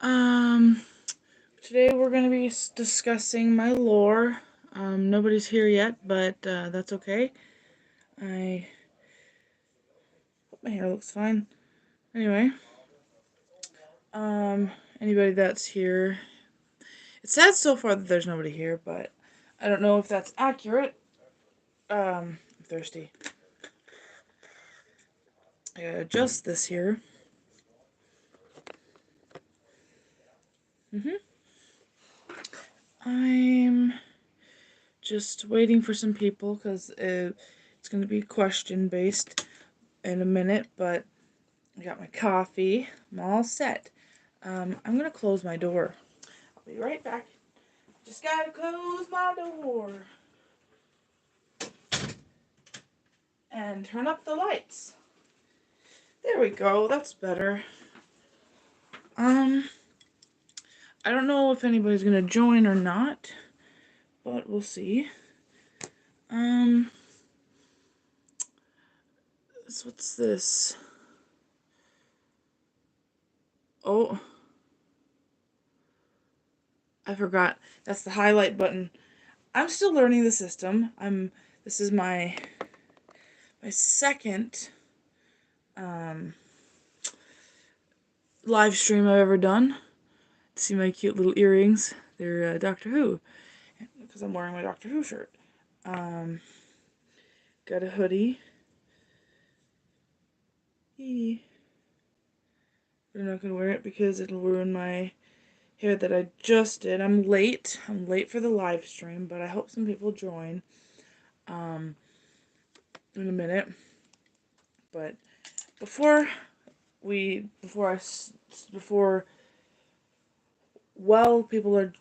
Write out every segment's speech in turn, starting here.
Um, Today we're going to be discussing my lore. Nobody's here yet, but that's okay. I hope my hair looks fine. Anyway, um, anybody that's here, it says so far that there's nobody here, but I don't know if that's accurate. I'm thirsty. I gotta adjust this here. I'm just waiting for some people because it's going to be question based in a minute, but I got my coffee. I'm all set. I'm going to close my door. I'll be right back. Just got to close my door. And turn up the lights. There we go. That's better. I don't know if anybody's going to join or not, but we'll see. What's this? Oh, I forgot. That's the highlight button. I'm still learning the system. This is my second live stream I've ever done. See my cute little earrings? They're Doctor Who, because I'm wearing my Doctor Who shirt. Got a hoodie. But I'm not gonna wear it because it'll ruin my hair that I just did. I'm late. I'm late for the live stream, but I hope some people join in a minute. But before people are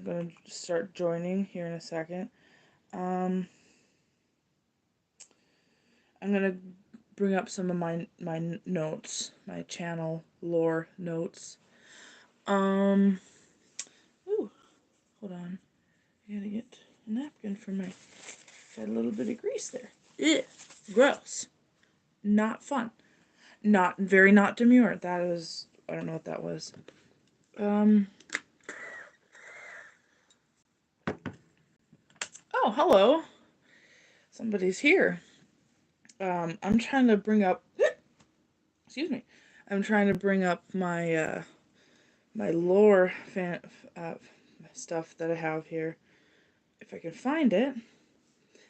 gonna start joining here in a second. I'm gonna bring up some of my notes, my channel lore notes. Ooh, hold on. I gotta get a napkin for my. Got a little bit of grease there. Ew, gross. Not fun. Not demure. That was. I don't know what that was. Oh, hello. Somebody's here. I'm trying to bring up. Excuse me. I'm trying to bring up my my lore stuff that I have here. If I can find it.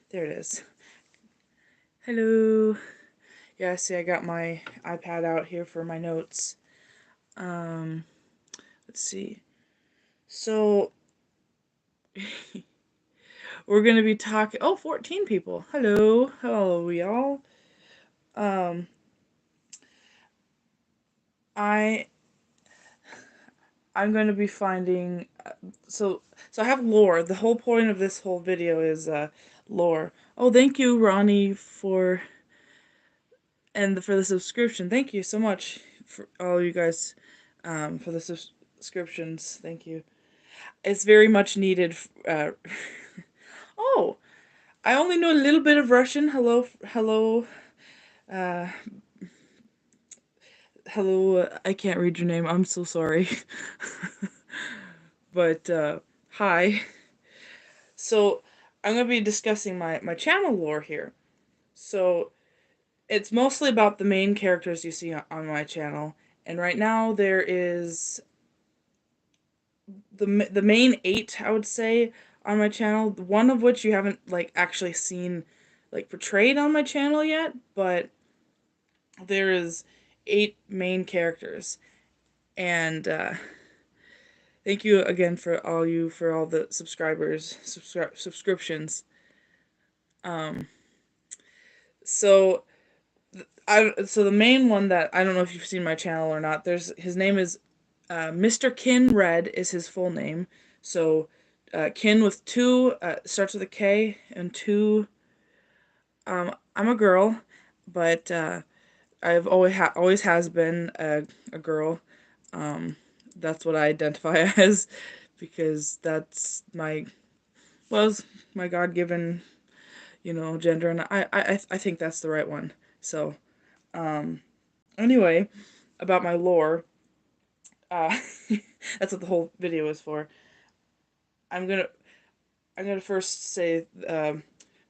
There it is. Hello. Yeah, see, I got my iPad out here for my notes. Let's see. So, we're going to be talking... Oh, 14 people. Hello. Hello, y'all. I'm going to be finding... So I have lore. The whole point of this whole video is lore. Oh, thank you, Ronnie, for the subscription. Thank you so much for all you guys for the subscriptions. Thank you. It's very much needed. Oh, I only know a little bit of Russian. Hello, hello, uh, hello. I can't read your name. I'm so sorry. But hi. So I'm gonna be discussing my channel lore here. So it's mostly about the main characters you see on my channel, and right now there is the main 8, I would say, on my channel. One of which you haven't like actually seen like portrayed on my channel yet, but there is 8 main characters, and thank you again for all the subscriptions. So so the main one that I don't know if you've seen my channel or not. His name is Mr. Kin Red is his full name. So Kin with 2 starts with a K and 2. I'm a girl, but I've always has been a girl. That's what I identify as because that's my God-given gender, and I think that's the right one. So anyway, about my lore. Uh, that's what the whole video is for. I'm gonna I'm gonna first say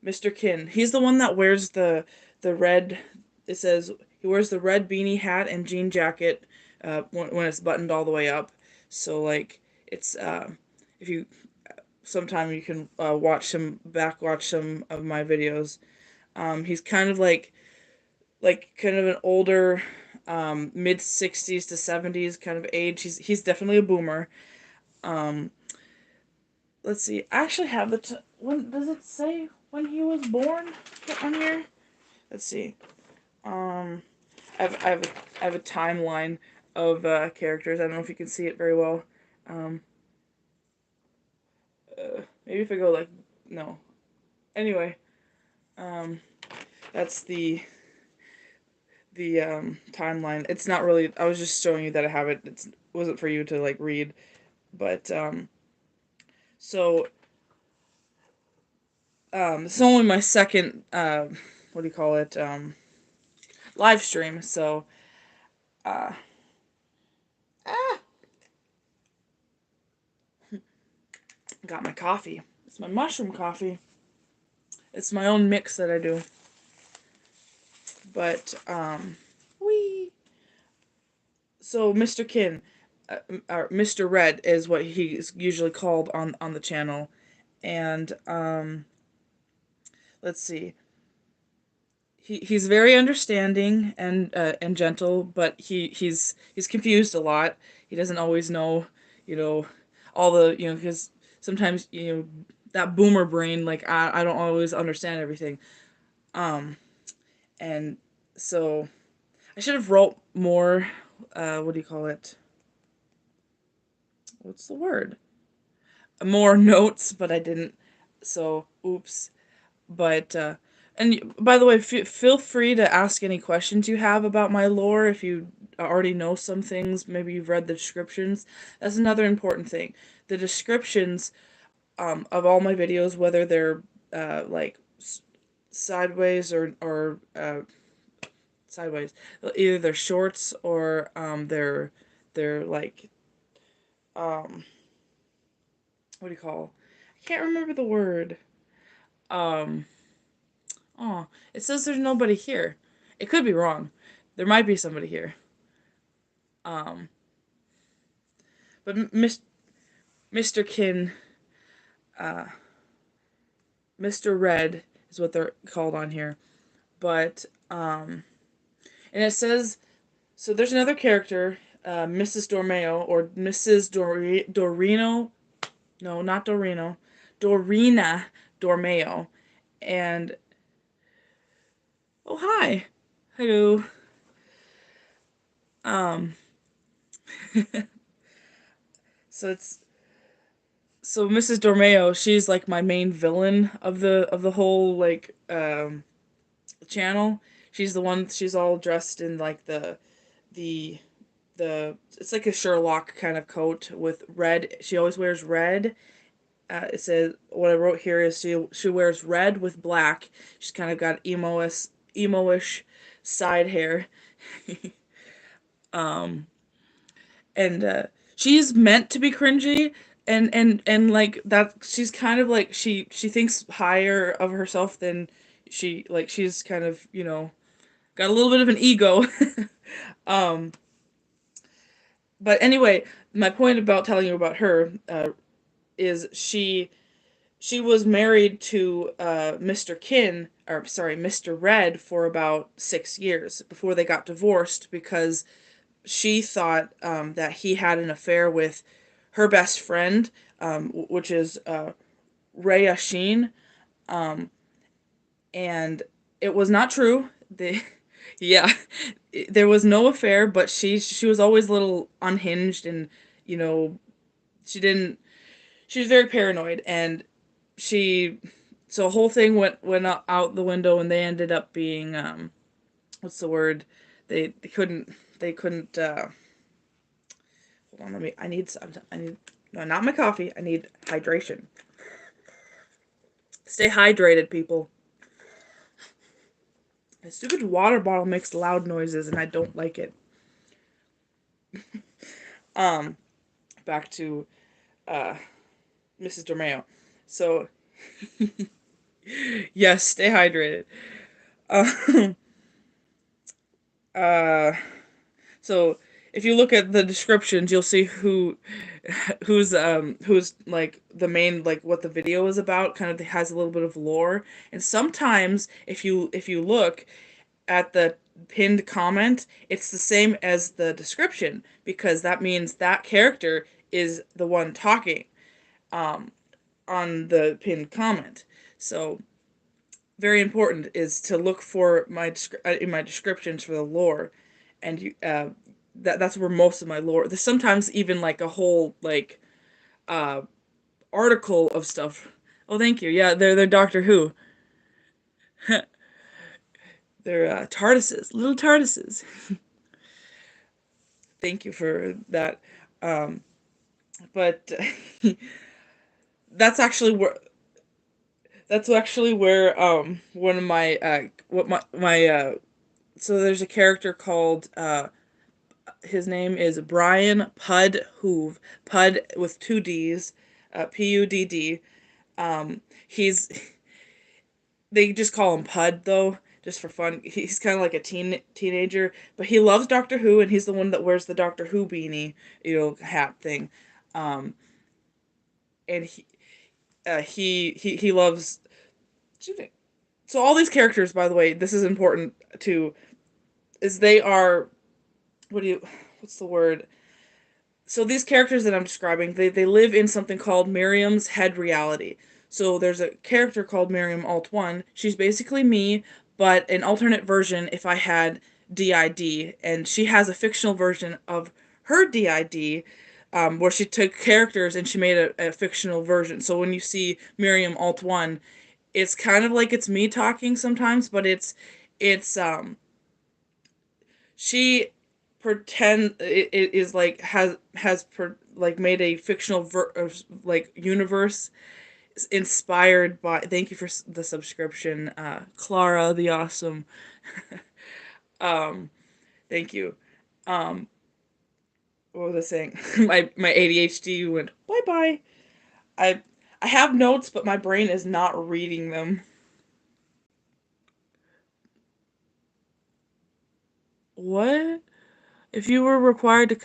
Mr. Kin. He's the one that wears the red. It says he wears the red beanie hat and jean jacket when it's buttoned all the way up. So like it's if you sometime you can watch some of my videos. He's kind of like kind of an older mid 60s to 70s kind of age. He's definitely a boomer. Um, let's see. I actually have when does it say when he was born on here? Let's see. Um, I have a timeline of characters. I don't know if you can see it very well. Um, maybe if I go like no. Anyway, um, that's the timeline. It's not really. I was just showing you that I have it. It wasn't for you to like read, but so this is only my second what do you call it live stream. So uh, ah, got my coffee. It's my mushroom coffee. It's my own mix that I do. But we so Mr. Kin, or Mr. Red is what he's usually called on the channel, and let's see. He's very understanding and gentle, but he's confused a lot. He doesn't always know, you know, all the because sometimes that boomer brain, like I don't always understand everything. Um, and so I should have wrote more. What do you call it? What's the word? More notes, but I didn't. So oops. But and by the way, feel free to ask any questions you have about my lore if you already know some things. Maybe you've read the descriptions. That's another important thing. The descriptions of all my videos, whether they're like sideways or sideways, either they're shorts or they're like um what do you call? I can't remember the word. Um, Oh, it says there's nobody here. It could be wrong. There might be somebody here. Um, but Mr. Kin, uh, Mr. Red is what they're called on here. But and it says so. There's another character, Mrs. Dormeo or Mrs. Dorino. No, not Dorino. Dorina Dormeo, and oh hi, hello. Um, so it's so Mrs. Dormeo, she's like my main villain of the whole like channel. She's the one. She's all dressed in like the it's like a Sherlock kind of coat with red. She always wears red. It says what I wrote here is she wears red with black. She's kind of got emo-ish side hair. um and she's meant to be cringy and like that she's kind of like she thinks higher of herself than she's kind of got a little bit of an ego. um but anyway, my point about telling you about her is she was married to Mr. Kin, or sorry, Mr. Red, for about 6 years before they got divorced because she thought that he had an affair with her best friend, which is Rhea Sheen, um, and it was not true. Yeah, there was no affair, but she was always a little unhinged, and you know, she didn't. She was very paranoid, and she so the whole thing went out the window, and they ended up being what's the word? They couldn't hold on, let me. I need. No, not my coffee. I need hydration. Stay hydrated, people. The stupid water bottle makes loud noises, and I don't like it. Um, Back to uh, Mrs. Dormeo. So yes, stay hydrated. Um, uh, so if you look at the descriptions, you'll see who's like the main, like what the video is about. Kind of has a little bit of lore, and sometimes if you look at the pinned comment, it's the same as the description because that means that character is the one talking um, on the pinned comment. So very important is to look for in my descriptions for the lore, and that's where most of my lore. There's sometimes even like a whole like uh, article of stuff. Oh, thank you. Yeah, they're Doctor Who. They're TARDISes, little TARDISes. Thank you for that. Um, but that's actually where one of my what my so there's a character called his name is Brian Pudd Hoove. Pudd with two D's, Pudd. He's they just call him Pudd though, just for fun. He's kind of like a teenager, but he loves Doctor Who, and he's the one that wears the Doctor Who beanie, hat thing. Um, and he loves. So all these characters, by the way, this is important too, is they are what's the word? So these characters that I'm describing, they live in something called Miriam's head reality. So there's a character called Miriam Alt One. She's basically me, but an alternate version if I had DID, and she has a fictional version of her DID, where she took characters and she made a fictional version. So when you see Miriam Alt One, it's kind of like it's me talking sometimes, but it's she it is like like made a fictional like universe inspired by. Thank you for the subscription, Clara the awesome. um Thank you. um what was I saying? My ADHD went bye bye. I i have notes, but my brain is not reading them. What? If you were required to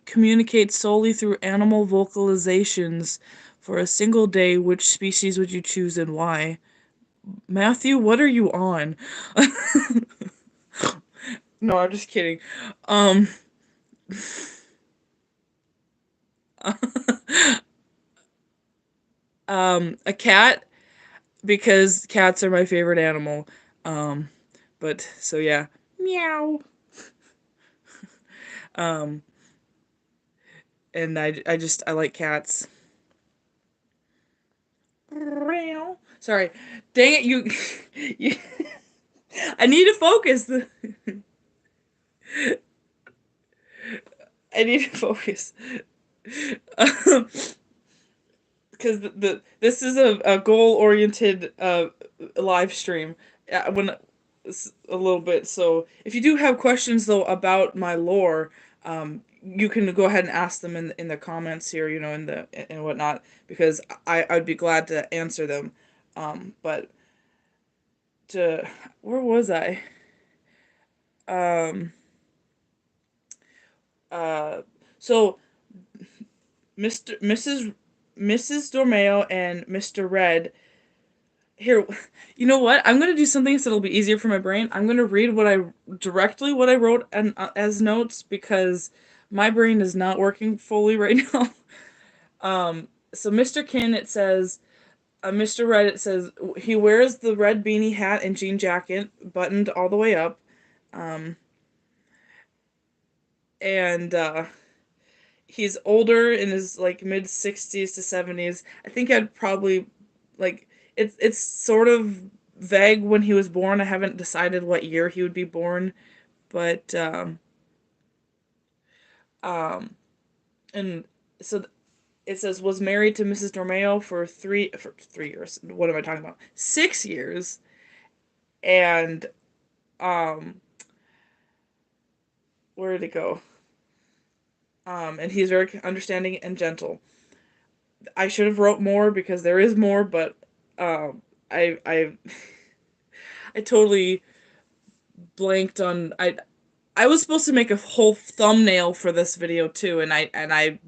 communicate solely through animal vocalizations for a single day, which species would you choose and why? Matthew, what are you on? No, I'm just kidding. Um, a cat, because cats are my favorite animal. Um, but so yeah, meow. Um, and I like cats. Meow. Sorry, dang it, you. I need to focus. I need to focus. Because this is a goal oriented live stream. When a little bit. So if you do have questions though about my lore, you can go ahead and ask them in the comments here, in the and whatnot, because I'd be glad to answer them. But to where was I? Um, uh, so Mr. Mrs. Dormeo and Mr. Red. Here, you know what? I'm gonna do something so it'll be easier for my brain. I'm gonna read what I wrote as notes, because my brain is not working fully right now. So Mr. Kin, it says, Mr. Red, it says he wears the red beanie hat and jean jacket, buttoned all the way up, um, and he's older, in his like mid 60s to 70s. I think I'd probably like it's sort of vague when he was born. I haven't decided what year he would be born, but um and so it says was married to Mrs. Dormeo for 3 years. What am I talking about? 6 years. And um where did it go? and he's very understanding and gentle. I should have wrote more because there is more, but I I totally blanked on. I was supposed to make a whole thumbnail for this video too, and I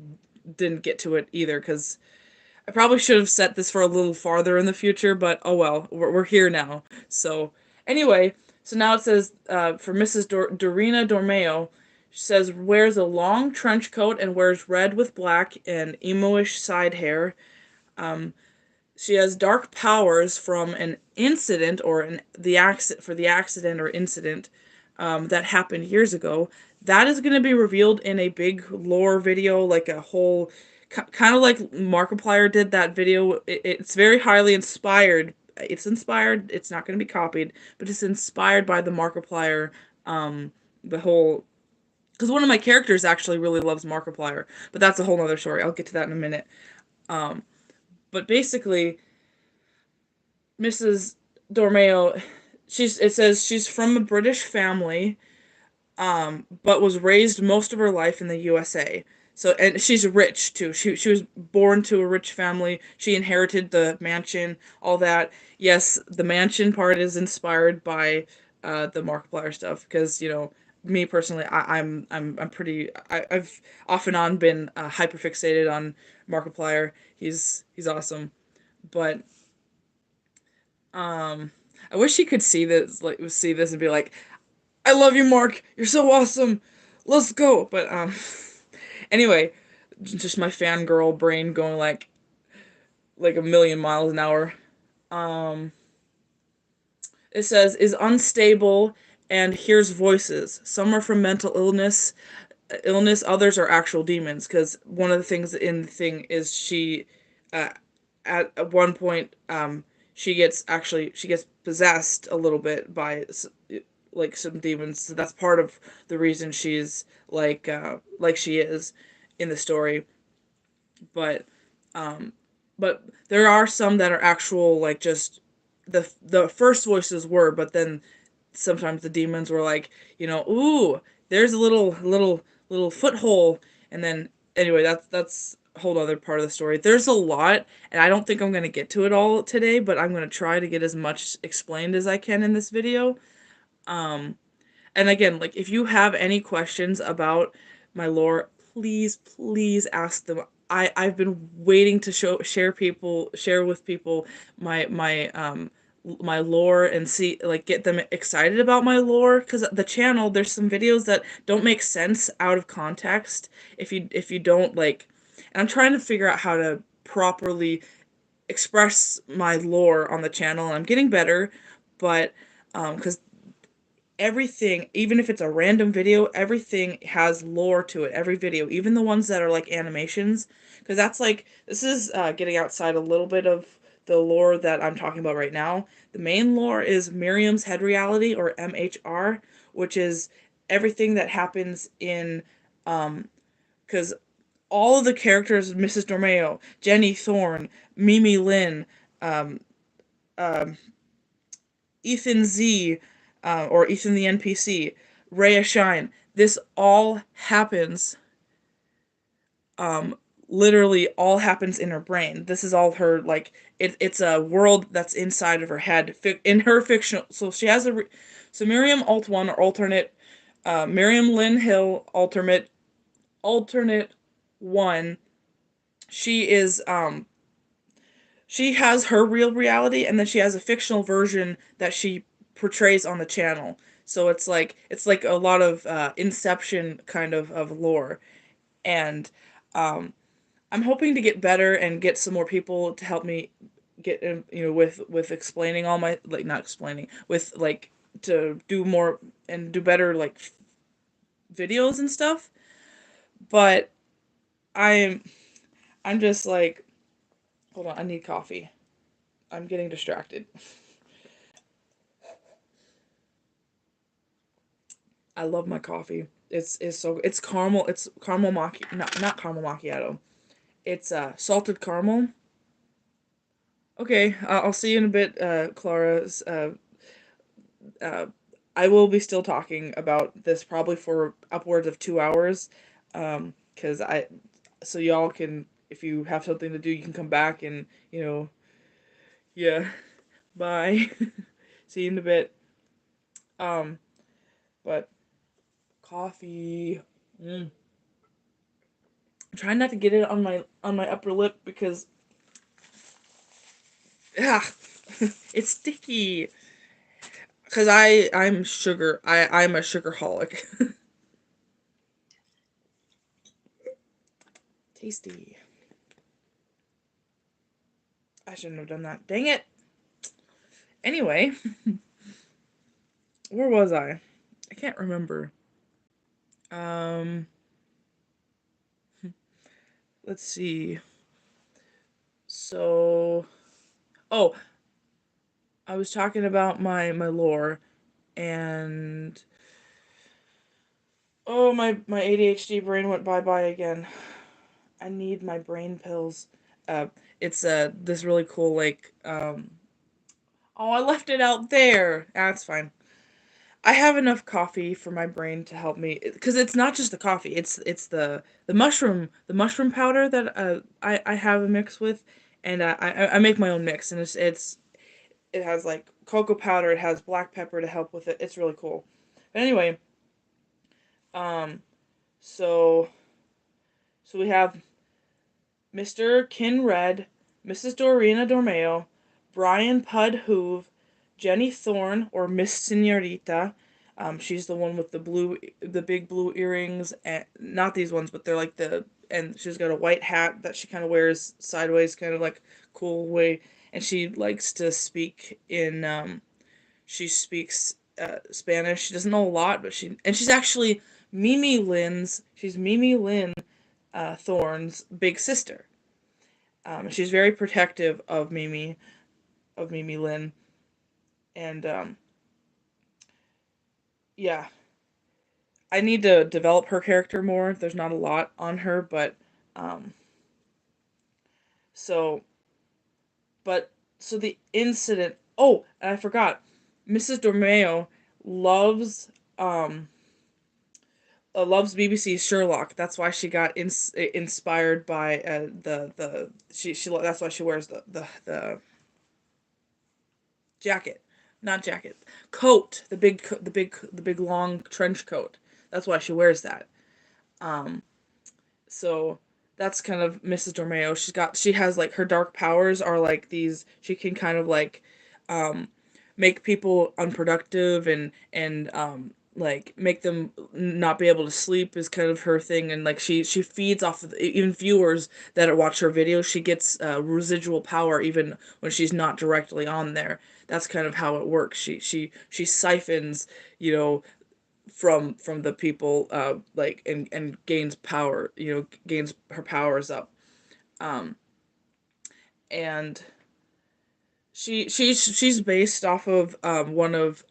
didn't get to it either because I probably should have set this for a little farther in the future, but oh well, we're here now. So anyway, so now it says for Mrs. Dorina Dormeo, she says wears a long trench coat and wears red with black and emo-ish side hair. Um, she has dark powers from an incident or the accident or incident that happened years ago. That is going to be revealed in a big lore video, like a whole kind of like Markiplier did that video. It's very highly inspired. It's inspired. It's not going to be copied, but it's inspired by the Markiplier. The whole because one of my characters actually really loves Markiplier, but that's a whole other story. I'll get to that in a minute. Um, but basically, Mrs. Dormeo, it says she's from a British family, but was raised most of her life in the USA. So, and she's rich too. She was born to a rich family. She inherited the mansion, all that. Yes, the mansion part is inspired by the Markiplier stuff because me personally, I'm pretty. I've off and on been hyper fixated on Markiplier. He's awesome, but um, I wish he could see this and be like, "I love you, Mark. You're so awesome. Let's go." But anyway, just my fangirl brain going like a million miles an hour. Um, it says is unstable and hears voices. Some are from mental illness. Others are actual demons. Because one of the things in the thing is uh, at one point, she gets possessed a little bit by like some demons. So that's part of the reason she's like she is in the story. But um, but there are some that are actual like just the first voices were, but then sometimes the demons were like, ooh, there's a little foothold, and then anyway, that's a whole other part of the story. There's a lot, and I don't think I'm gonna get to it all today, but I'm gonna try to get as much explained as I can in this video. Um, and again, like if you have any questions about my lore, please ask them. I've been waiting to share with people my lore and see like get them excited about my lore because the channel there's some videos that don't make sense out of context if you don't like, and I'm trying to figure out how to properly express my lore on the channel, and I'm getting better, but because everything, even if it's a random video, everything has lore to it. Every video, even the ones that are like animations, because that's like this is getting outside a little bit of the lore that I'm talking about right now. The main lore is Miriam's head reality or MHR, which is everything that happens in because all of the characters, Mrs. Dormeo, Jenny Thorne, Mimi Lynn, um, um, Ethan Z, or Ethan the NPC, Rhea Shine. This all happens, um, literally all happens in her brain. This is all her, like, it's a world that's inside of her head, in her fictional, so she has so Miriam Alt 1, or alternate, Miriam Lynn Hill, alternate 1, she is, she has her real reality, and then she has a fictional version that she portrays on the channel. So it's like a lot of Inception kind of lore, and um, I'm hoping to get better and get some more people to help me get with explaining all my, like, not explaining, with like to do more and do better like videos and stuff. But I'm I'm just like, hold on, I need coffee. I'm getting distracted. I love my coffee. It's caramel. It's caramel macchiato. Not caramel macchiato. It's salted caramel. Okay, I'll see you in a bit, Clara. Uh, I will be still talking about this probably for upwards of 2 hours. because so y'all can, if you have something to do, you can come back and, yeah, bye. See you in a bit. Um, but coffee. I'm trying not to get it on my upper lip because ah, it's sticky. Cause I'm sugar. I'm a sugarholic. Tasty. I shouldn't have done that. Dang it. Anyway, where was I? I can't remember. Um, let's see. So, oh, I was talking about my lore, and oh, my ADHD brain went bye bye again. I need my brain pills. It's this really cool oh, I left it out there. That's fine. I have enough coffee for my brain to help me, because it's not just the coffee. It's the mushroom powder that I have a mix with, and I make my own mix, and it has like cocoa powder. It has black pepper to help with it. It's really cool. But anyway, um, so so we have Mr. Kinred, Mrs. Dorina Dormeo, Brian Pud Hoove, Jenny Thorne, or Miss Senorita. She's the one with the big blue earrings, and not these ones, but they're like and she's got a white hat that she kind of wears sideways, kind of like cool way, and she likes to speak she speaks Spanish. She doesn't know a lot, but she's actually she's Mimi Lynn Thorne's big sister. She's very protective of Mimi Lynn, and yeah, I need to develop her character more. There's not a lot on her, um, so but so the incident. Oh, and I forgot. Mrs. Dormeo loves um loves BBC's Sherlock. That's why she got inspired by the she that's why she wears the jacket, not jacket, coat, the big long trench coat. That's why she wears that. Um, so that's kind of Mrs. Dormeo. She has like her dark powers are like these. She can kind of like um, make people unproductive and like make them not be able to sleep is kind of her thing. And like she feeds off of even viewers that watch her videos. She gets residual power even when she's not directly on there. That's kind of how it works. She siphons, you know, from the people, like, and gains power, gains her powers up. um and she's based off of one of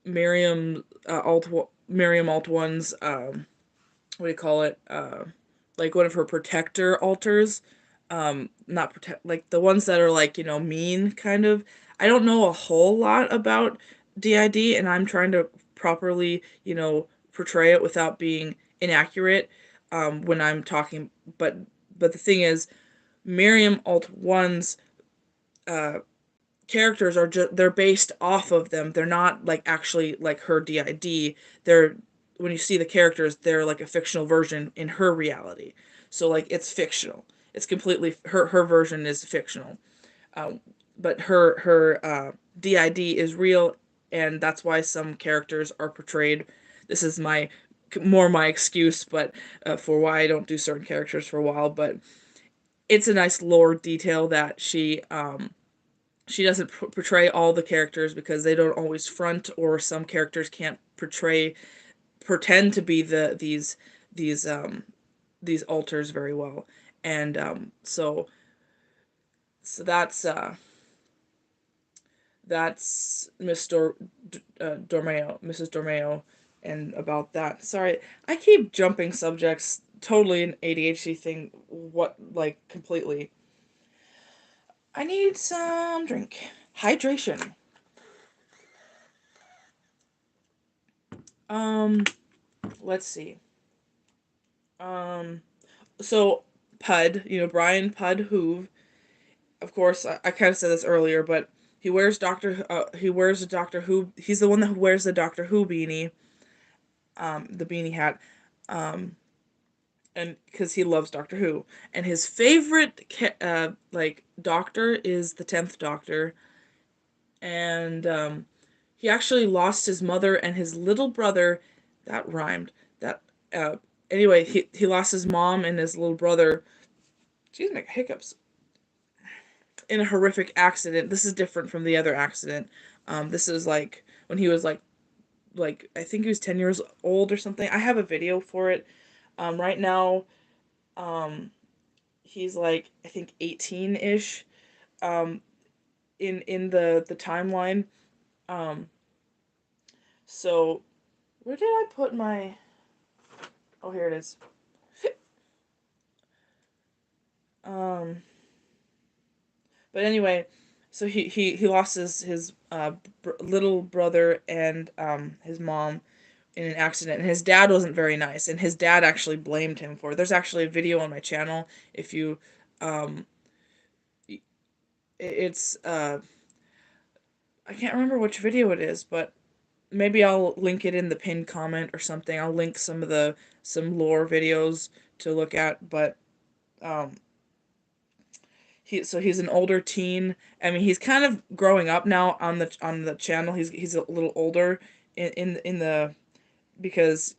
Miriam Alt One's, what do you call it, like one of her protector altars. Not protect, like the ones that are like, mean kind of. I don't know a whole lot about DID, and I'm trying to properly, portray it without being inaccurate when I'm talking. But the thing is, Miriam Alt One's uh characters are just, they're based off of them. They're not like actually like her DID. They're, when you see the characters, they're like a fictional version in her reality. So like it's fictional. It's completely her version is fictional. Um, but her DID is real, and that's why some characters are portrayed. This is my excuse, but for why I don't do certain characters for a while. But it's a nice lore detail that she doesn't portray all the characters because they don't always front, or some characters can't pretend to be these these alters very well. And so that's Mrs. Dormeo, and about that. Sorry, I keep jumping subjects. Totally an ADHD thing. What, like, completely. I need some drink. Hydration. Um, let's see. Um, so Pud, Brian Pud Hoove. Of course, I kind of said this earlier, but he wears a Doctor Who. He's the one that wears the Doctor Who beanie, the beanie hat, um, and because he loves Doctor Who, and his favorite like Doctor is the 10th Doctor, and he actually lost his mother and his little brother. That rhymed. That uh, anyway, he lost his mom and his little brother. Excuse me, hiccups. In a horrific accident. This is different from the other accident. This is like when he was like I think he was 10 years old or something. I have a video for it. Right now, um, he's like I think 18-ish. Um, in the timeline. Um, so where did I put my? Oh, here it is. Um, but anyway, so he lost his little brother and his mom in an accident, and his dad wasn't very nice, and his dad actually blamed him for it. There's actually a video on my channel. If you um it's I can't remember which video it is, but maybe I'll link it in the pinned comment or something. I'll link some lore videos to look at, but um he's an older teen. I mean, he's kind of growing up now on the channel. He's a little older in the because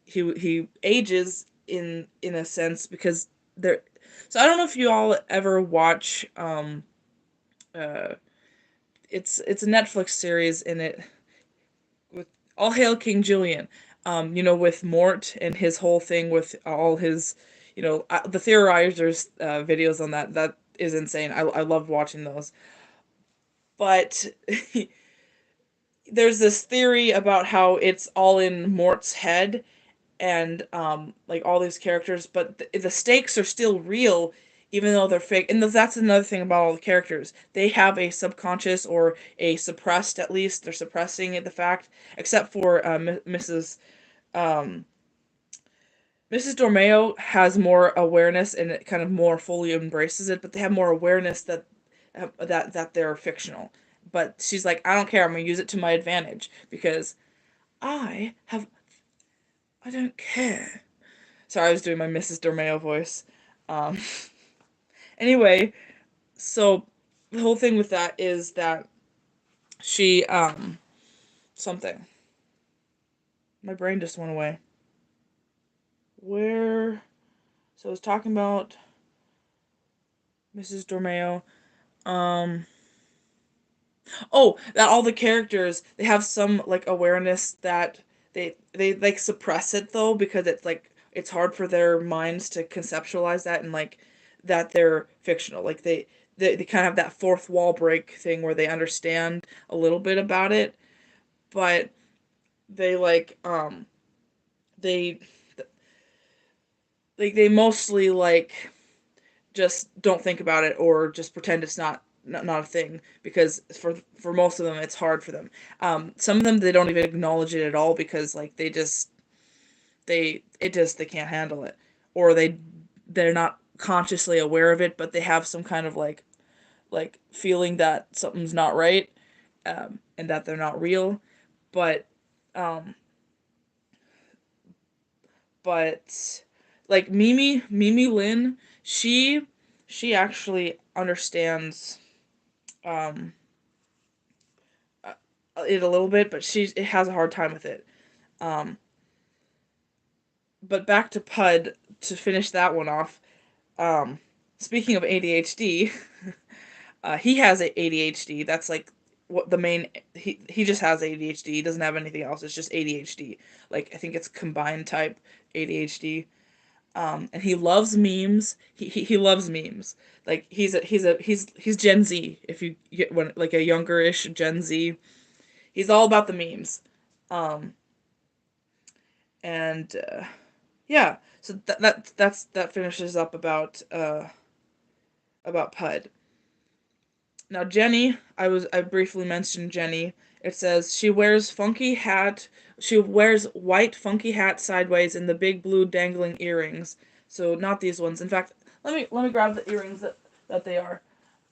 he ages in a sense because there. So I don't know if you all ever watch uh it's a Netflix series, and it with All Hail King Julian, with Mort and his whole thing with all his, the theorizers videos on that is insane. I love watching those, but there's this theory about how it's all in Mort's head, and like all these characters, but the stakes are still real even though they're fake. And that's another thing about all the characters. They have a subconscious, or a suppressed, at least they're suppressing the fact, except for um Mrs. Dormeo has more awareness, and it kind of more fully embraces it, but they have more awareness that they're fictional. But she's like, I don't care, I'm gonna use it to my advantage because I have I don't care. Sorry, I was doing my Mrs. Dormeo voice. Um, anyway, so the whole thing with that is that she something. My brain just went away. Where? So I was talking about Mrs. Dormeo. Um, oh, that all the characters, they have some like awareness that they like suppress it though, because it's like it's hard for their minds to conceptualize that, and like that they're fictional. Like they kind of have that fourth wall break thing where they understand a little bit about it, but they they they mostly like just don't think about it, or just pretend it's not a thing, because for most of them it's hard for them. Some of them, they don't even acknowledge it at all, because like they can't handle it, or they're not consciously aware of it, but they have some kind of like feeling that something's not right, and that they're not real. But um but like Mimi Lynn, she actually understands um uh, it a little bit, but it has a hard time with it. Um, but back to Pud, to finish that one off. Um, Speaking of ADHD, he has ADHD. That's like what the main. He just has ADHD. He doesn't have anything else. It's just ADHD. Like I think it's combined type ADHD. And he loves memes. He loves memes. Like he's Gen Z. If you get when like a younger-ish Gen Z, he's all about the memes. Um, and yeah, so that finishes up about Pud. Now Jenny, I briefly mentioned Jenny. It says she wears white funky hat sideways and the big blue dangling earrings. So not these ones. In fact, let me grab the earrings that they are,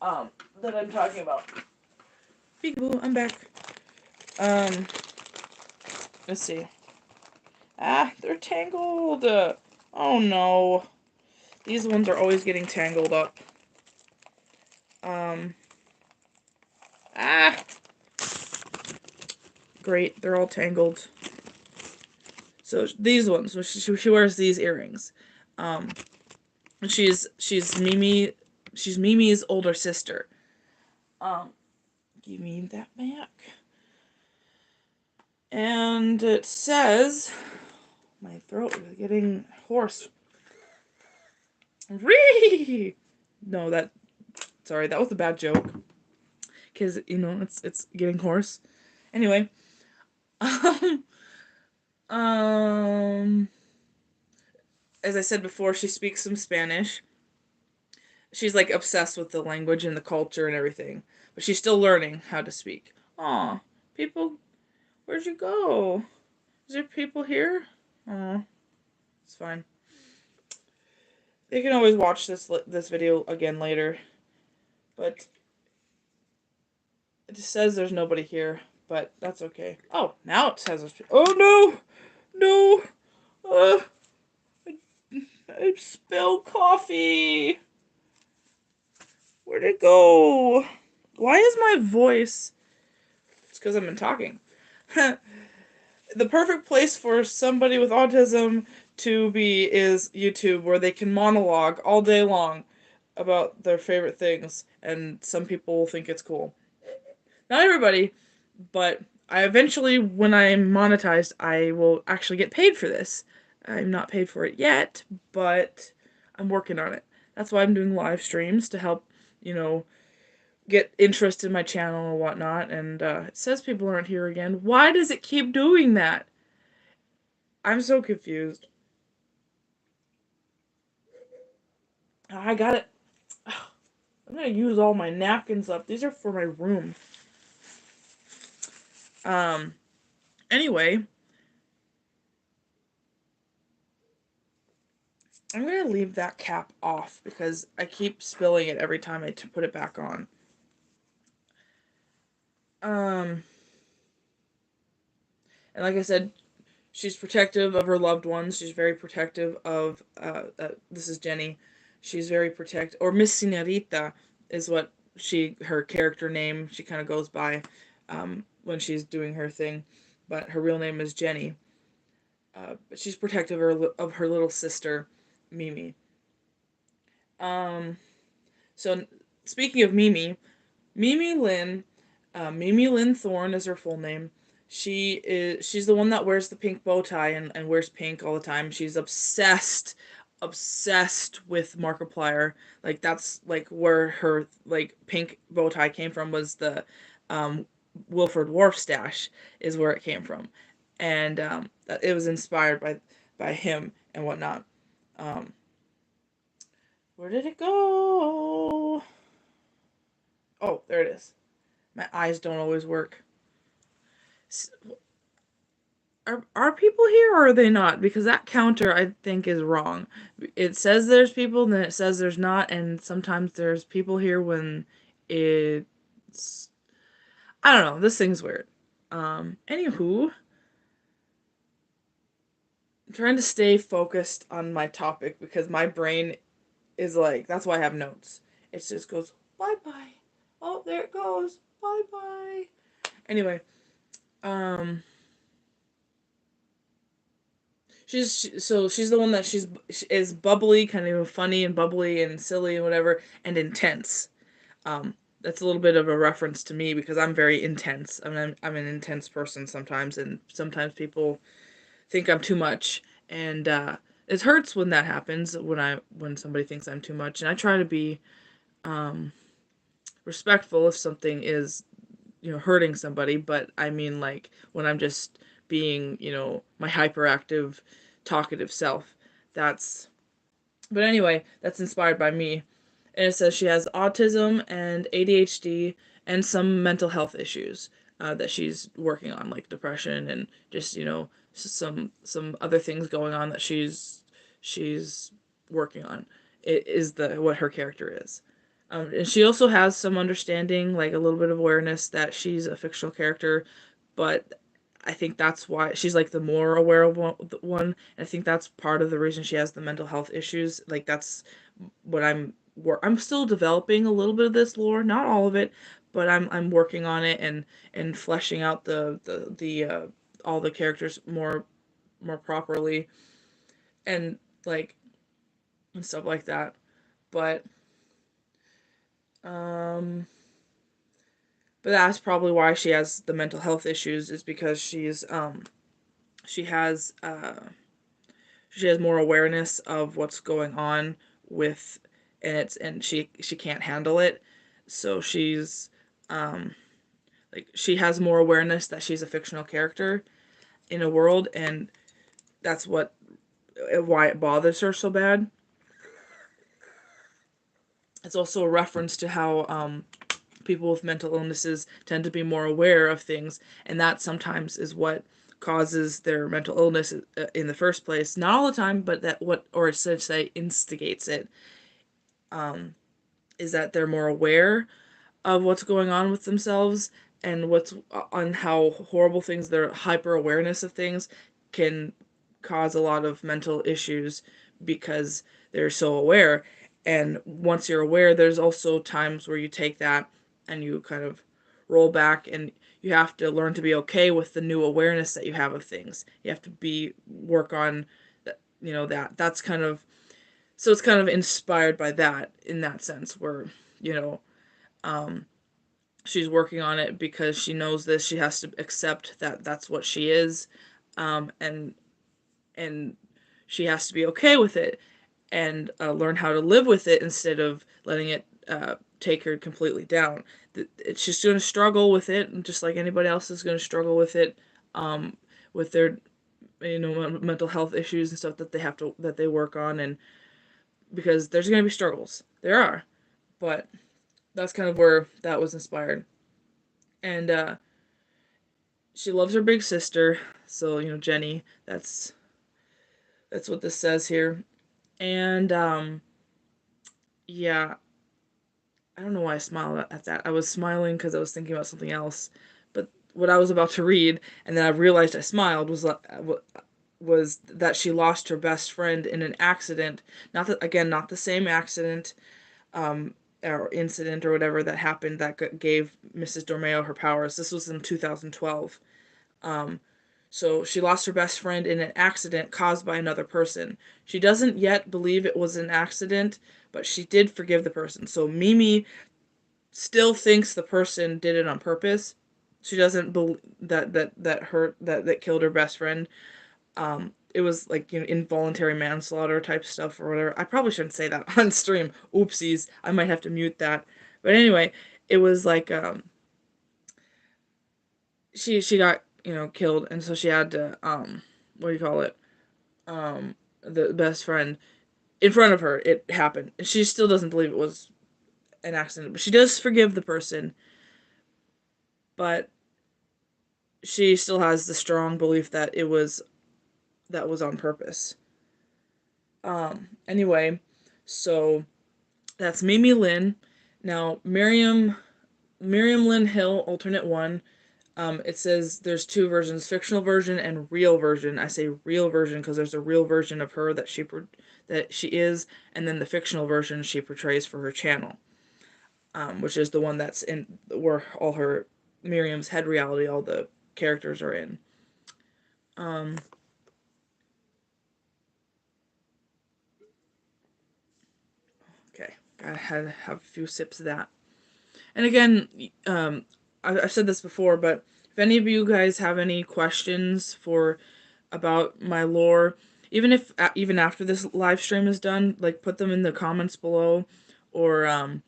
that I'm talking about. Peekaboo, I'm back. Um, let's see. Ah, they're tangled. Oh no. These ones are always getting tangled up. Um, ah, great, they're all tangled. So these ones, so she wears these earrings. Um, she's Mimi's older sister. Um, give me that back. And it says, my throat is getting hoarse. Ree! No, sorry, that was a bad joke. Because, it's getting hoarse. Anyway. Um, as I said before, she speaks some Spanish. She's like obsessed with the language and the culture and everything, but she's still learning how to speak. Aw, people, where'd you go? Is there people here? Aw, it's fine. They can always watch this video again later, but it just says there's nobody here, but that's okay. Oh, now it says there's people. Oh no, no, I spilled coffee. Where'd it go? Why is my voice? It's because I've been talking. The perfect place for somebody with autism to be is YouTube, where they can monologue all day long about their favorite things, and some people will think it's cool. Not everybody, but I eventually, when I'm monetized, I will actually get paid for this. I'm not paid for it yet, but I'm working on it. That's why I'm doing live streams, to help, get interest in my channel and whatnot. And it says people aren't here again. Why does it keep doing that? I'm so confused. I got it. I'm gonna use all my napkins up. These are for my room. Anyway, I'm gonna leave that cap off because I keep spilling it every time I put it back on. And like I said, she's protective of her loved ones. She's very protective of, this is Jenny. She's very protective, or Miss Senorita is what her character name, she kind of goes by, when she's doing her thing. But her real name is Jenny. But she's protective of her little sister, Mimi. So speaking of Mimi, Mimi Lynn, Mimi Lynn Thorne is her full name. She's the one that wears the pink bow tie and wears pink all the time. She's obsessed with Markiplier. Like, that's like where her like pink bow tie came from, was the Wilford Wharf stash is where it came from. And it was inspired by him and whatnot. Um, where did it go? Oh, there it is. My eyes don't always work. Are people here or are they not? Because that counter, I think, is wrong. It says there's people, then it says there's not, and sometimes there's people here when it's... I don't know. This thing's weird. Anywho, I'm trying to stay focused on my topic because my brain is like, that's why I have notes. It just goes, bye-bye. Oh, there it goes. Bye-bye. Anyway, um... she's the one that she is bubbly, kind of funny and bubbly and silly and whatever, and intense. That's a little bit of a reference to me because I'm very intense. I'm an intense person sometimes, and sometimes people think I'm too much, and it hurts when that happens, when somebody thinks I'm too much. And I try to be respectful if something is, hurting somebody, but I mean, like, when I'm just being, my hyperactive, talkative self. But anyway, that's inspired by me. And it says she has autism and ADHD and some mental health issues that she's working on, like depression and just some other things going on that she's working on. It is the what her character is. And she also has some understanding, like a little bit of awareness that she's a fictional character, but I think that's why she's like the more aware of one. And I think that's part of the reason she has the mental health issues. Like that's what I'm still developing a little bit of this lore, not all of it, but I'm working on it and fleshing out the all the characters more properly and like and stuff like that. But um but that's probably why she has the mental health issues is because she has she has more awareness of what's going on with and she can't handle it. So she's um like she has more awareness that she's a fictional character in a world, and that's why it bothers her so bad. It's also a reference to how people with mental illnesses tend to be more aware of things, and that sometimes is what causes their mental illness in the first place. Not all the time, but that what, or should say, instigates it, is that they're more aware of what's going on with themselves and what's on how horrible things, their hyper awareness of things can cause a lot of mental issues because they're so aware. And once you're aware, there's also times where you take that and you kind of roll back, and you have to learn to be okay with the new awareness that you have of things. You have to be work on that, that's kind of, so it's kind of inspired by that in that sense where, you know, um she's working on it because she knows this. She has to accept that that's what she is, and she has to be okay with it and learn how to live with it instead of letting it take her completely down. It's just going to struggle with it, just like anybody else is going to struggle with it, um, with their mental health issues and stuff that they work on, and because there's going to be struggles, there are, but that's kind of where that was inspired. And she loves her big sister, so Jenny. That's what this says here. And yeah, I don't know why I smiled at that. I was smiling because I was thinking about something else. But what I was about to read, and then I realized I smiled, was that she lost her best friend in an accident. Not that, again, not the same accident, um, or incident or whatever that happened that gave Mrs. Dormeo her powers. This was in 2012. Um, so she lost her best friend in an accident caused by another person. She doesn't yet believe it was an accident, but she did forgive the person. So Mimi still thinks the person did it on purpose. She doesn't believe that killed her best friend. It was like involuntary manslaughter type stuff or whatever. I probably shouldn't say that on stream. Oopsies. I might have to mute that. But anyway, it was like she got killed, and so she had to what do you call it, the best friend, in front of her it happened, and she still doesn't believe it was an accident, but she does forgive the person, but she still has the strong belief that was on purpose. Anyway, so that's Mimi Lynn. Now Miriam Lynn Hill, alternate one. It says there's two versions: fictional version and real version. I say real version because there's a real version of her that she is, and then the fictional version she portrays for her channel, which is the one that's in where all her Miriam's head reality, all the characters are in. Um, okay, I had to have a few sips of that. And again, I've said this before, but if any of you guys have any questions about my lore, even after this live stream is done, like put them in the comments below, or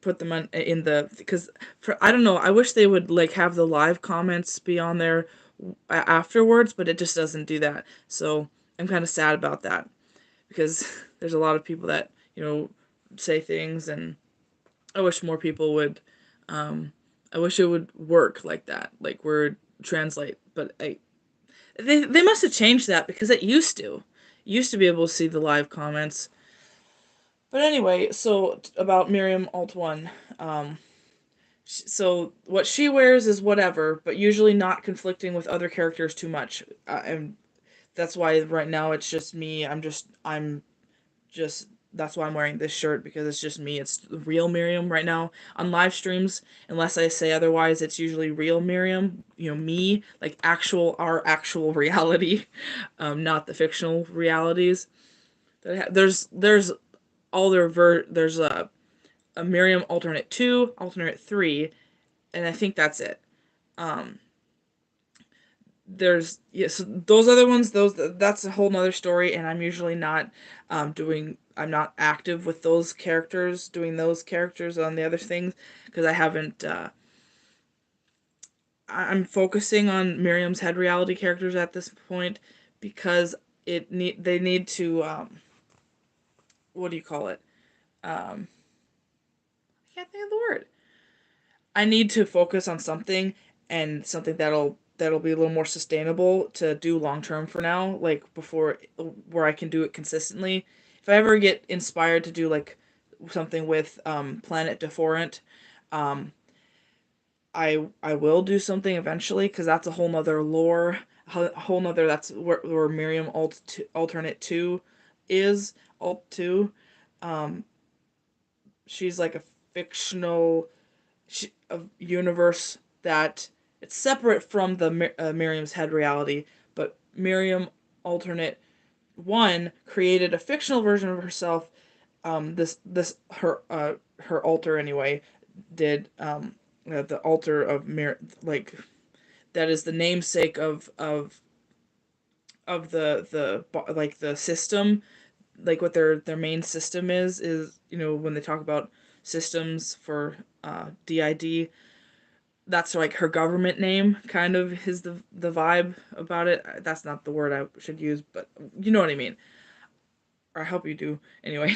put them in the, because for I don't know, I wish they would like have the live comments be on there afterwards, but it just doesn't do that. So I'm kind of sad about that because there's a lot of people that say things, and I wish more people would. Um, I wish it would work like that, like word translate. But they must have changed that because it used to. You used to be able to see the live comments. But anyway, so about Miriam Alt One. Um, so what she wears is whatever, but usually not conflicting with other characters too much. And that's why right now it's just me. I'm just that's why I'm wearing this shirt, because it's just me. It's the real Miriam right now on live streams. Unless I say otherwise, it's usually real Miriam. Me, like our actual reality, not the fictional realities. There's there's a Miriam alternate 2, alternate 3, and I think that's it. Um, there's yes, those other ones, that's a whole nother story, and I'm usually not doing I'm not active with those characters, doing those characters on the other things, because I haven't I'm focusing on Miriam's head reality characters at this point, because they need to what do you call it, I can't think of the word. I need to focus on something, and something that'll be a little more sustainable to do long term for now, like before, where I can do it consistently. If I ever get inspired to do like something with Planet Deforant, um, I will do something eventually, because that's a whole nother lore, a whole nother that's where Miriam alternate 2 is alt 2. Um, she's like a fictional a universe that it's separate from the Miriam's head reality, but Miriam alternate 1 created a fictional version of herself. This her alter anyway did the altar of like that is the namesake of the like the system, like what their main system is, when they talk about systems for DID, that's like her government name, kind of is the vibe about it. That's not the word I should use, but you know what I mean. Or I hope you do. Anyway,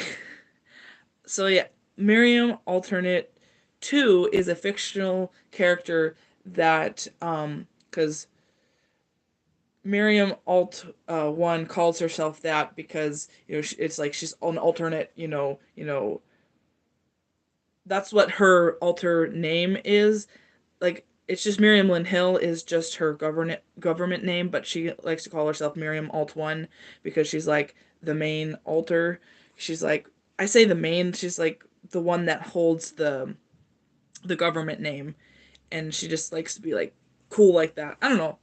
so yeah, Miriam alternate 2 is a fictional character that because Miriam alt 1 calls herself that because it's like she's an alternate, that's what her alter name is. Like, it's just Miriam Lynn Hill is just her government name, but she likes to call herself Miriam Alt One, because she's like the main alter. She's like, I say the main, she's like the one that holds the government name, and she just likes to be like cool like that. I don't know.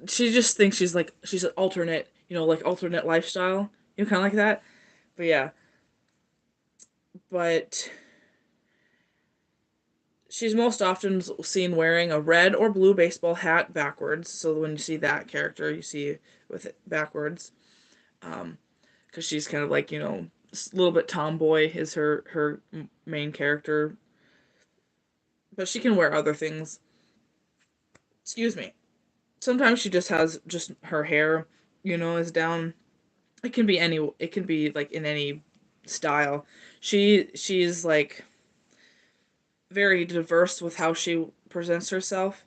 She just thinks she's an alternate, like alternate lifestyle, kind of like that. But yeah, but she's most often seen wearing a red or blue baseball hat backwards. So when you see that character, you see with it backwards, because she's kind of like, a little bit tomboy is her main character, but she can wear other things. Excuse me. Sometimes she just has just her hair, is down. It can be any. It can be like in any style. She's like very diverse with how she presents herself,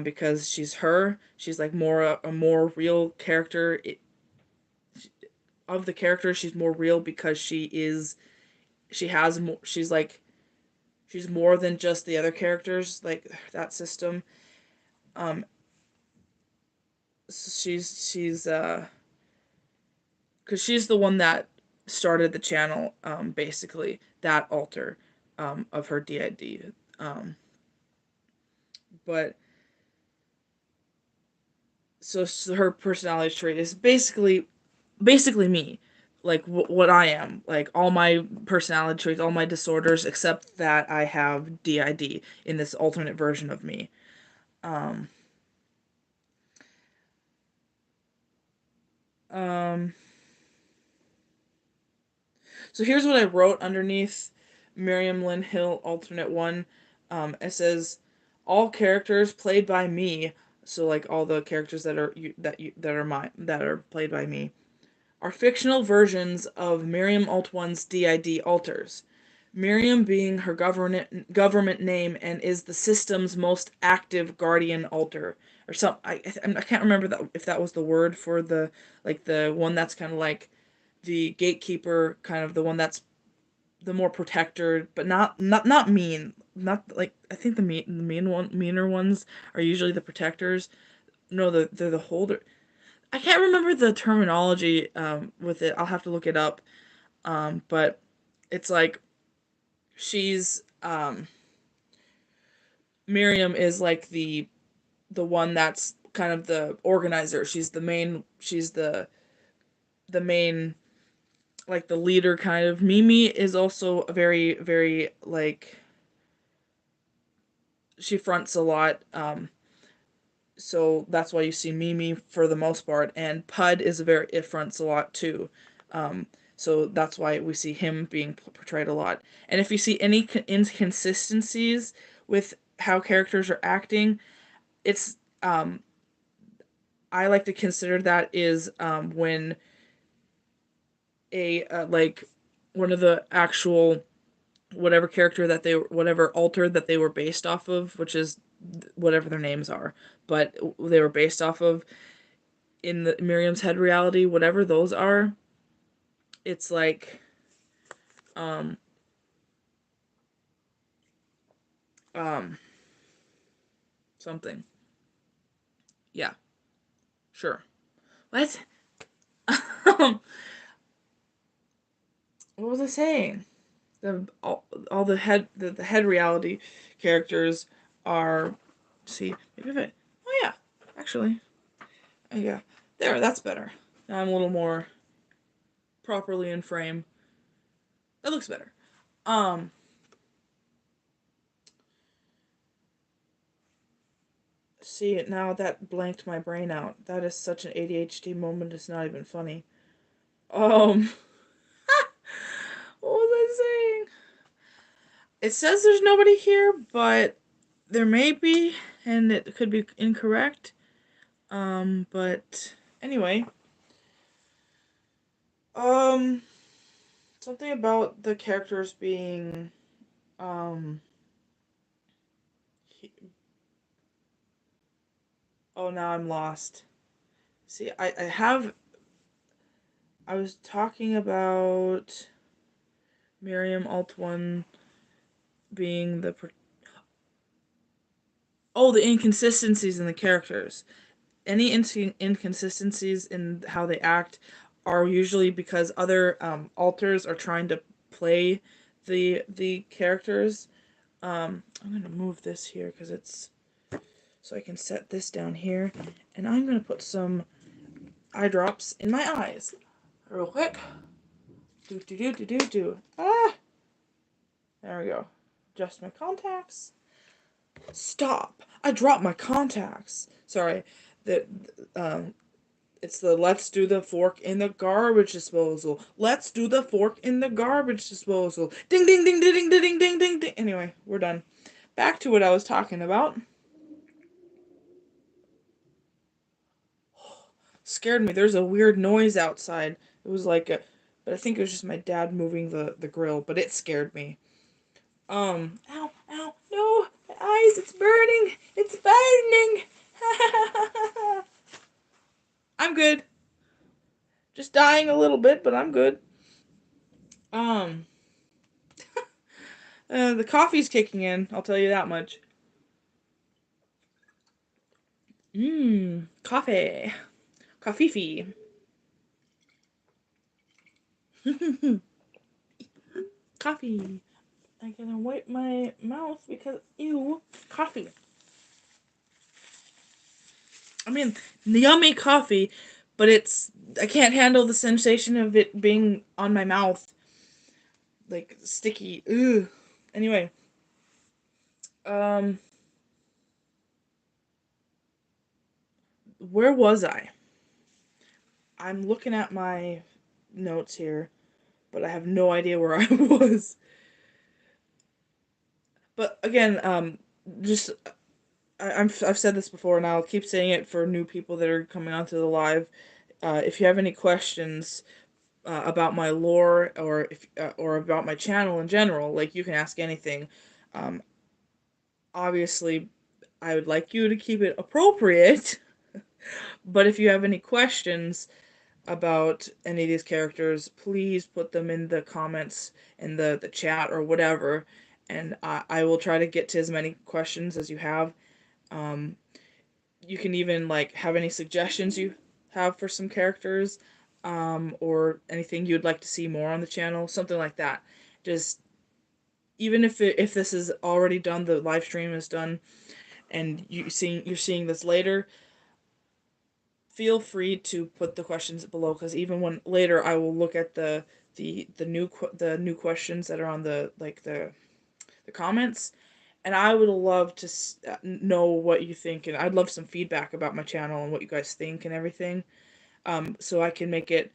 because she's her. She's like a more real character. Of the characters, she's more real because she has more. She's more than just the other characters, like that system. Um, she's because she's the one that started the channel. Basically that alter, of her DID. Um, but so her personality trait is basically me, like what I am, like all my personality traits, all my disorders, except that I have DID in this alternate version of me. um um so here's what I wrote underneath Miriam Lynn Hill alternate 1. It says all characters played by me, so like all the characters that are that are played by me, are fictional versions of Miriam Alt-1's DID alters. Miriam being her government name and is the system's most active guardian alter or some I can't remember that if that was the word for the like the one that's kind of like the gatekeeper, kind of the one that's the more protector, but not mean. Not like I think meaner ones are usually the protectors. No, they're the holder. I can't remember the terminology with it. I'll have to look it up. But it's like she's Miriam is like the one that's kind of the organizer. She's the main. She's the main, like the leader kind of. Mimi is also a very like she fronts a lot. So that's why you see Mimi for the most part, and Pud is a very it fronts a lot too. Um, so that's why we see him being portrayed a lot. And if you see any inconsistencies with how characters are acting, it's I like to consider that is when a like one of the actual whatever character that they whatever alter that they were based off of, which is whatever their names are, but they were based off of in the Miriam's head reality, whatever those are, it's like um um something. Yeah, sure. What? What was I saying? All the head reality characters are see maybe if I oh yeah actually yeah there that's better. Now I'm a little more properly in frame. That looks better. Um, See, now that blanked my brain out. That is such an ADHD moment, it's not even funny. Um, what was I saying? It says there's nobody here, but there may be, and it could be incorrect. But anyway, um, something about the characters being, um, oh, now I'm lost. See, I was talking about Miriam Alt 1 being the inconsistencies in the characters. Any inconsistencies in how they act are usually because other alters are trying to play the characters. I'm gonna move this here because it's so I can set this down here, and I'm gonna put some eye drops in my eyes real quick. Do do do do do do. Ah, there we go. Adjust my contacts. Stop! I dropped my contacts. Sorry. The um it's the let's do the fork in the garbage disposal. Let's do the fork in the garbage disposal. Ding ding ding ding ding ding ding ding ding. Anyway, we're done. Back to what I was talking about. Scared me. There's a weird noise outside. It was like a but I think it was just my dad moving the grill, but it scared me. Ow, ow, no, my eyes, it's burning, it's burning. I'm good. Just dying a little bit, but I'm good. Um, the coffee's kicking in. I'll tell you that much. Coffee, coffee. Coffee. I'm gonna wipe my mouth because ew, coffee. I mean, yummy coffee, but I can't handle the sensation of it being on my mouth, like sticky. Ugh. Anyway, um, where was I? I'm looking at my notes here, but I have no idea where I was. But again, just I've said this before, and I'll keep saying it for new people that are coming onto the live. if you have any questions about my lore, or about my channel in general, like, you can ask anything. Um, Obviously, I would like you to keep it appropriate, but if you have any questions about any of these characters, please put them in the comments, in the chat, or whatever, and I will try to get to as many questions as you have. Um, you can even, like, have any suggestions you have for some characters, or anything you'd like to see more on the channel, something like that. Just, even if this is already done, the live stream is done, and you're seeing this later, feel free to put the questions below, because even when later I will look at the new questions that are on the comments, and I would love to know what you think, and I'd love some feedback about my channel and what you guys think and everything, so I can make it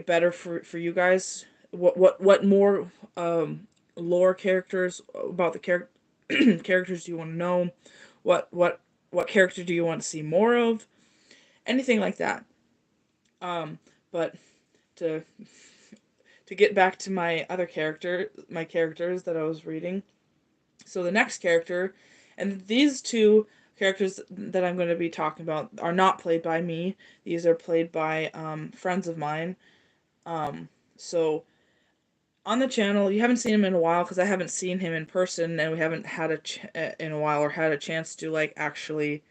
better for you guys. What more lore characters about the characters do you want to know? What what what character do you want to see more of? Anything like that. But to get back to my characters that I was reading. So the next character, and these two characters that I'm going to be talking about are not played by me. These are played by friends of mine. So on the channel, you haven't seen him in a while because I haven't seen him in person, and we haven't had in a while, or had a chance to, like, actually,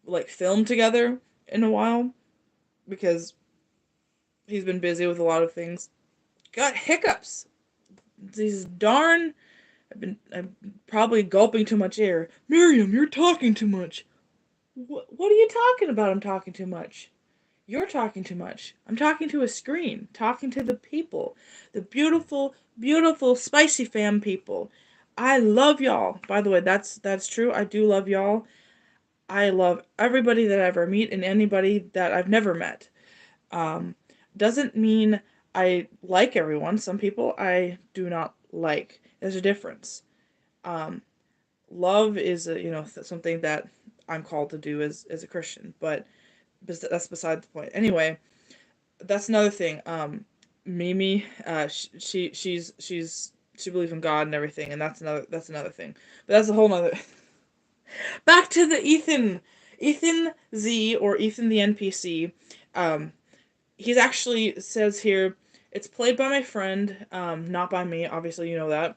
like, film together in a while, because he's been busy with a lot of things. Got hiccups. These darn. I'm probably gulping too much air. Miriam, you're talking too much. What are you talking about? I'm talking too much. You're talking too much. I'm talking to a screen, talking to the people, the beautiful, beautiful Spicy Fam people. I love y'all. By the way, that's true. I do love y'all. I love everybody that I ever meet, and anybody that I've never met. Um, doesn't mean I like everyone. Some people I do not like. There's a difference. Um, Love is something that I'm called to do as a Christian, but that's beside the point. Anyway, that's another thing. Mimi, she believes in God and everything, and that's another thing. But that's a whole nother. Back to the Ethan Z, or Ethan the NPC. Um, he's actually says here, it's played by my friend, not by me. Obviously, you know that.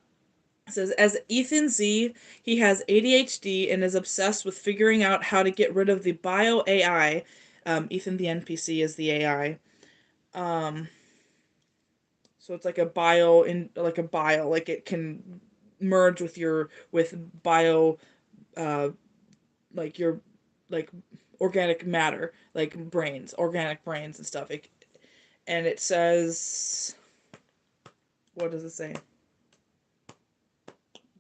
It says, as Ethan Z, he has ADHD and is obsessed with figuring out how to get rid of the bio AI. Ethan the NPC is the AI. Um, so it's like a bio, like it can merge with bio, uh, like your like organic matter, like organic brains and stuff. And it says, what does it say?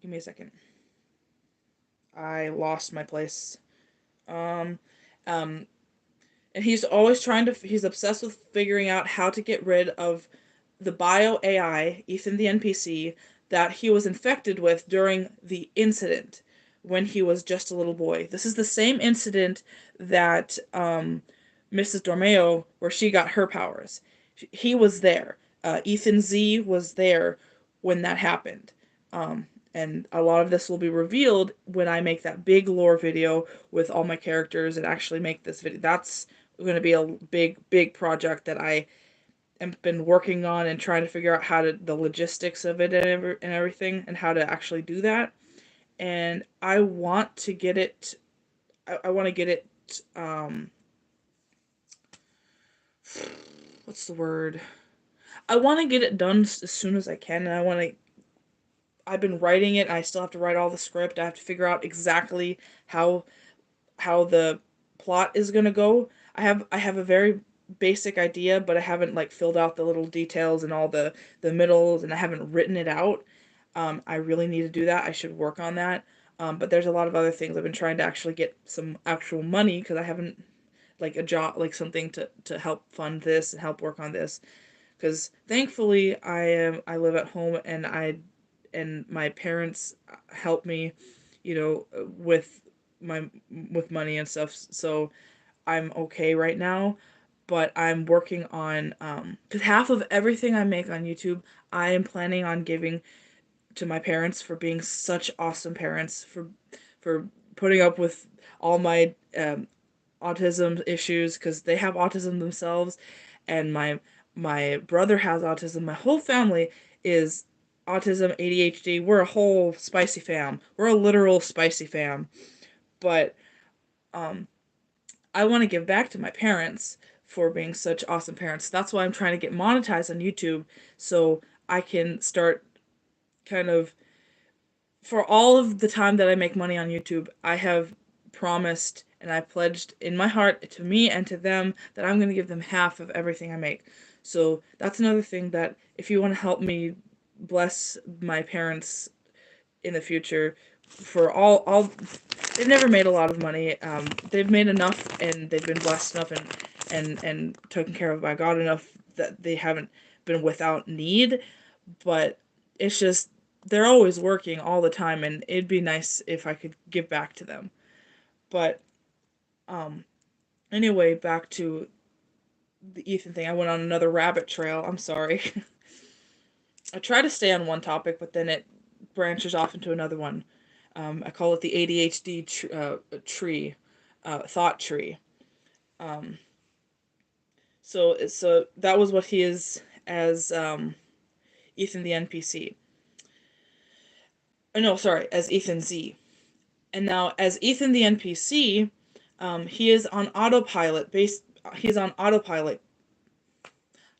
Give me a second. I lost my place. Um, um, and he's obsessed with figuring out how to get rid of the bio AI, Ethan the NPC, that he was infected with during the incident when he was just a little boy. This is the same incident that Mrs. Dormeo, where she got her powers. He was there. Ethan Z was there when that happened. And a lot of this will be revealed when I make that big lore video with all my characters and actually make this video. That's going to be a big, big project that I have been working on and trying to figure out the logistics of it and everything, and how to actually do that. And I want to get it. I want to get it. What's the word? I want to get it done as soon as I can, and I want to. I've been writing it. I still have to write all the script. I have to figure out exactly how the plot is gonna go. I have a very basic idea, but I haven't, like, filled out the little details and all the middles, and I haven't written it out. I really need to do that. I should work on that. But there's a lot of other things. I've been trying to actually get some actual money, because I haven't, like, a job, like something to help fund this and help work on this. Because thankfully I live at home, and my parents help me, with my with money and stuff. So I'm okay right now, but I'm working on, because half of everything I make on YouTube, I am planning on giving to my parents for being such awesome parents, for putting up with all my autism issues, because they have autism themselves, and my brother has autism. My whole family is autism, ADHD. We're a whole spicy fam. We're a literal spicy fam. But um, I want to give back to my parents for being such awesome parents. That's why I'm trying to get monetized on YouTube, so I can start kind of, for all of the time that I make money on YouTube, I have promised and I pledged in my heart to me and to them that I'm going to give them half of everything I make. So that's another thing, that if you want to help me bless my parents in the future, for all they've never made a lot of money. They've made enough, and they've been blessed enough, and taken care of by God enough, that they haven't been without need. But it's just, they're always working all the time, and it'd be nice if I could give back to them. But um anyway, back to the Ethan thing. I went on another rabbit trail. I'm sorry. I try to stay on one topic, but then it branches off into another one. I call it the ADHD tree, thought tree. Um, so that was what he is as Ethan the NPC. No, sorry, as Ethan Z. And now as Ethan the NPC, he is on autopilot. He's on autopilot.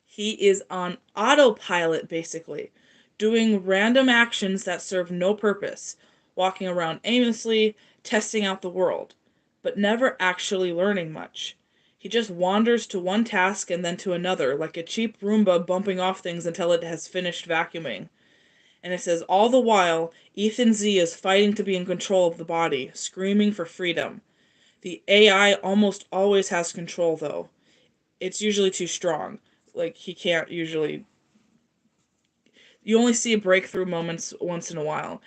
He is on autopilot, basically, doing random actions that serve no purpose, walking around aimlessly, testing out the world, but never actually learning much. He just wanders to one task and then to another, like a cheap Roomba bumping off things until it has finished vacuuming. And it says, all the while, Ethan Z is fighting to be in control of the body, screaming for freedom. The AI almost always has control, though. It's usually too strong. Like, he can't usually. You only see breakthrough moments once in a while.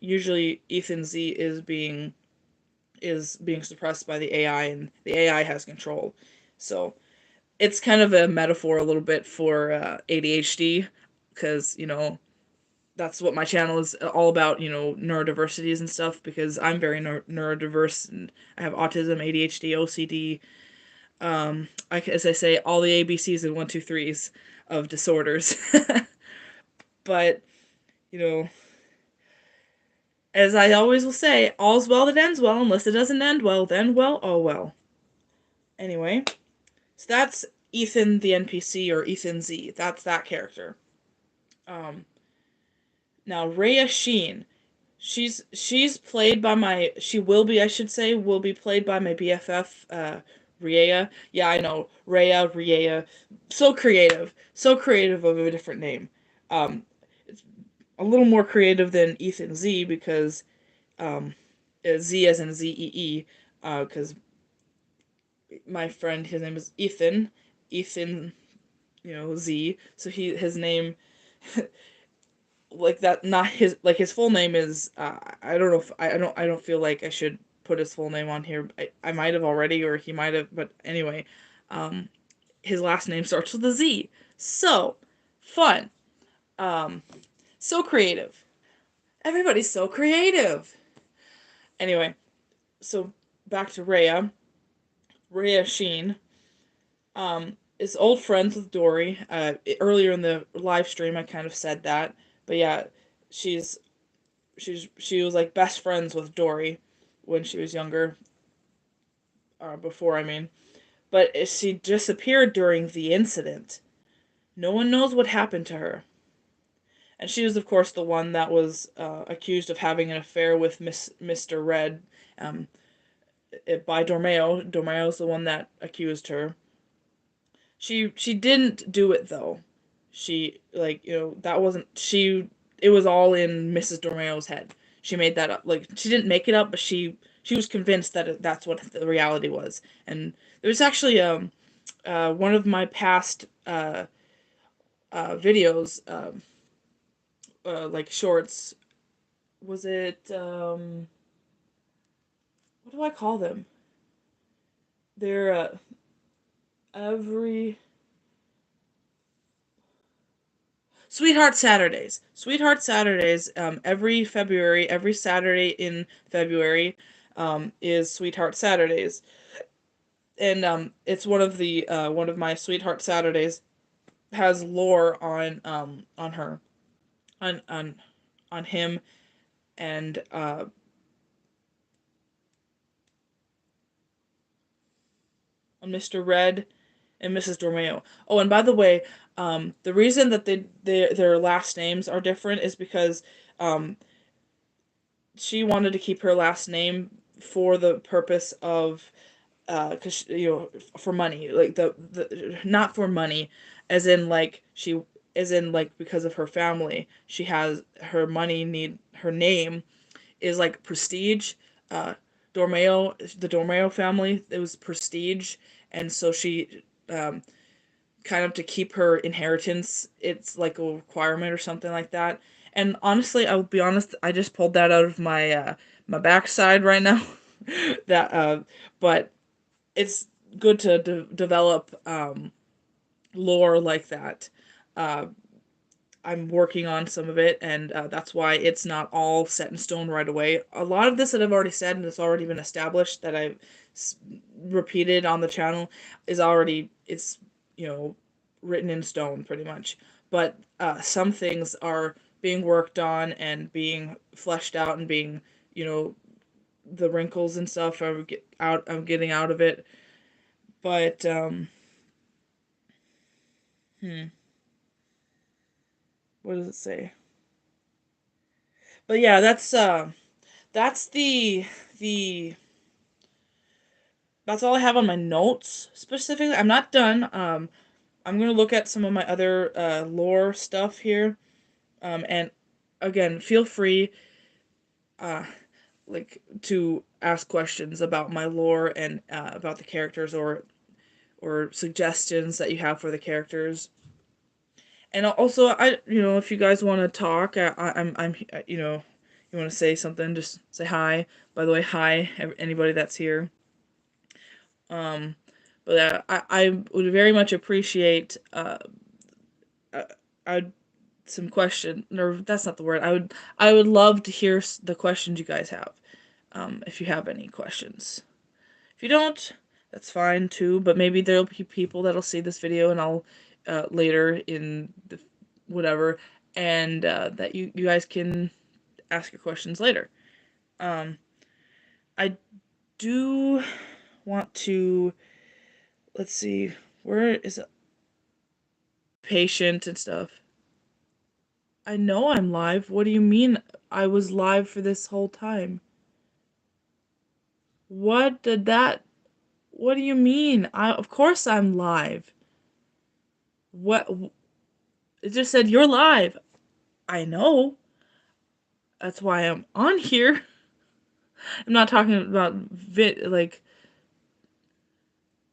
Usually, Ethan Z is being suppressed by the AI, and the AI has control. So it's kind of a metaphor a little bit for ADHD, because that's what my channel is all about. Neurodiversities and stuff, because I'm very neurodiverse, and I have autism, ADHD, OCD. As I say, all the ABCs and 1, 2, 3s of disorders. But you know, as I always will say, all's well that ends well, unless it doesn't end well, then well, oh well. Anyway, so that's Ethan the NPC, or Ethan Z. That's that character. Um, Now Rhea Sheen, she's played by my she will be I should say will be played by my BFF, Rhea. Yeah, I know, Rhea. So creative of a different name. It's a little more creative than Ethan Z, because um, Z as in ZEE, because my friend, his name is Ethan, Z. So his name, like that, not his, like, his full name is, I don't know if I don't feel like I should put his full name on here. I might have already, or he might have, but anyway, um, his last name starts with a Z. So fun. Um, so creative. Everybody's so creative. Anyway, so back to Rhea Sheen. Is old friends with Dory. Earlier in the live stream, I kind of said that, but yeah, she's she was like best friends with Dory when she was younger, before, I mean. But she disappeared during the incident. No one knows what happened to her. And she was, of course, the one that was accused of having an affair with Mr. Red, um, by Dormeo. Dormeo's the one that accused her. She didn't do it, though. She, like, that wasn't she. It was all in Mrs. Dormeo's head. She made that up. Like, she didn't make it up, but she was convinced that that's what the reality was. And there was actually one of my past videos, like shorts. Was it what do I call them? They're every Sweetheart Saturdays. Sweetheart Saturdays. Every February, every Saturday in February, is Sweetheart Saturdays, and it's one of my Sweetheart Saturdays has lore on her on on on him and on Mr. Red and Mrs. Dormeo. Oh, and by the way, the reason that their last names are different is because um, she wanted to keep her last name for the purpose of because for money, like the not for money, as in like she as in like because of her family, she has her money need her name is like prestige. Uh, Dormeo, the Dormeo family, it was prestige, and so she kind of to keep her inheritance, it's like a requirement or something like that. And honestly, I will be honest, I just pulled that out of my backside right now. that but it's good to develop lore like that. Uh, I'm working on some of it, and that's why it's not all set in stone right away. A lot of this that I've already said and it's already been established that I've repeated on the channel is already it's you know written in stone pretty much. But some things are being worked on and being fleshed out and being you know the wrinkles and stuff I'm getting out of it. But hmm, what does it say? But yeah, that's the that's all I have on my notes specifically. I'm not done. I'm gonna look at some of my other lore stuff here. And again, feel free uh like to ask questions about my lore and about the characters or suggestions that you have for the characters. And also, if you guys want to talk, I'm, you want to say something, just say hi. By the way, hi, anybody that's here. Um, but I would very much appreciate uh, I some question. No, that's not the word. I would love to hear the questions you guys have. If you have any questions. If you don't, that's fine too. But maybe there'll be people that'll see this video and I'll later in the whatever, and that you guys can ask your questions later. Um, I do want to let's see where is it? Patient and stuff. I know I'm live. What do you mean I was live for this whole time? What did that? What do you mean? Of course I'm live. What? It just said you're live. I know. That's why I'm on here. I'm not talking about like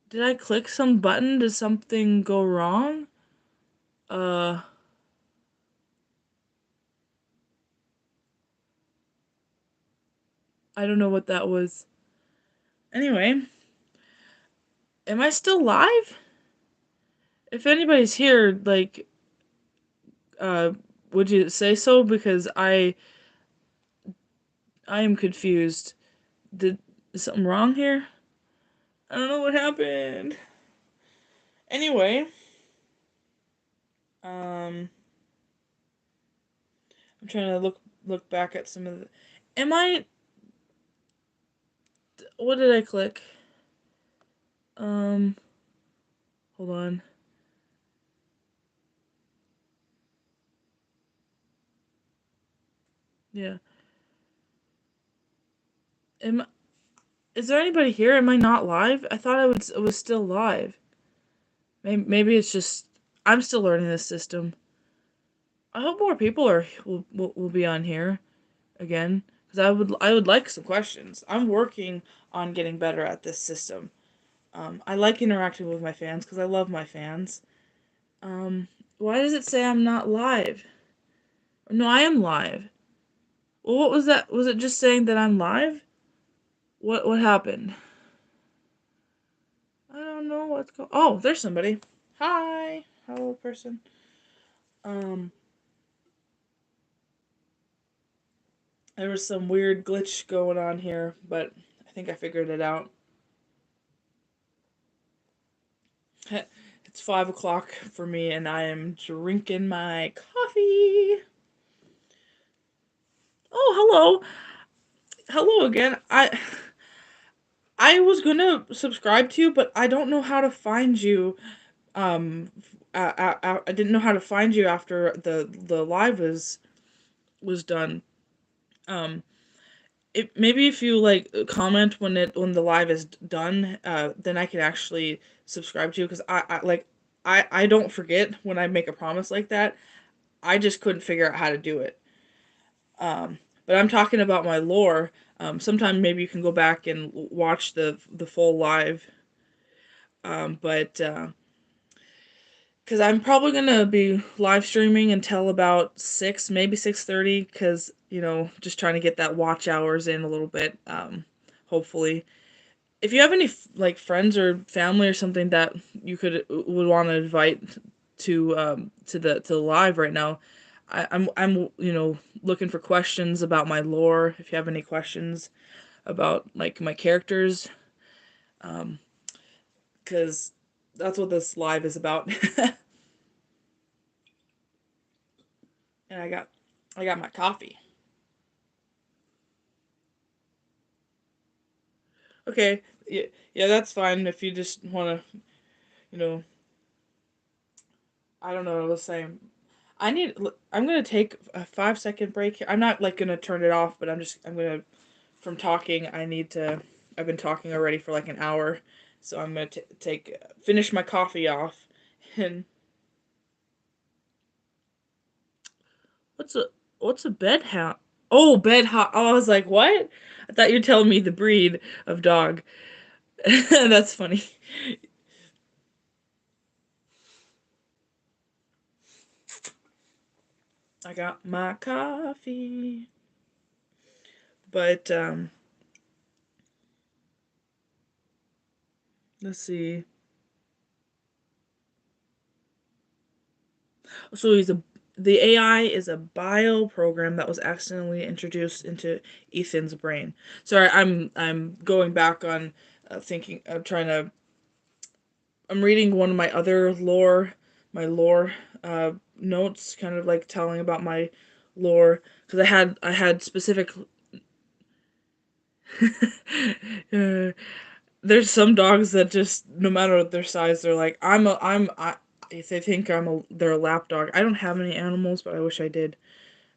did I click some button? Did something go wrong? Uh I don't know what that was. Anyway, am I still live? If anybody's here, like uh would you say so because I am confused. Is something wrong here? I don't know what happened. Anyway, um I'm trying to look back at some of the Am I what did I click? Um hold on. Yeah. Am Is there anybody here? Am I not live? I thought it was still live. Maybe it's just I'm still learning this system. I hope more people will be on here again because I would like some questions. I'm working on getting better at this system. I like interacting with my fans because I love my fans. Why does it say I'm not live? No, I am live. Well, what was that? Was it just saying that I'm live? What happened? don't know what's going. Oh, there's somebody. Hi, hello, person. Um, there was some weird glitch going on here, but I think I figured it out. It's 5 o'clock for me, and I am drinking my coffee. Oh, hello again. I was gonna subscribe to you, but I don't know how to find you. I didn't know how to find you after the live was done. Um, maybe if you like comment when the live is done, then I can actually subscribe to you because I don't forget when I make a promise like that. I just couldn't figure out how to do it. But I'm talking about my lore. Sometime maybe you can go back and watch the full live. But because I'm probably gonna be live streaming until about 6, maybe 6:30, because just trying to get that watch hours in a little bit. Hopefully, if you have any like friends or family or something that you would want to invite to the live right now, I'm looking for questions about my lore. If you have any questions about like my characters, um, because that's what this live is about. And I got my coffee. Okay, yeah, yeah, that's fine if you just want to, you know, I don't know what I was saying. I'm gonna take a 5 second break here. I'm not like gonna turn it off, but I'm gonna, from talking, I've been talking already for like an hour, so I'm gonna finish my coffee off. And what's a what's a bed hound? Oh, bed hot. Oh, I was like, what? I thought you were telling me the breed of dog. That's funny. I got my coffee. But let's see. So the AI is a bio program that was accidentally introduced into Ethan's brain. Sorry, I'm going back on thinking. I'm reading one of my other lore notes, kind of like telling about my lore because I had specific. uh, there's some dogs that just no matter what their size, they're like if they think they're a lap dog. I don't have any animals, but I wish I did.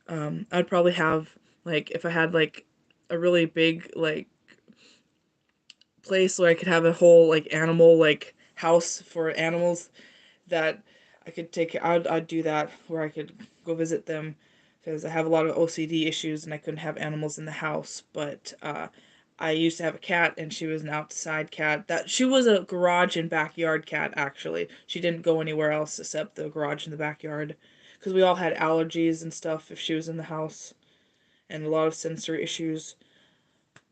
I'd probably have like if I had like a really big like place where I could have a whole like animal like house for animals that I could take. I'd do that where I could go visit them because I have a lot of OCD issues and I couldn't have animals in the house. But I used to have a cat and she was an outside cat. That she was a garage and backyard cat actually. She didn't go anywhere else except the garage and the backyard because we all had allergies and stuff if she was in the house and a lot of sensory issues.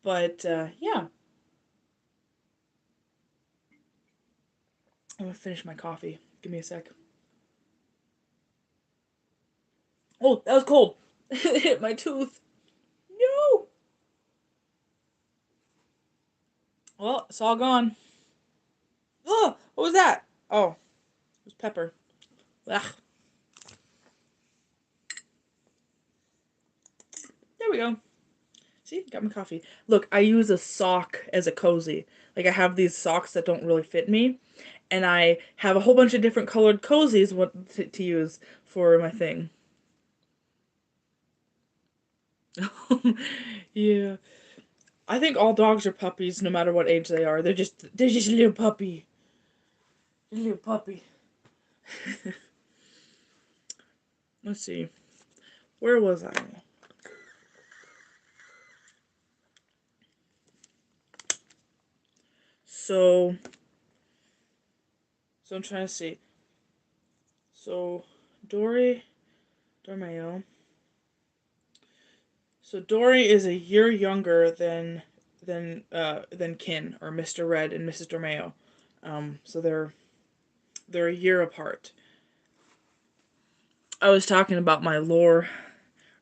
But yeah, I'm gonna finish my coffee. Give me a sec. Oh, that was cold. It hit my tooth. No. Well, it's all gone. Oh, what was that? Oh, it was pepper. Ugh. There we go. See, got my coffee. Look, I use a sock as a cozy. Like I have these socks that don't really fit me, and I have a whole bunch of different colored cozies to use for my thing. Yeah, I think all dogs are puppies, no matter what age they are. They're just a little puppy, a little puppy. Let's see, where was I? So, so I'm trying to see. So, Dory, Dormeo. So Dory is a year younger than Kin or Mr. Red and Mrs. Dormeo. So they're a year apart. I was talking about my lore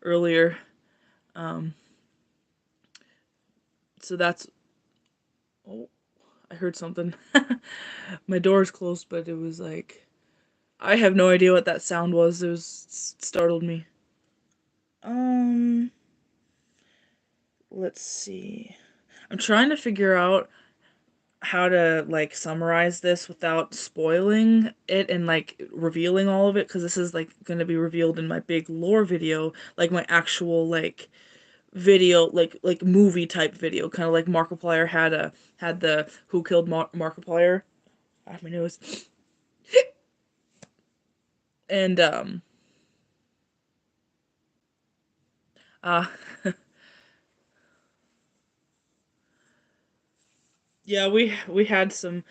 earlier. Um, so that's oh, I heard something. My door's closed, but it was like I have no idea what that sound was. It startled me. Um, let's see. I'm trying to figure out how to like summarize this without spoiling it and like revealing all of it because this is like going to be revealed in my big lore video, like my actual like video, like movie type video, kind of like Markiplier had the Who Killed Markiplier. I have my nose. And uh yeah, we had some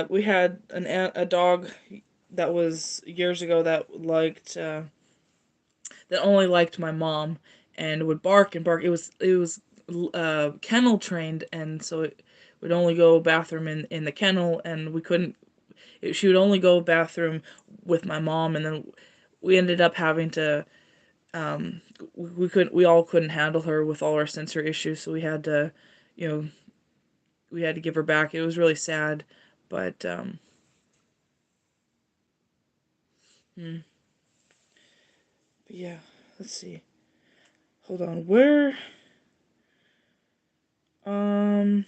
we had a dog that was years ago that only liked my mom and would bark and bark. It was kennel trained, and so it would only go bathroom in the kennel, and we couldn't. She would only go bathroom with my mom, and then we ended up having to. Um, we all couldn't handle her with all our sensory issues, so we had to, you know, we had to give her back. It was really sad, but hmm, but yeah. Let's see. Hold on. Where um.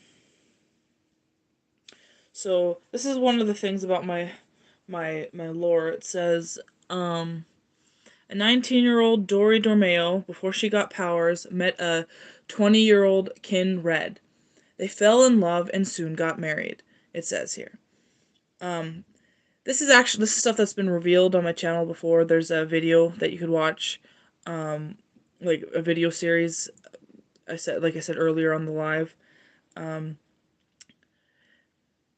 So this is one of the things about my lore. It says, a 19-year-old Dory Dormeo, before she got powers, met a 20-year-old Kin Red. They fell in love and soon got married. It says here. Um, this is stuff that's been revealed on my channel before. There's a video that you could watch, um, like a video series. Like I said earlier on the live. Um,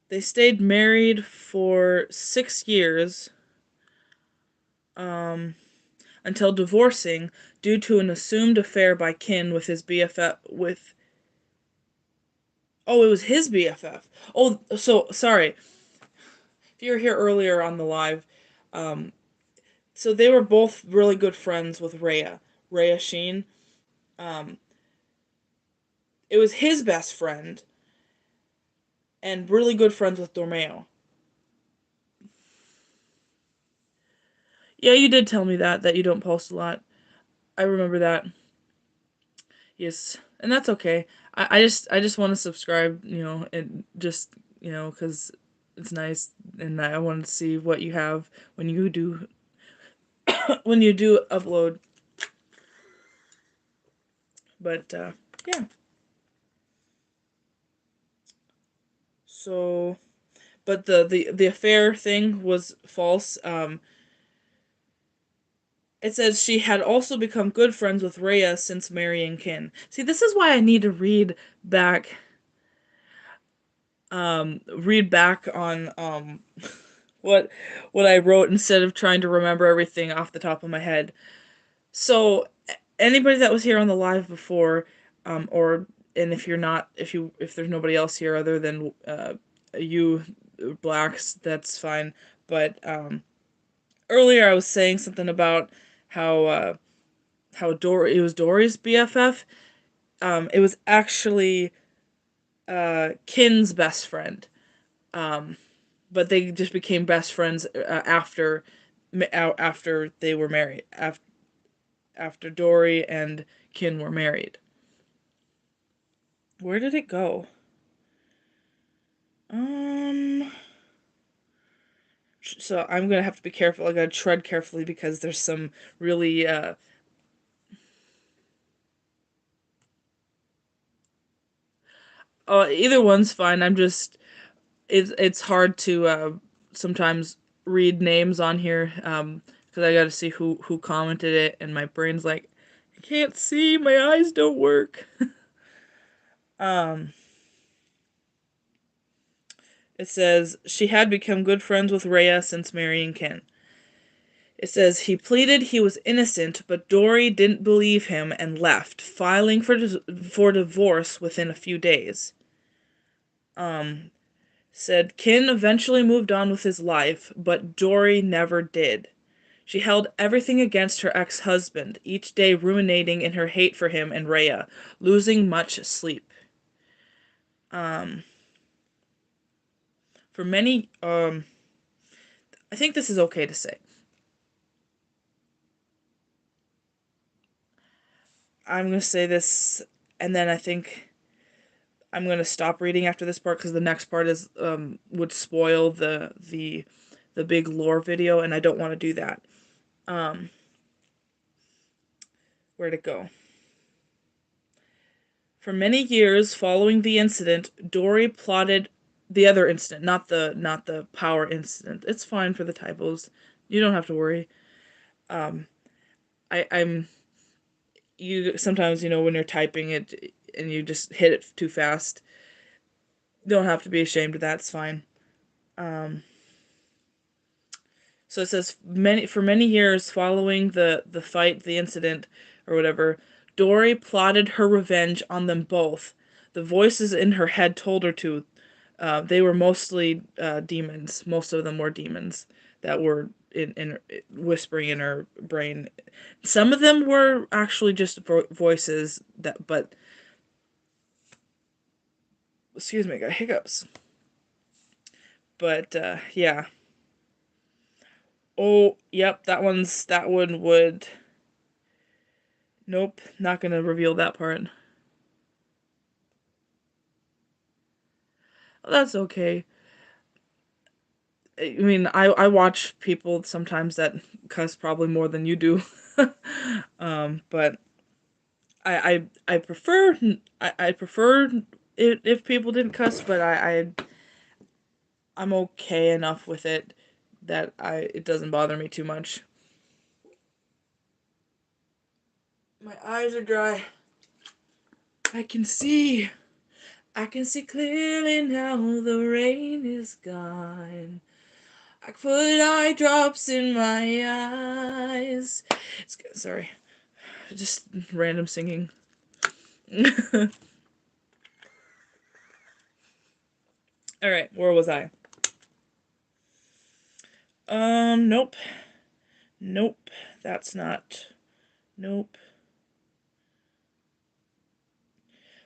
they stayed married for 6 years. Um, until divorcing due to an assumed affair by Kin with his BFF with oh, it was his BFF. Oh, so sorry. If you were here earlier on the live, um, so they were both really good friends with Rhea Sheen. Um, it was his best friend and really good friends with Dormeo. Yeah, you did tell me that you don't post a lot. I remember that. Yes, and that's okay. I just want to subscribe, and just because it's nice, and I want to see what you have when you do when you do upload. But yeah, so but the affair thing was false. It says she had also become good friends with Rhea since marrying Kin. See, this is why I need to back read back on what what I wrote instead of trying to remember everything off the top of my head. So anybody that was here on the live before, or and if you're not, if there's nobody else here other than you blacks, that's fine. But earlier I was saying something about how it was Dory's BFF. It was actually Kin's best friend. Um, but they just became best friends after they were married. After Dory and Kin were married. Where did it go? Um. So I'm gonna have to be careful. I gotta tread carefully because there's some really. Either one's fine. I'm just. It's hard to sometimes read names on here because I gotta see who commented it, and my brain's like, I can't see. My eyes don't work. um. It says she had become good friends with Rhea since marrying Ken. It says he pleaded he was innocent, but Dory didn't believe him and left, filing for divorce within a few days. Um, Said Kin eventually moved on with his life, but Dory never did. She held everything against her ex-husband, each day ruminating in her hate for him and Rhea, losing much sleep. Um, for many, I think this is okay to say. I'm gonna say this, and then I think I'm gonna stop reading after this part because the next part is would spoil the big lore video, and I don't want to do that. Um, where'd it go? For many years following the incident, Dory plotted the other incident, not the power incident. It's fine for the typos. You don't have to worry. Um, I'm you sometimes when you're typing it and you just hit it too fast. Don't have to be ashamed of that. It's fine. Um, So it says for many years following the fight, the incident, or whatever, Dory plotted her revenge on them both. The voices in her head told her to. They were mostly demons. Most of them were demons that were in whispering in her brain. Some of them were actually just voices that, but excuse me, I got hiccups. But yeah. Oh, yep, that one would. Nope, not gonna reveal that part. That's okay. I mean, I watch people sometimes that cuss probably more than you do. But I prefer I prefer it if people didn't cuss, but I'm okay enough with it that it doesn't bother me too much. My eyes are dry. I can see. I can see clearly now the rain is gone. I put eye drops in my eyes. Sorry, just random singing. All right, where was I? Nope, nope. That's not. Nope.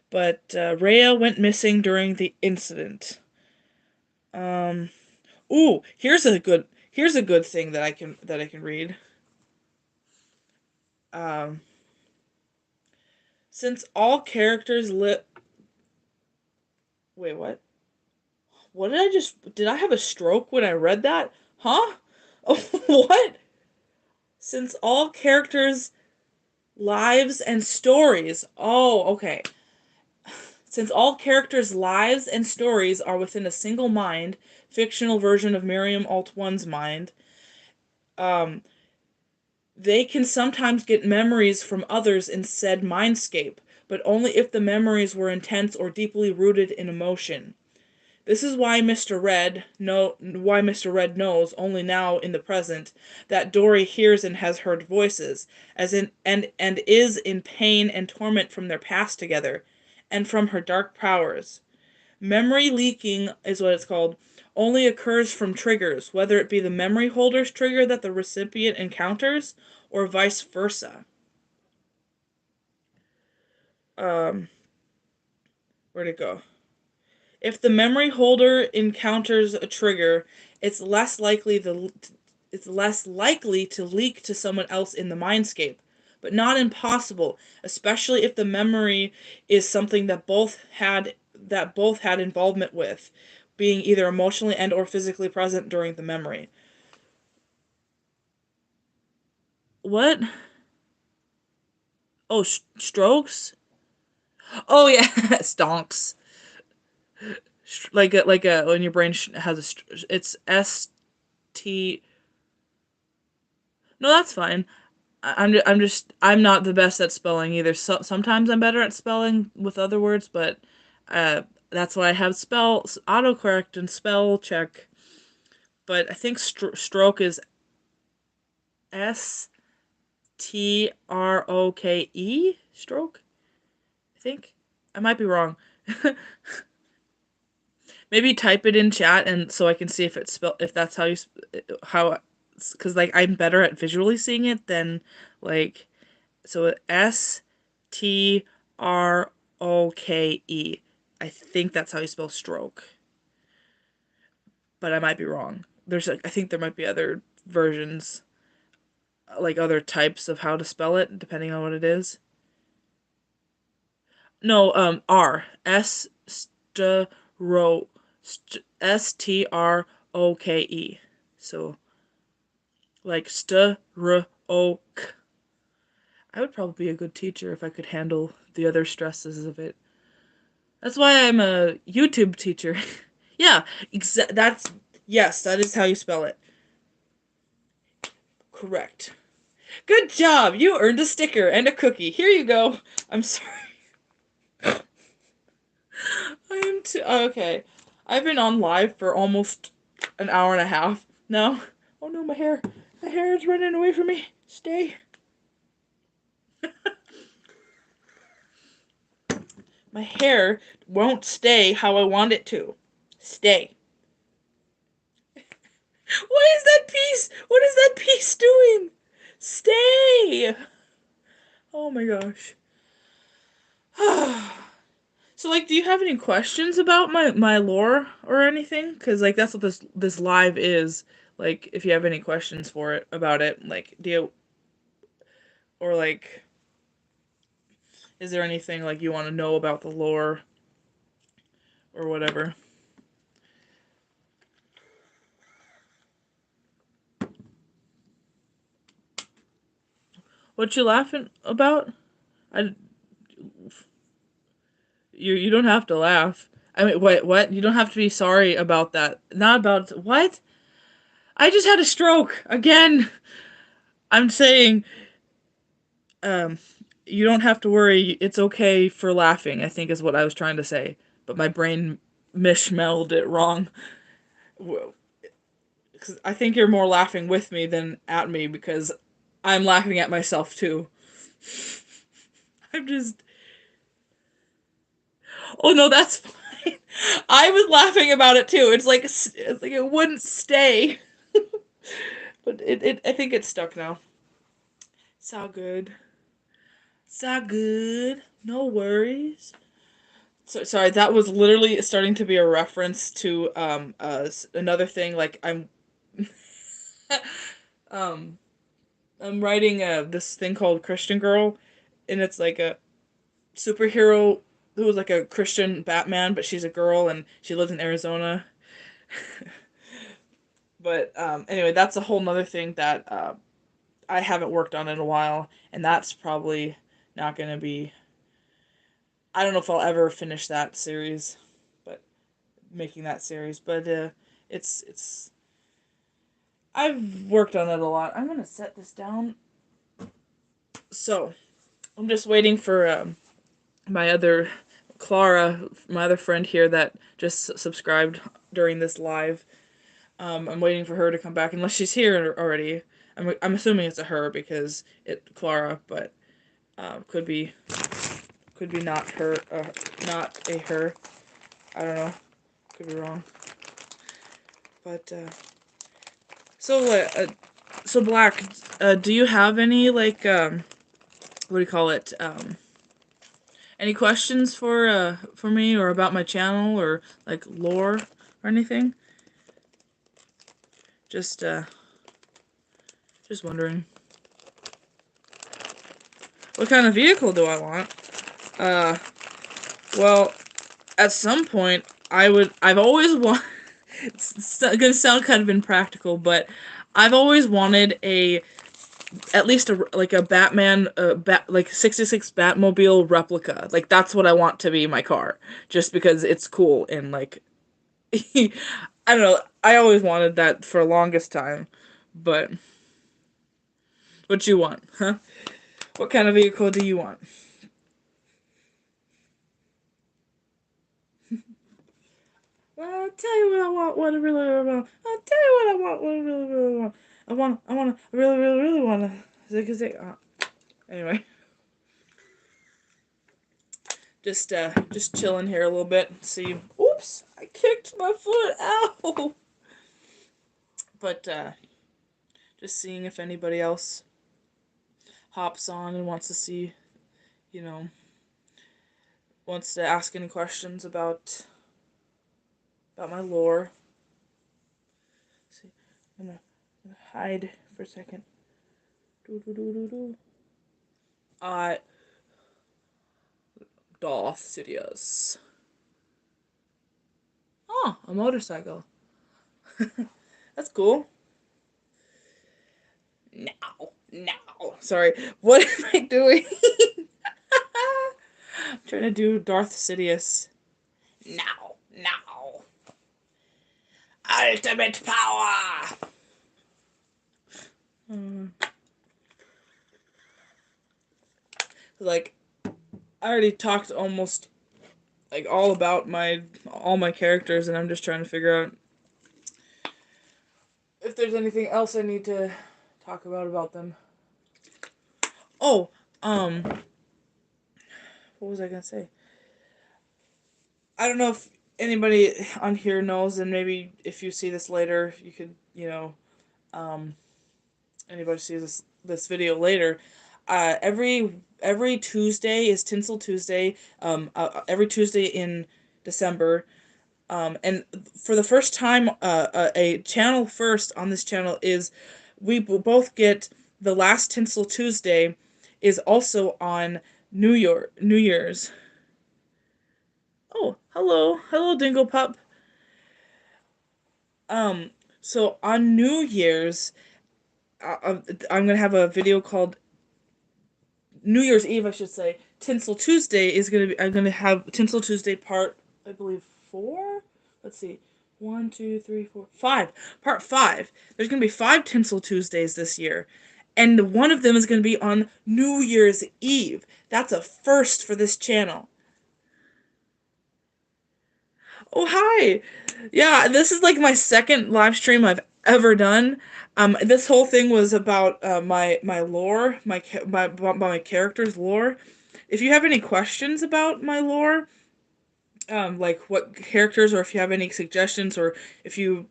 But Rhea went missing during the incident. Um. Ooh, here's a good thing that I can read. Um. Since all characters lit. Wait, what? What did I just? Did I have a stroke when I read that? Huh? What? Since all characters' lives and stories. Oh, okay. Since all characters' lives and stories are within a single mind, fictional version of Miriam Alt One's mind, um, they can sometimes get memories from others in said mindscape, but only if the memories were intense or deeply rooted in emotion. This is why Mr. Red knows only now in the present that Dory hears and has heard voices, as in and is in pain and torment from their past together, and from her dark powers. Memory leaking is what it's called, only occurs from triggers, whether it be the memory holder's trigger that the recipient encounters, or vice versa. Um, where'd it go? If the memory holder encounters a trigger, it's less likely the it's less likely to leak to someone else in the mindscape, but not impossible, especially if the memory is something that both had involvement with, being either emotionally and or physically present during the memory. What? Oh, strokes. Oh yeah, stonks. Like a when your brain has it's ST. No, that's fine. I'm not the best at spelling either. Sometimes I'm better at spelling with other words, but uh, that's why I have spell autocorrect and spell check. But I think stroke is STROKE, stroke. I think I might be wrong. Maybe type it in chat and so I can see if it's spelled, if that's how you how, because like I'm better at visually seeing it than like, so Stroke. I think that's how you spell stroke, but I might be wrong. There's like, I think there might be other versions, like other types of how to spell it depending on what it is. No, R S Stroke, Stroke. So like stroke. I would probably be a good teacher if I could handle the other stresses of it. That's why I'm a YouTube teacher. Yeah, that's, yes, that is how you spell it. Correct. Good job. You earned a sticker and a cookie. Here you go. I'm sorry. I am too okay. I've been on live for almost an hour and a half now. Oh no, my hair. My hair is running away from me. Stay. My hair won't stay how I want it to. Stay. What is that piece? What is that piece doing? Stay. Oh my gosh. So like, do you have any questions about my lore or anything? Because like that's what this live is. Like, if you have any questions for it about it, like, do you, or like, is there anything like you want to know about the lore or whatever? What you laughing about? I you don't have to laugh. I mean, what? You don't have to be sorry about that. Not about what? I just had a stroke again. I'm saying, um, you don't have to worry. It's okay for laughing, I think is what I was trying to say. But my brain mishmelled it wrong. Well, 'cause I think you're more laughing with me than at me because I'm laughing at myself too. I'm just, oh no, that's fine. I was laughing about it too. It's like it wouldn't stay. But I think it's stuck now. It's all good. It's all good. No worries. So sorry, that was literally starting to be a reference to another thing. Like um I'm writing this thing called Christian Girl, and it's like a superhero who was like a Christian Batman, but she's a girl and she lives in Arizona. But anyway, that's a whole nother thing that I haven't worked on in a while, and that's probably not gonna be. I don't know if I'll ever finish that series, but making that series, but it's I've worked on it a lot. I'm gonna set this down. So I'm just waiting for my other Clara, my other friend here that just subscribed during this live. I'm waiting for her to come back unless she's here already. I'm assuming it's a her because it Clara, but could be not her, not a her. I don't know. Could be wrong. But so so Black, do you have any like what do you call it? Any questions for me or about my channel or like lore or anything? Just just wondering. What kind of vehicle do I want? Uh, well, at some point, I've always wanted, it's gonna sound kind of impractical, but I've always wanted at least like a Batman, like 66 Batmobile replica. Like, that's what I want to be my car. Just because it's cool and like, I don't know, I always wanted that for the longest time, but what you want, huh? What kind of vehicle do you want? Well, I'll tell you what I want, what I really, really want. I'll tell you what I want, what I really, really want. I really, really, really want to zig zig. Anyway, just chilling here a little bit. See, ooh, Whoops! I kicked my foot. Ow! But just seeing if anybody else hops on and wants to see, you know, wants to ask any questions about my lore. Let's see, I'm gonna hide for a second. Do do do do do. Uh, Darth Sidious. Oh, a motorcycle. That's cool. Now. Sorry, what am I doing? I'm trying to do Darth Sidious. Now. Ultimate power! Mm. Like, I already talked almost, like, all about all my characters, and I'm just trying to figure out if there's anything else I need to talk about them. Oh, what was I gonna say? I don't know if anybody on here knows, and maybe if you see this later, you could, anybody sees this video later. Every Tuesday is Tinsel Tuesday. Every Tuesday in December. And for the first time, a channel first on this channel is we both get the last Tinsel Tuesday is also on New Year's. Oh, hello, Dingle Pup. So on New Year's, I'm gonna have a video called New Year's Eve, I should say. Tinsel Tuesday is gonna be. I'm gonna have Tinsel Tuesday part, I believe, 4. Let's see, 1, 2, 3, 4, 5. Part 5. There's gonna be 5 Tinsel Tuesdays this year, and one of them is gonna be on New Year's Eve. That's a first for this channel. Oh, hi. Yeah, this is like my second live stream I've ever done. This whole thing was about my lore, my character's lore. If you have any questions about my lore, like what characters, or if you have any suggestions, or if you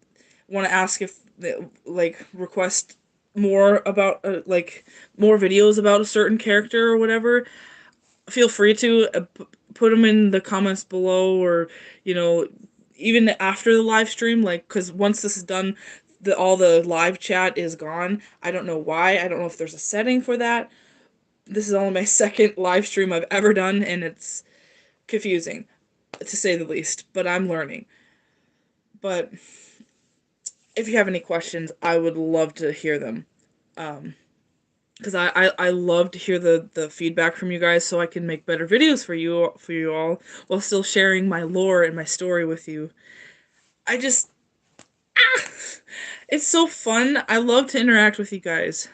want to ask if like request more about like more videos about a certain character or whatever, feel free to put them in the comments below, or you know, even after the live stream, like, because once this is done, all the live chat is gone. I don't know why. I don't know if there's a setting for that. This is only my second live stream I've ever done, and it's confusing, to say the least, but I'm learning. But if you have any questions, I would love to hear them. Because I love to hear the feedback from you guys, so I can make better videos for you all, while still sharing my lore and my story with you. I just it's so fun. I love to interact with you guys.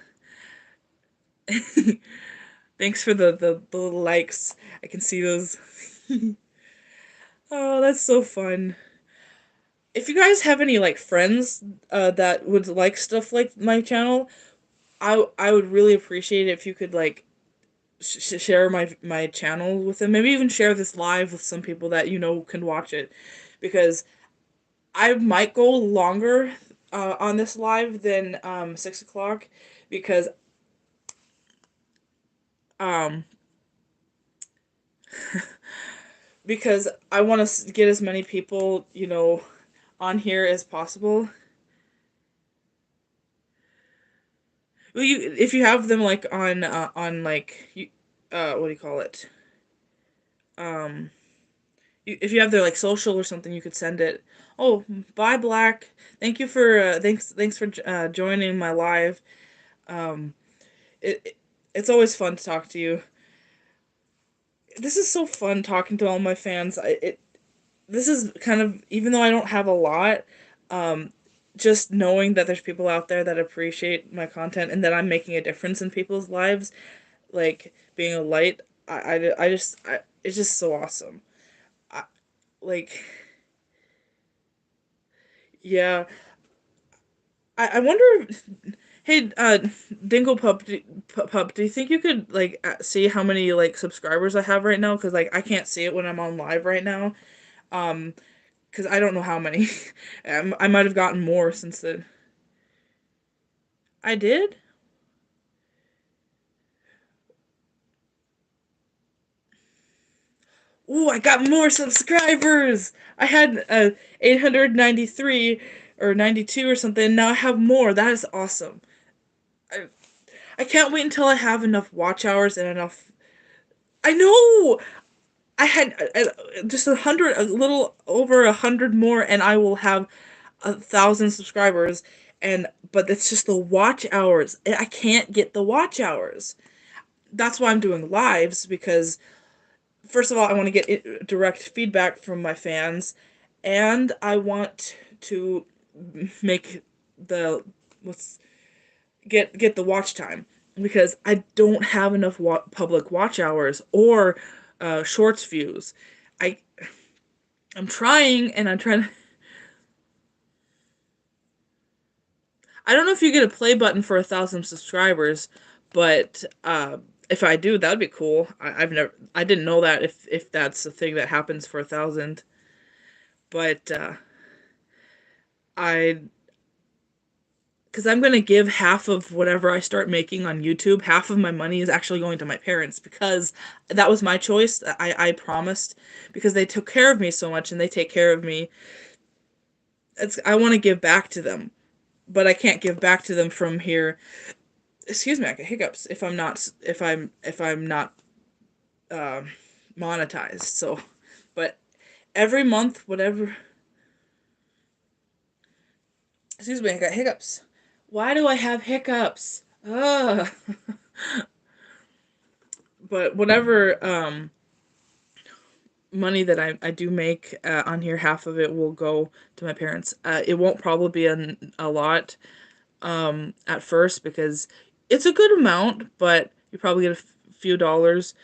Thanks for the likes. I can see those. Oh, that's so fun. If you guys have any like friends that would like stuff like my channel, I would really appreciate it if you could like share my channel with them. Maybe even share this live with some people that you know can watch it, because I might go longer on this live than 6 o'clock, because um because I want to get as many people, on here as possible. Well, if you have them like on like what do you call it? Um, if you have their like social or something, you could send it. Oh, bye Black. Thanks for joining my live. Um, it's always fun to talk to you. This is so fun talking to all my fans. This is kind of, even though I don't have a lot, um, just knowing that there's people out there that appreciate my content and that I'm making a difference in people's lives, like being a light. It's just so awesome. I, like, yeah. I wonder. Hey, Dingle Pup, do you think you could like see how many like subscribers I have right now? Because like I can't see it when I'm on live right now. Um, because I don't know how many. I might have gotten more since then. I did? Ooh, I got more subscribers! I had 893 or 92 or something. Now I have more. That is awesome. I, I can't wait until I have enough watch hours and enough. I know! I had just 100, a little over 100 more, and I will have 1,000 subscribers. And but it's just the watch hours. I can't get the watch hours. That's why I'm doing lives, because first of all, I want to get direct feedback from my fans, and I want to make the let's get the watch time, because I don't have enough public watch hours or shorts views. I I'm trying, and I'm trying to. I don't know if you get a play button for 1,000 subscribers, but if I do, that'd be cool. I didn't know that if that's a thing that happens for 1,000, but I, because I'm gonna give half of whatever I start making on YouTube. Half of my money is actually going to my parents, because that was my choice. I promised, because they took care of me so much and they take care of me. I want to give back to them, but I can't give back to them from here. Excuse me, I get hiccups if I'm not um, monetized. So, but every month, whatever. Excuse me, I got hiccups. Why do I have hiccups? Ugh. But whatever money that I do make on here, half of it will go to my parents. It won't probably be a lot at first, because it's a good amount, but you probably get a few dollars.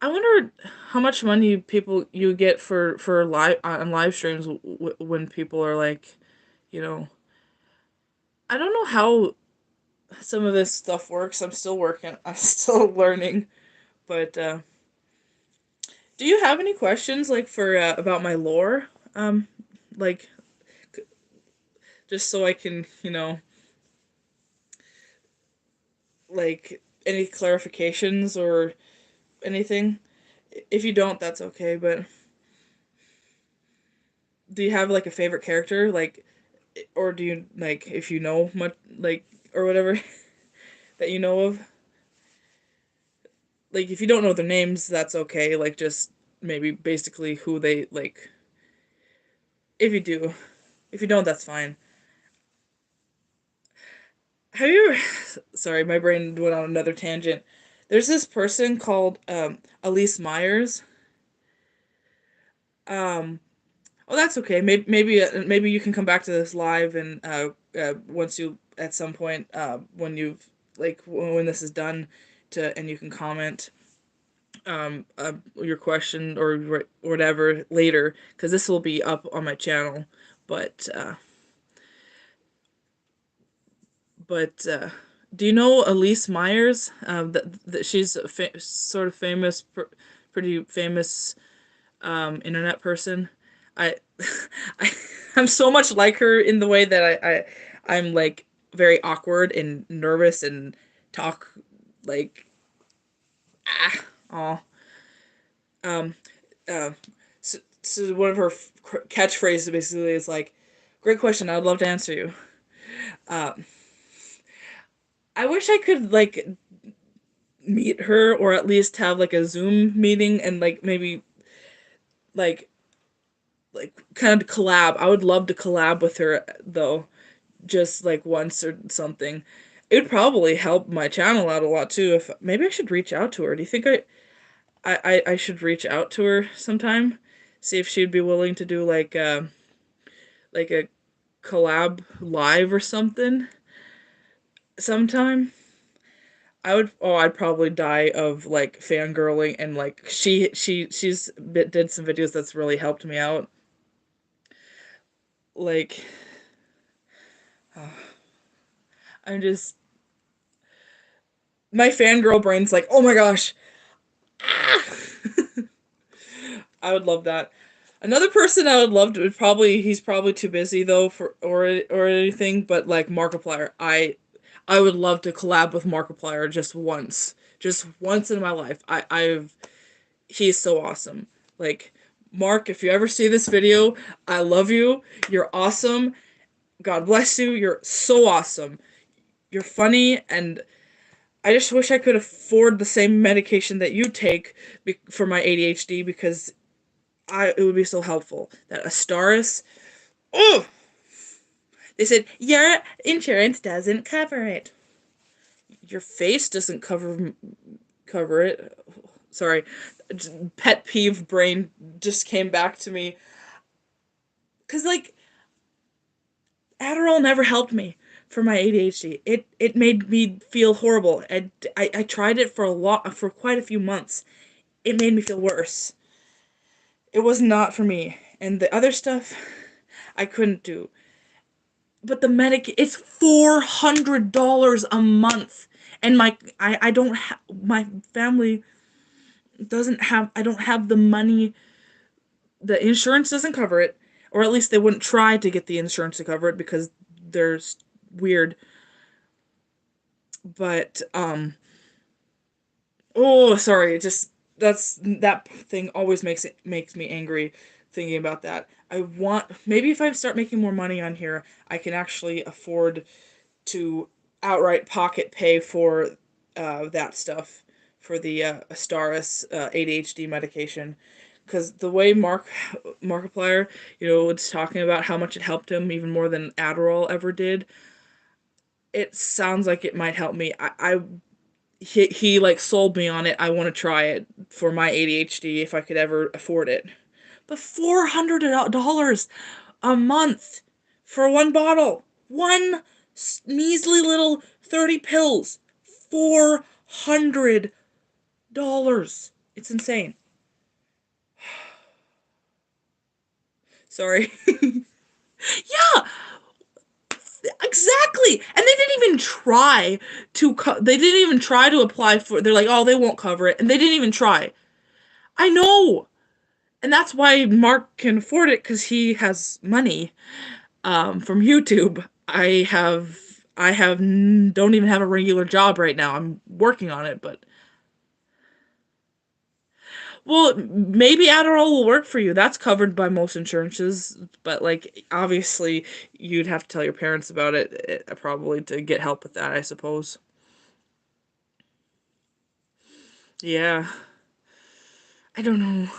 I wonder how much money people you get for live on live streams when people are like, you know, I don't know how some of this stuff works. I'm still working. I'm still learning. But do you have any questions like for about my lore? Like just so I can, like any clarifications or anything? If you don't, that's okay, but do you have like a favorite character, like, or do you like, if you know much, like, or whatever that you know of? Like if you don't know their names, that's okay. Like just maybe basically who they like. If you do, if you don't, that's fine. Have you ever? Sorry, my brain went on another tangent. There's this person called Elise Myers. Um, oh, that's okay. Maybe you can come back to this live, and once you at some point when you've like when this is done, to and you can comment your question or whatever later, because this will be up on my channel. But but do you know Elise Myers? That she's a sort of famous, pretty famous internet person. I, I I'm so much like her in the way that I'm like very awkward and nervous and talk like oh um uh, so one of her catchphrases basically is like, "Great question. I'd love to answer you." Um, I wish I could like meet her, or at least have like a Zoom meeting, and like maybe like kind of collab. I would love to collab with her though, just like once or something. It would probably help my channel out a lot too. If maybe I should reach out to her. Do you think I should reach out to her sometime? See if she'd be willing to do like a collab live or something sometime. I'd probably die of like fangirling, and like she's did some videos that's really helped me out. Like I'm just my fangirl brain's like, "Oh my gosh." I would love that. Another person I would love to would probably he's probably too busy though for or anything, but like Markiplier. I would love to collab with Markiplier just once. Just once in my life. I've he's so awesome. Like Mark, if you ever see this video, I love you. You're awesome. God bless you. You're so awesome. You're funny, and I just wish I could afford the same medication that you take for my ADHD because it would be so helpful. That Astaris, oh, they said your insurance doesn't cover it. Your face doesn't cover it. Sorry, pet peeve brain just came back to me because like Adderall never helped me for my ADHD. It made me feel horrible. I tried it for quite a few months. It made me feel worse. It was not for me. And the other stuff I couldn't do. But the medic it's $400 a month. And I don't my family doesn't have I don't have the money. The insurance doesn't cover it, or at least they wouldn't try to get the insurance to cover it because there's weird. But oh, sorry, it just that thing always makes me angry thinking about that. I want maybe if I start making more money on here, I can actually afford to outright pocket pay for that stuff for the Astaris ADHD medication. Because the way Markiplier, was talking about how much it helped him even more than Adderall ever did, it sounds like it might help me. He like sold me on it. I want to try it for my ADHD if I could ever afford it. But $400 a month for one bottle, one measly little 30 pills, $400. It's insane. Sorry. Yeah, exactly. And they didn't even try they didn't even try to apply for. They're like, oh, they won't cover it, and they didn't even try. I know, and that's why Mark can afford it because he has money from YouTube. I don't even have a regular job right now. I'm working on it, but well, maybe Adderall will work for you. That's covered by most insurances, but like obviously you'd have to tell your parents about it, probably to get help with that, I suppose. Yeah, I don't know.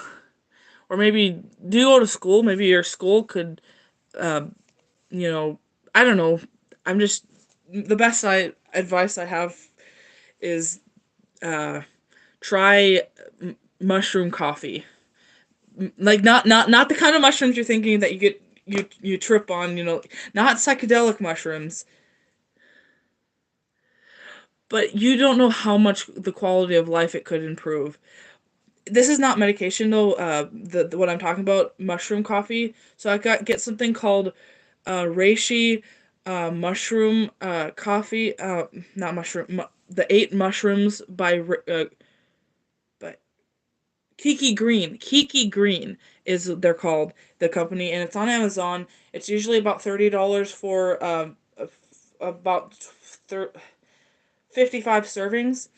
Or maybe do you go to school? Maybe your school could, um, you know, I don't know. I'm just the best advice I have is uh, try mushroom coffee. Like not the kind of mushrooms you're thinking that you trip on. Not psychedelic mushrooms. But you don't know how much the quality of life it could improve. This is not medication though. The what I'm talking about, mushroom coffee. So I get something called reishi mushroom coffee. Not mushroom. The eight mushrooms by Kiki Green. Kiki Green is they're called the company, and it's on Amazon. It's usually about $30 for about 55 servings.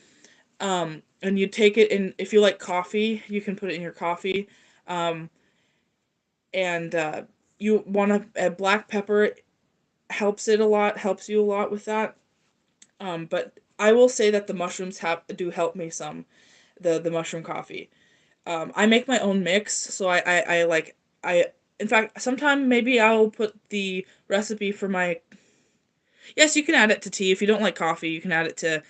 And you take it in. If you like coffee, you can put it in your coffee. Um, and you want to add black pepper. Helps you a lot with that. But I will say that the mushrooms do help me some. The mushroom coffee. I make my own mix, so I like I. In fact, sometime maybe I'll put the recipe for my. Yes, you can add it to tea if you don't like coffee. You can add it to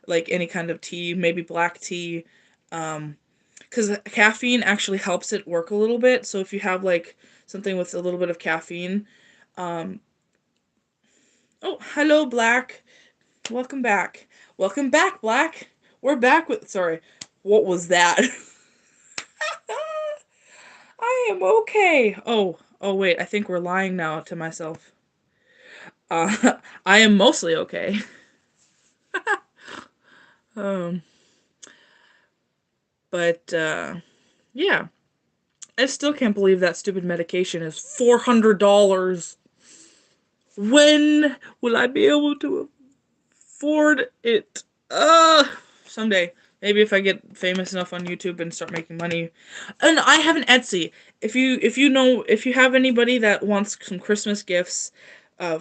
like any kind of tea, maybe black tea. Um, because caffeine actually helps it work a little bit. So if you have like something with a little bit of caffeine, um, oh, hello, Black. Welcome back. Welcome back, Black. We're back with. Sorry, what was that? I am okay. Oh, wait. I think we're lying now to myself. I am mostly okay. Um, but yeah. I still can't believe that stupid medication is $400. When will I be able to afford it? Someday. Maybe if I get famous enough on YouTube and start making money. And I have an Etsy. If you have anybody that wants some Christmas gifts, I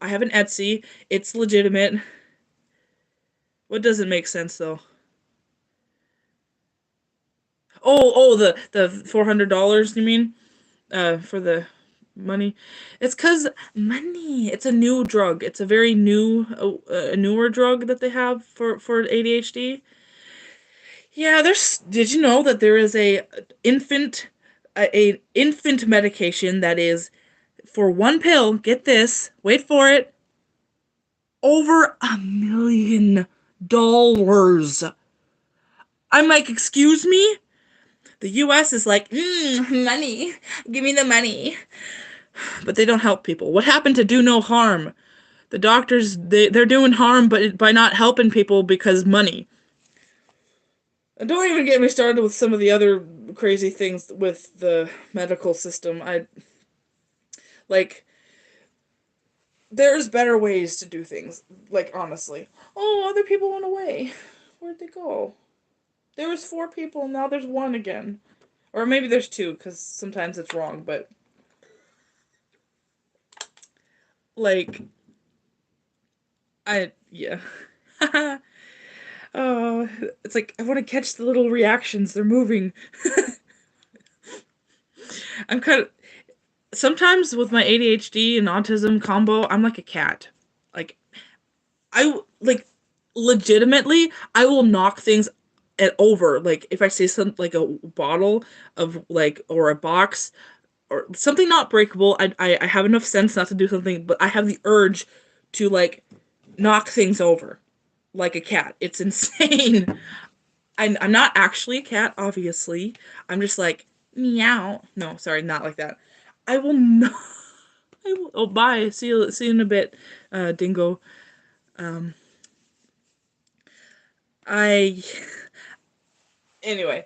have an Etsy. It's legitimate. What doesn't make sense though? The $400 you mean? For the money. It's cause money. It's a new drug. It's a very new, a newer drug that they have for ADHD. Yeah, there's. Did you know that there is infant, a infant medication that is for one pill? Get this. Wait for it. Over $1 million. I'm like, excuse me? The US is like, money. Give me the money. But they don't help people. What happened to do no harm? The doctors, they're doing harm but by not helping people because money. And don't even get me started with some of the other crazy things with the medical system. I like there's better ways to do things. Like honestly. Oh, other people went away. Where'd they go? There was 4 people, now there's 1 again. Or maybe there's 2 cuz sometimes it's wrong, but like yeah. Oh, it's like I want to catch the little reactions. They're moving. I'm kind of sometimes with my ADHD and autism combo, I'm like a cat. Like like legitimately, I will knock things over. Like if I see some like a bottle of like or a box or something not breakable, I have enough sense not to do something, but I have the urge to like knock things over like a cat. It's insane. I'm not actually a cat, obviously. I'm just like meow. No, sorry, not like that. I will not. I will. Oh, bye. See you in a bit, Dingo. Um, I. Anyway,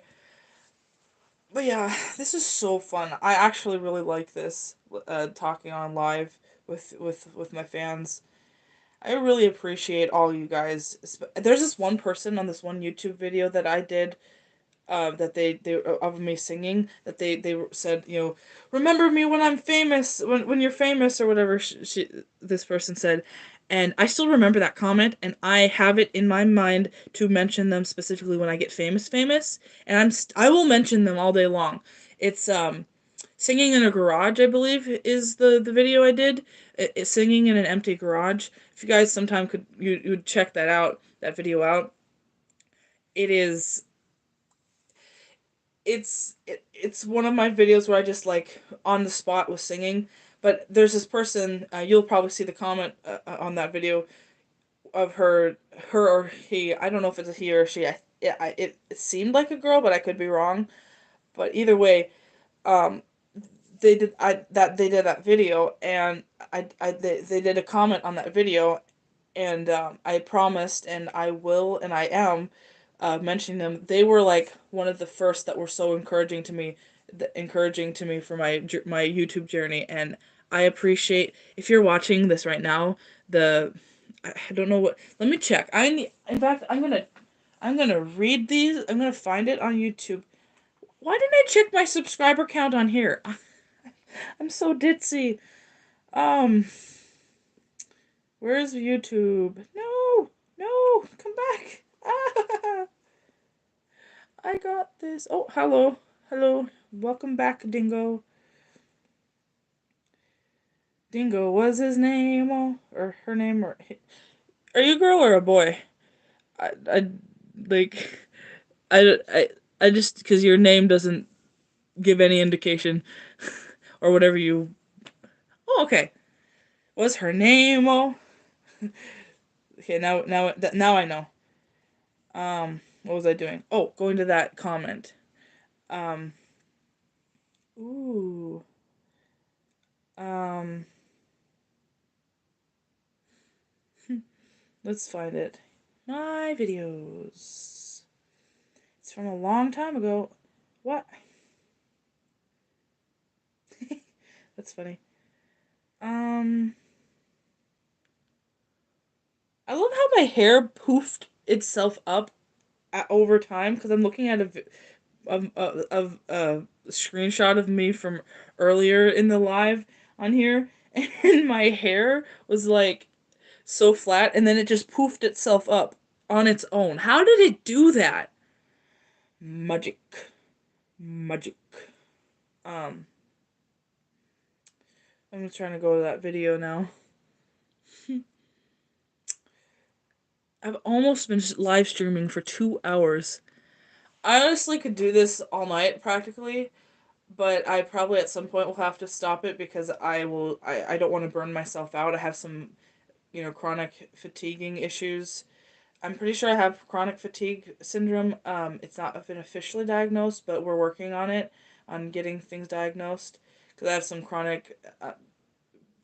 but yeah, this is so fun. I actually really like this. Talking on live with my fans. I really appreciate all you guys. There's this one person on this one YouTube video that I did that they of me singing that they said, remember me when I'm famous, when you're famous or whatever this person said. And I still remember that comment, and I have it in my mind to mention them specifically when I get famous, and I will mention them all day long. It's singing in a garage, I believe, is the video I did. It's singing in an empty garage. If you guys sometime could you would check that video out. It is it's one of my videos where I just like on the spot was singing. But there's this person, you'll probably see the comment on that video of her or he. I don't know if it's a he or she. It seemed like a girl, but I could be wrong. But either way, um, they did that video, and they did a comment on that video, and I promised, and I will, and I am mentioning them. They were like one of the first that were so encouraging to me for my YouTube journey, and I appreciate if you're watching this right now. I don't know what. Let me check. In fact, I'm gonna read these. I'm gonna find it on YouTube. Why didn't I check my subscriber count on here? I'm so ditzy. Um, where's YouTube? No, no, come back. Ah, I got this. Oh, hello, hello. Welcome back, Dingo. Dingo was his name, or her name, or are you a girl or a boy? I like, I, I, I just because your name doesn't give any indication, or whatever you. Oh, okay. Was her name? Oh, okay. Now I know. What was I doing? Oh, going to that comment. Um, ooh. Um, let's find it. My videos. It's from a long time ago. What? That's funny. Um, I love how my hair poofed itself up over time because I'm looking at a screenshot of me from earlier in the live on here, and my hair was like so flat, and then it just poofed itself up on its own. How did it do that? Magic, magic. Um, I'm just trying to go to that video now. I've almost been live streaming for 2 hours. I honestly could do this all night practically, but I probably at some point will have to stop it because I don't want to burn myself out. I have some, chronic fatiguing issues. I'm pretty sure I have chronic fatigue syndrome. It's not been officially diagnosed, but we're working on it, on getting things diagnosed because I have some chronic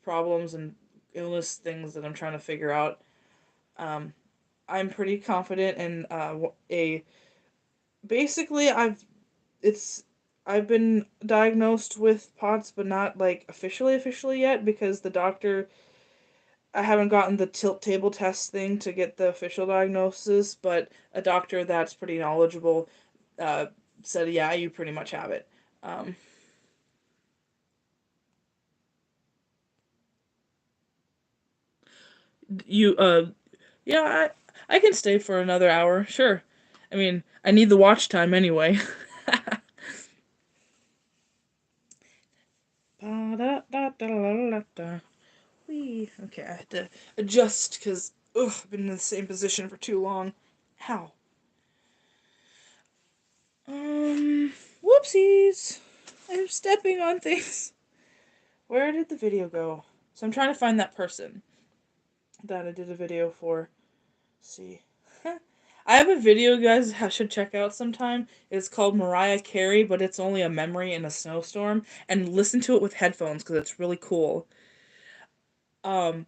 problems and illness things that I'm trying to figure out. Um, I'm pretty confident in a basically it's I've been diagnosed with POTS, but not like officially yet because the doctor, I haven't gotten the tilt table test thing to get the official diagnosis, but a doctor that's pretty knowledgeable uh, said, yeah, you pretty much have it. Um, you yeah, I can stay for another hour, sure. I mean, I need the watch time anyway. Ba-da-da-da-da-da-da. Whee. Okay, I had to adjust because I've been in the same position for too long. How? Whoopsies! I'm stepping on things. Where did the video go? So I'm trying to find that person that I did a video for. Let's see. I have a video you guys should check out sometime. It's called Mariah Carey, but it's only a memory in a snowstorm. And listen to it with headphones because it's really cool. Um,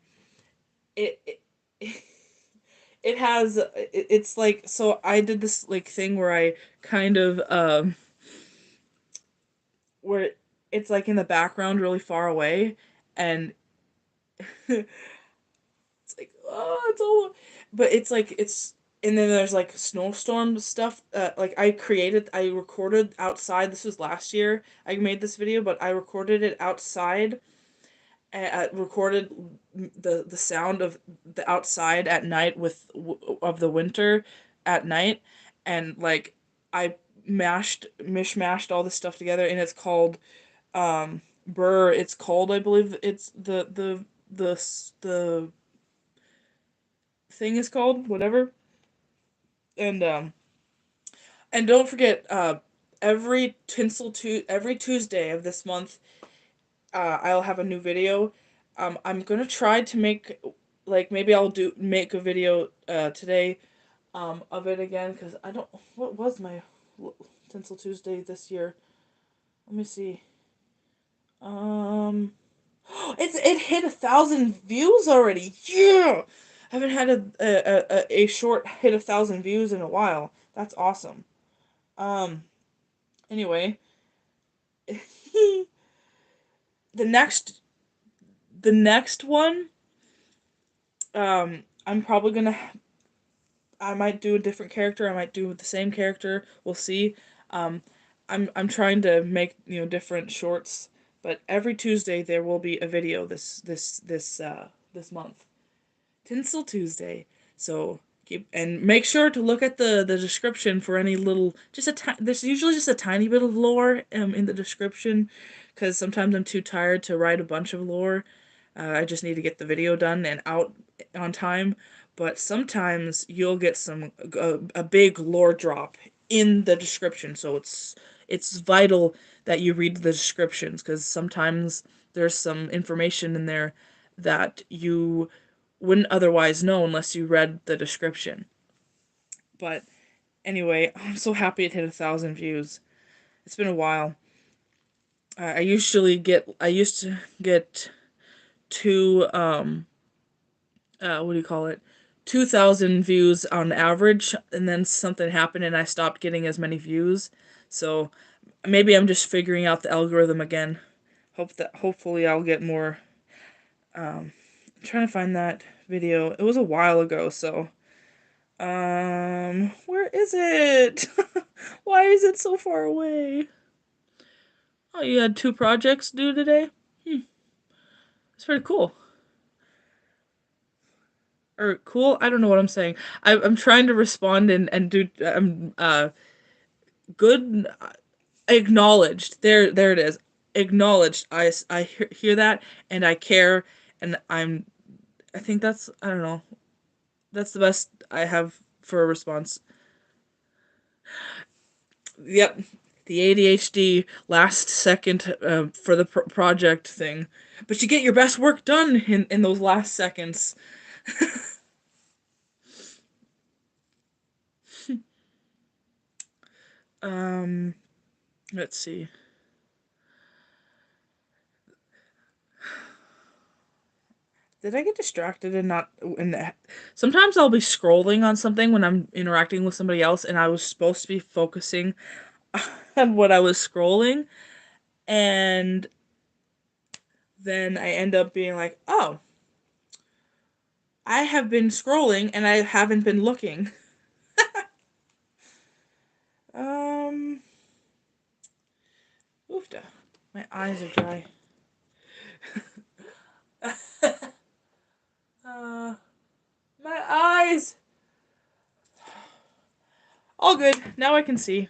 it it has it's like, so I did this like thing where I kind of where it's like in the background really far away, and it's like, oh, it's all, but it's like it's, and then there's like snowstorm stuff, like I recorded outside. This was last year I made this video, but I recorded it outside, recorded the sound of the outside at night of the winter at night, and like I mishmashed all this stuff together, and it's called Burr. It's called, I believe it's the thing is called whatever, and don't forget, every Tuesday of this month, I'll have a new video. I'm gonna try to make, like, maybe I'll do make a video today of it again because I don't, what was my Tinsel Tuesday this year? Let me see. Um, it hit 1,000 views already. Yeah, I haven't had a short hit 1,000 views in a while. That's awesome. Um, anyway, the next the next one, I'm probably gonna, I might do a different character. I might do the same character. We'll see. Um, I'm trying to make, different shorts, but every Tuesday there will be a video this month. Tinsel Tuesday. So keep, and make sure to look at the description for any little, there's usually just a tiny bit of lore in the description, because sometimes I'm too tired to write a bunch of lore. I just need to get the video done and out on time. But sometimes you'll get a big lore drop in the description, so it's vital that you read the descriptions, because sometimes there's some information in there that you wouldn't otherwise know unless you read the description. But anyway, I'm so happy it hit 1,000 views. It's been a while. I used to get two, what do you call it? 2,000 views on average, and then something happened and I stopped getting as many views. So maybe I'm just figuring out the algorithm again. Hopefully I'll get more. I'm trying to find that video. It was a while ago, so where is it? Why is it so far away? Oh, you had two projects due today? Hmm, that's pretty cool. Or cool? I don't know what I'm saying. I'm trying to respond and do good acknowledged. There it is. Acknowledged. I hear that and I care and I think that's I don't know. That's the best I have for a response. Yep. The ADHD last second for the project thing. But you get your best work done in those last seconds. um, let's see. Did I get distracted and not in the, sometimes I'll be scrolling on something when I'm interacting with somebody else and I was supposed to be focusing on what I was scrolling and then I end up being like, "Oh, I have been scrolling and I haven't been looking." Um, oofda. My eyes are dry. uh, my eyes. All good. Now I can see.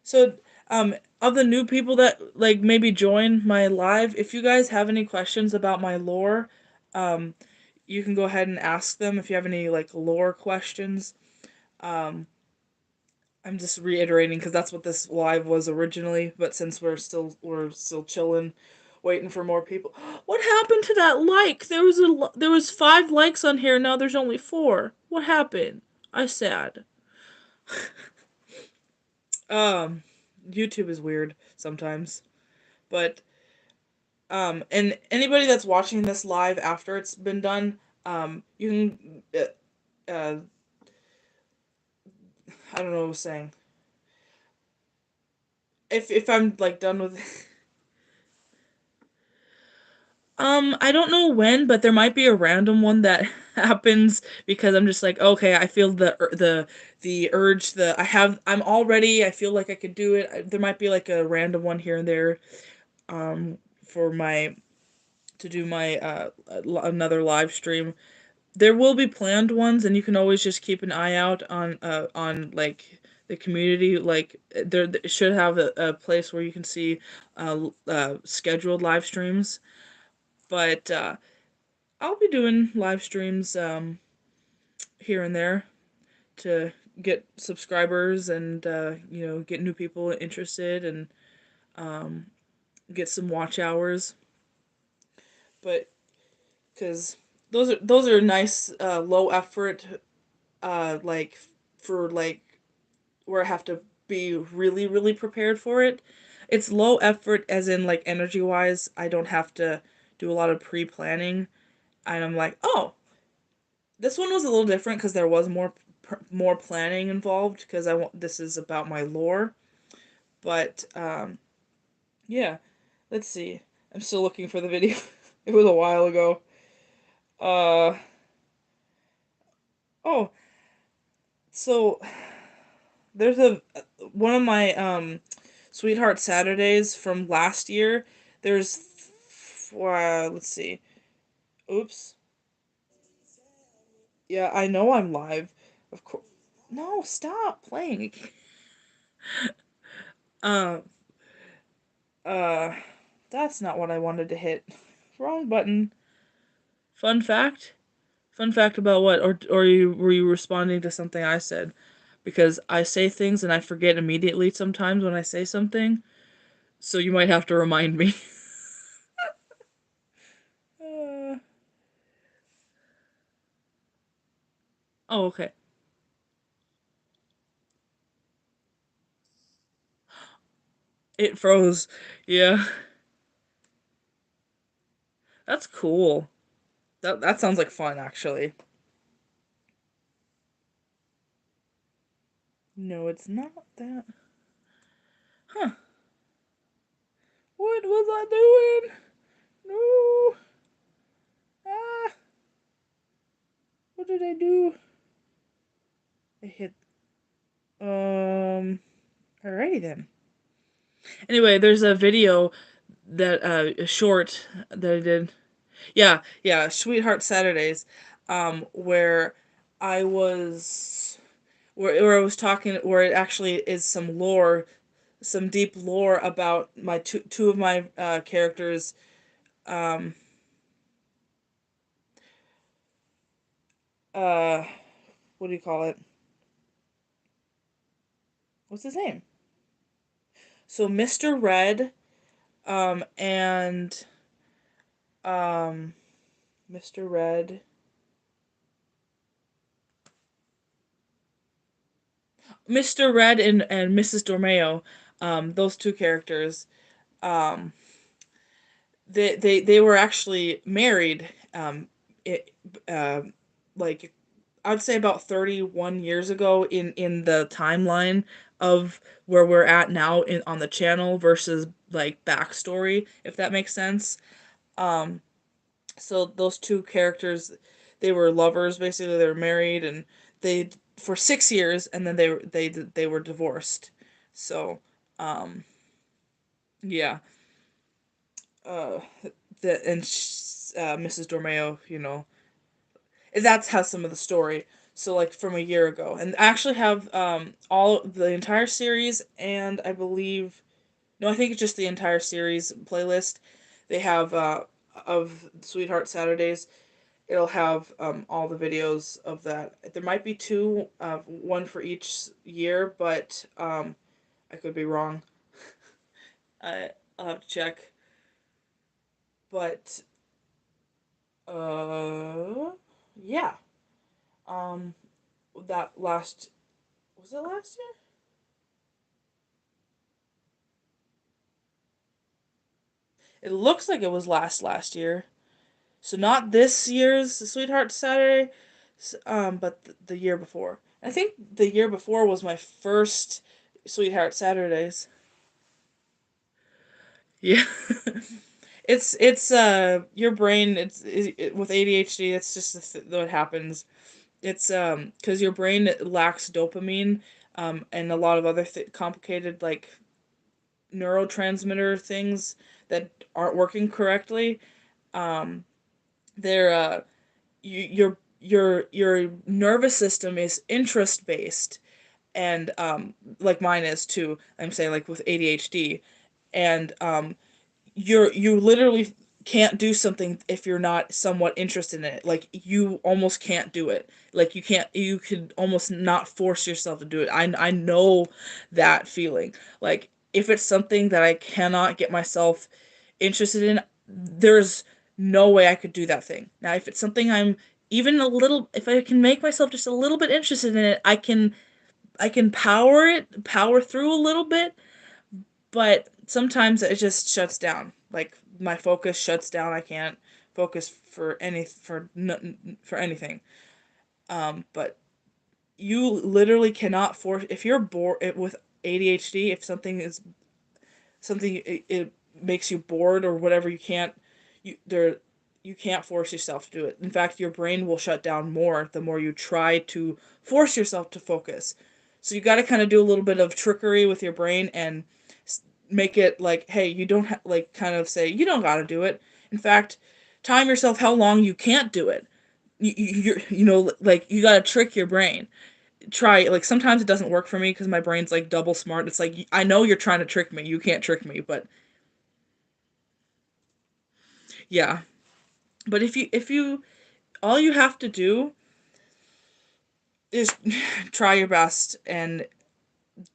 So, of the new people that like maybe join my live, if you guys have any questions about my lore, um, you can go ahead and ask them if you have any like lore questions. Um, I'm just reiterating because that's what this live was originally, but since we're still chilling, waiting for more people. What happened to that like? There was 5 likes on here. Now there's only 4. What happened? I sad. Um, YouTube is weird sometimes, but and anybody that's watching this live after it's been done, you can I don't know what I was saying. If I'm like done with I don't know when, but there might be a random one that happens because I'm just like, okay, I feel the urge, I'm all ready. I feel like I could do it. There might be like a random one here and there for my to do my another live stream. There will be planned ones and you can always just keep an eye out on like the community like there it should have a place where you can see scheduled live streams, but I'll be doing live streams here and there to get subscribers and get new people interested and um, get some watch hours. But because those are nice low effort like for like where I have to be really really prepared for it. It's low effort as in like energy wise. I don't have to do a lot of pre planning, and I'm like, oh, this one was a little different because there was more planning involved because I want this is about my lore. But yeah, let's see. I'm still looking for the video. It was a while ago. Uh oh, so there's a one of my Sweetheart Saturdays from last year. There's let's see. Oops. Yeah, I know I'm live. Of course. No, stop playing. Um Uh, that's not what I wanted to hit. Wrong button. Fun fact? Fun fact about what? Or were you responding to something I said? Because I say things and I forget immediately sometimes when I say something. So you might have to remind me. uh, oh, okay. It froze. Yeah. That's cool. That sounds like fun, actually. No, it's not that. Huh. What was I doing? No. Ah. What did I do? I hit. Alrighty then. Anyway, there's a video that a short that I did. Yeah, yeah, Sweetheart Saturdays, where I was where I was talking, where it actually is some lore, some deep lore about my two of my characters. Um, uh, what do you call it? What's his name? So Mr. Red, and um, Mr. Red, Mr. Red, and Mrs. Dormeo, those two characters. Um, they were actually married. It uh, like I'd say about 31 years ago in the timeline of where we're at now on the channel versus like backstory, if that makes sense. Um, so those two characters, they were lovers basically. They were married and they for 6 years, and then they were divorced. So um, yeah, uh, Mrs. Dormeo, that's how some of the story. So like from a year ago, and I actually have all the entire series, and I believe no, I think it's just the entire series playlist. They have of Sweetheart Saturdays. It'll have all the videos of that. There might be two, one for each year, but I could be wrong. I'll have to check. But uh, yeah. Um, that last was it last year? It looks like it was last year. So not this year's Sweetheart Saturday, but the year before. I think the year before was my first Sweetheart Saturdays. Yeah. It's your brain with ADHD. It's just what happens. It's because your brain lacks dopamine, and a lot of other complicated like neurotransmitter things that aren't working correctly. Um, they're your nervous system is interest based, and like mine is too. I'm saying like with ADHD, and you literally can't do something if you're not somewhat interested in it. Like you almost can't do it. Like you could almost not force yourself to do it. I know that feeling. Like if it's something that I cannot get myself interested in, there's no way I could do that thing. Now if it's something I'm even a little, if I can make myself just a little bit interested in it, I can power through a little bit, but sometimes it just shuts down. Like my focus shuts down. I can't focus for anything. But you literally cannot force if you're bored with ADHD. If something it makes you bored or whatever, you there you can't force yourself to do it. In fact, your brain will shut down more the more you try to force yourself to focus. So you got to kind of do a little bit of trickery with your brain and make it like, hey, you don't like kind of say you don't got to do it. In fact, time yourself how long you can't do it. Like you got to trick your brain. Try like sometimes it doesn't work for me because my brain's like double smart. It's like I know you're trying to trick me. You can't trick me, but yeah. But if you all you have to do is try your best and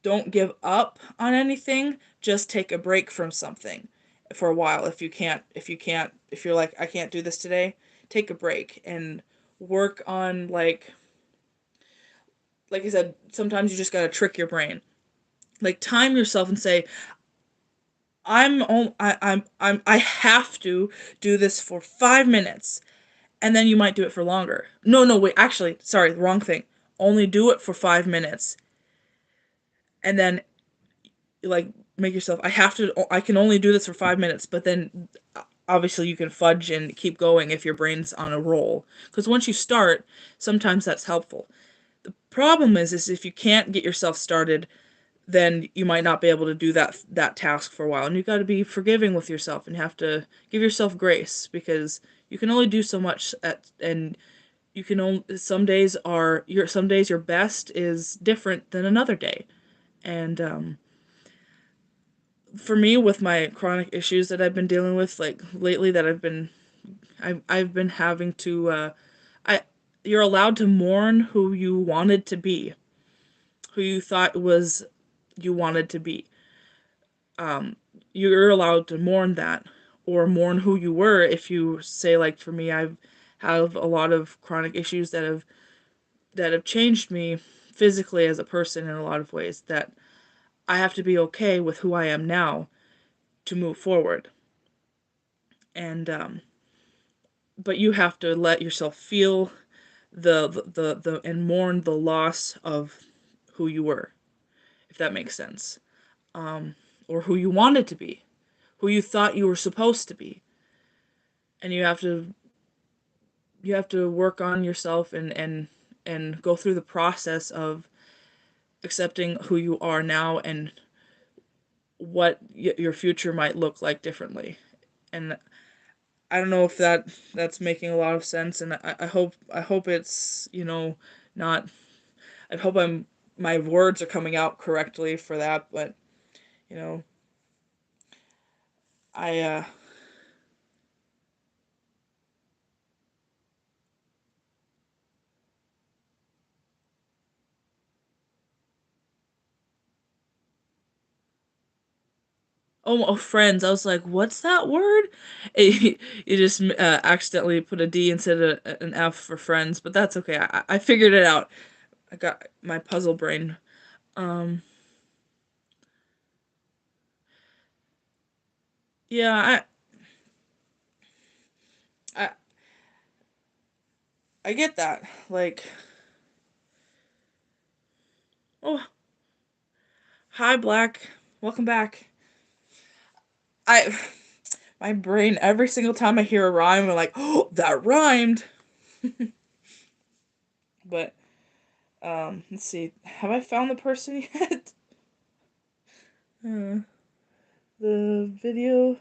don't give up on anything. Just take a break from something for a while. If you're like, I can't do this today, take a break and work on like I said, sometimes you just gotta trick your brain. Like time yourself and say, I have to do this for 5 minutes, and then you might do it for longer. No, no, wait, actually, sorry, wrong thing. Only do it for 5 minutes, and then like make yourself, I can only do this for 5 minutes, but then obviously you can fudge and keep going if your brain's on a roll. Because once you start, sometimes that's helpful. The problem is if you can't get yourself started, then you might not be able to do that task for a while. And you got to be forgiving with yourself and you have to give yourself grace, because you can only do so much and you can only, some days your best is different than another day. And for me, with my chronic issues that I've been dealing with, like lately, that I've been having to I you're allowed to mourn who you wanted to be, who you thought was you wanted to be. um, you're allowed to mourn that, or mourn who you were. If you say, like for me, I've have a lot of chronic issues that have changed me physically as a person in a lot of ways, that I have to be okay with who I am now to move forward. And but you have to let yourself feel the and mourn the loss of who you were, if that makes sense. Or who you wanted to be, who you thought you were supposed to be. And you have to work on yourself and go through the process of accepting who you are now and what your future might look like differently. And I don't know if that's making a lot of sense, and I hope it's, not, I hope my words are coming out correctly for that. But you know I oh, Friends. I was like, what's that word? You just accidentally put a D instead of an F for Friends, but that's okay. I figured it out. I got my puzzle brain. Um, yeah, I I get that. Like, oh, hi Black, welcome back. I my brain, every single time I hear a rhyme, I'm like, oh, that rhymed. But let's see. Have I found the person yet? Uh, the video.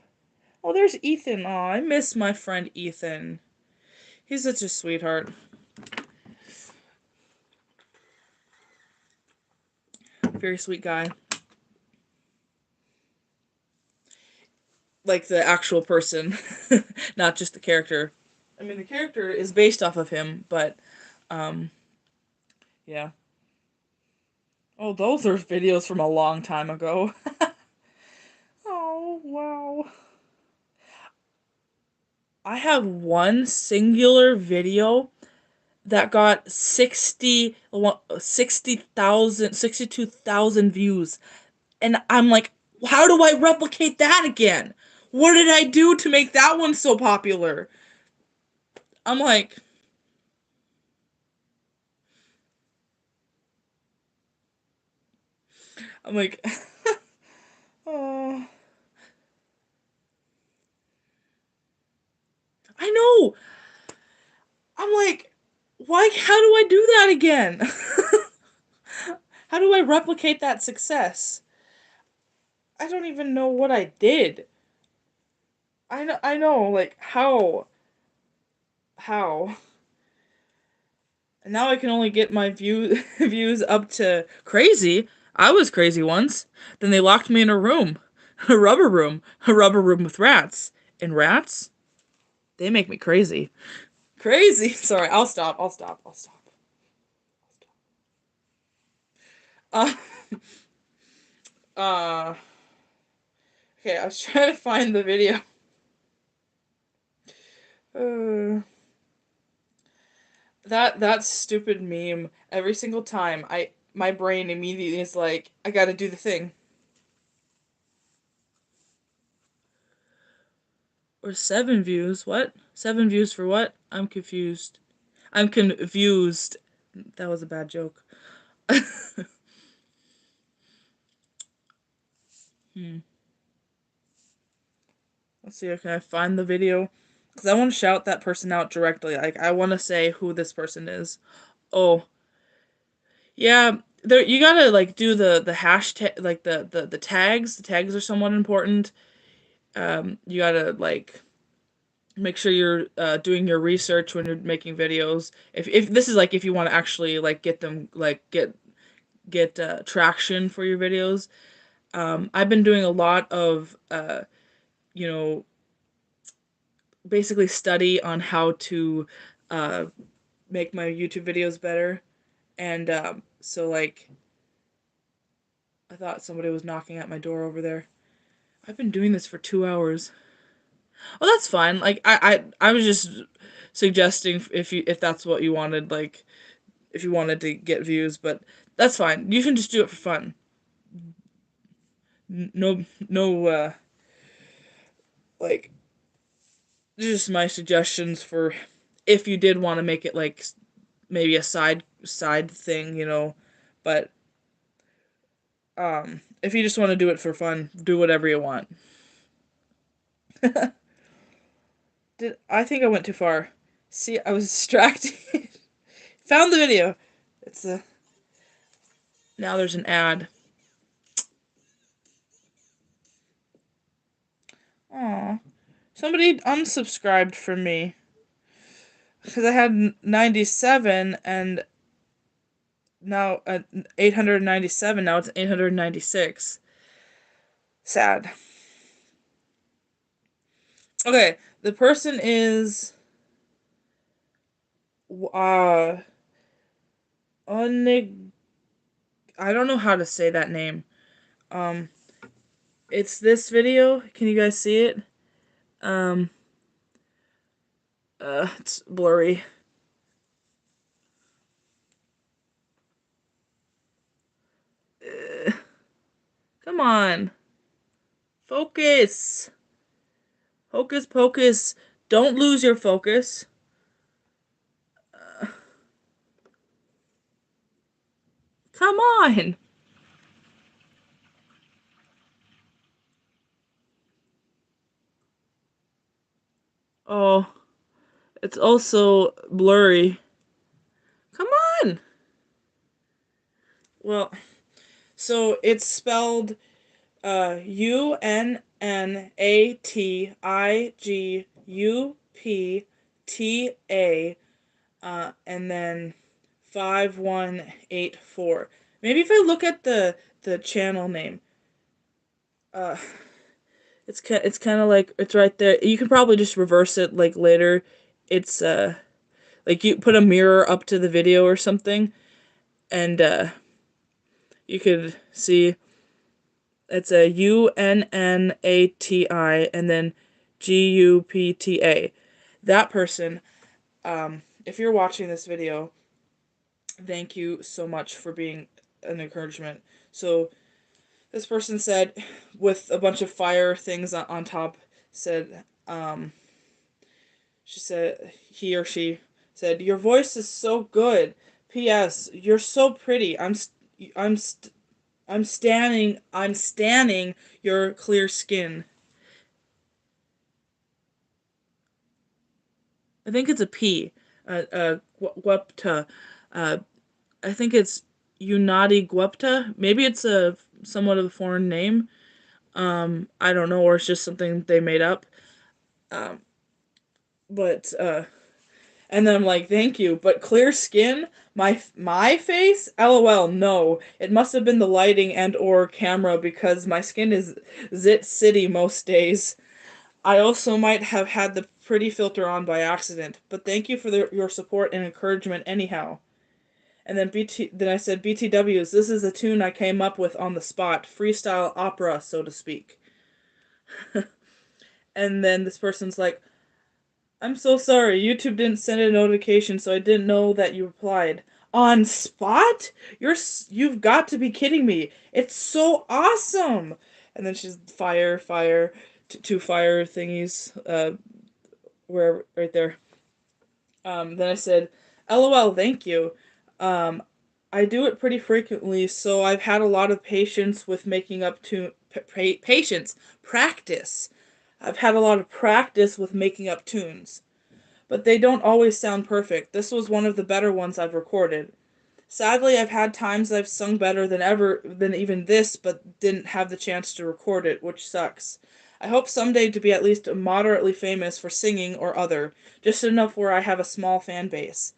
Oh, there's Ethan. Oh, I miss my friend Ethan. He's such a sweetheart. Very sweet guy. Like the actual person, not just the character. I mean, the character is based off of him, but um, yeah. Oh, those are videos from a long time ago. Oh, wow. I have one singular video that got 62,000 views. And I'm like, how do I replicate that again? What did I do to make that one so popular? I'm like, I'm like, oh, I know. I'm like, why? How do I do that again? How do I replicate that success? I don't even know what I did. I know, like, how? And now I can only get my views up to crazy. I was crazy once. Then they locked me in a room, a rubber room with rats. And rats, they make me crazy. Crazy. Sorry, I'll stop. I'll stop. I'll stop. Uh, uh, okay, I was trying to find the video. Uh, that stupid meme. Every single time, my brain immediately is like, I gotta do the thing. Or 7 views. What? 7 views for what? I'm confused. I'm confused. That was a bad joke. Hmm. Let's see, can I find the video? Because I want to shout that person out directly. Like, I want to say who this person is. Oh, yeah. There, you gotta like do the hashtag, like the tags. The tags are somewhat important. You gotta like make sure you're doing your research when you're making videos. If this is like if you want to actually like get them like get traction for your videos. I've been doing a lot of you know basically study on how to uh, make my YouTube videos better. And so, like, I thought somebody was knocking at my door over there. I've been doing this for 2 hours. Oh, that's fine. Like, I was just suggesting if that's what you wanted, like, if you wanted to get views, but that's fine. You can just do it for fun. No, no, like, just my suggestions for if you did want to make it like maybe a side thing, but if you just want to do it for fun, do whatever you want. I think I went too far. See, I was distracted. Found the video. It's a Now there's an ad. Aw, somebody unsubscribed from me because I had 97 and now 897. Now it's 896. Sad. Okay, the person is uh Onig. I don't know how to say that name. Um, it's this video. Can you guys see it? Um, it's blurry. Uh, Come on, focus. Hocus pocus. Don't lose your focus. Uh, Come on. Oh, it's also blurry. Come on. Well, so it's spelled UNNATIGUPTA, and then 5184. Maybe if I look at the channel name, uh, it's kind of like it's right there. You can probably just reverse it like later. It's like you put a mirror up to the video or something, and you could see it's a UNNATI and then GUPTA. That person, if you're watching this video, thank you so much for being an encouragement. So this person said, with a bunch of fire things on top, said, she said, he or she said, "Your voice is so good. P.S. You're so pretty. I'm, st- I'm standing your clear skin." I think it's a P. Guepta. Uh, I think it's Unadi Guepta. Maybe it's a somewhat of a foreign name. I don't know, or it's just something they made up. Um, but and then I'm like, thank you, but clear skin, my face, lol, no, it must have been the lighting and or camera because my skin is zit city most days. I also might have had the pretty filter on by accident, but thank you for your support and encouragement anyhow. And then then I said, BTWs, this is a tune I came up with on the spot, freestyle opera, so to speak. And then this person's like, "I'm so sorry, YouTube didn't send a notification, so I didn't know that you replied." On spot? You've got to be kidding me. It's so awesome. And then she's fire, two fire thingies, wherever, right there. Then I said, "LOL, thank you. I do it pretty frequently, so I've had a lot of patience with making up patience, practice. I've had a lot of practice with making up tunes, but they don't always sound perfect. This was one of the better ones I've recorded. Sadly, I've had times I've sung better than even this, but didn't have the chance to record it, which sucks. I hope someday to be at least moderately famous for singing or other, just enough where I have a small fan base.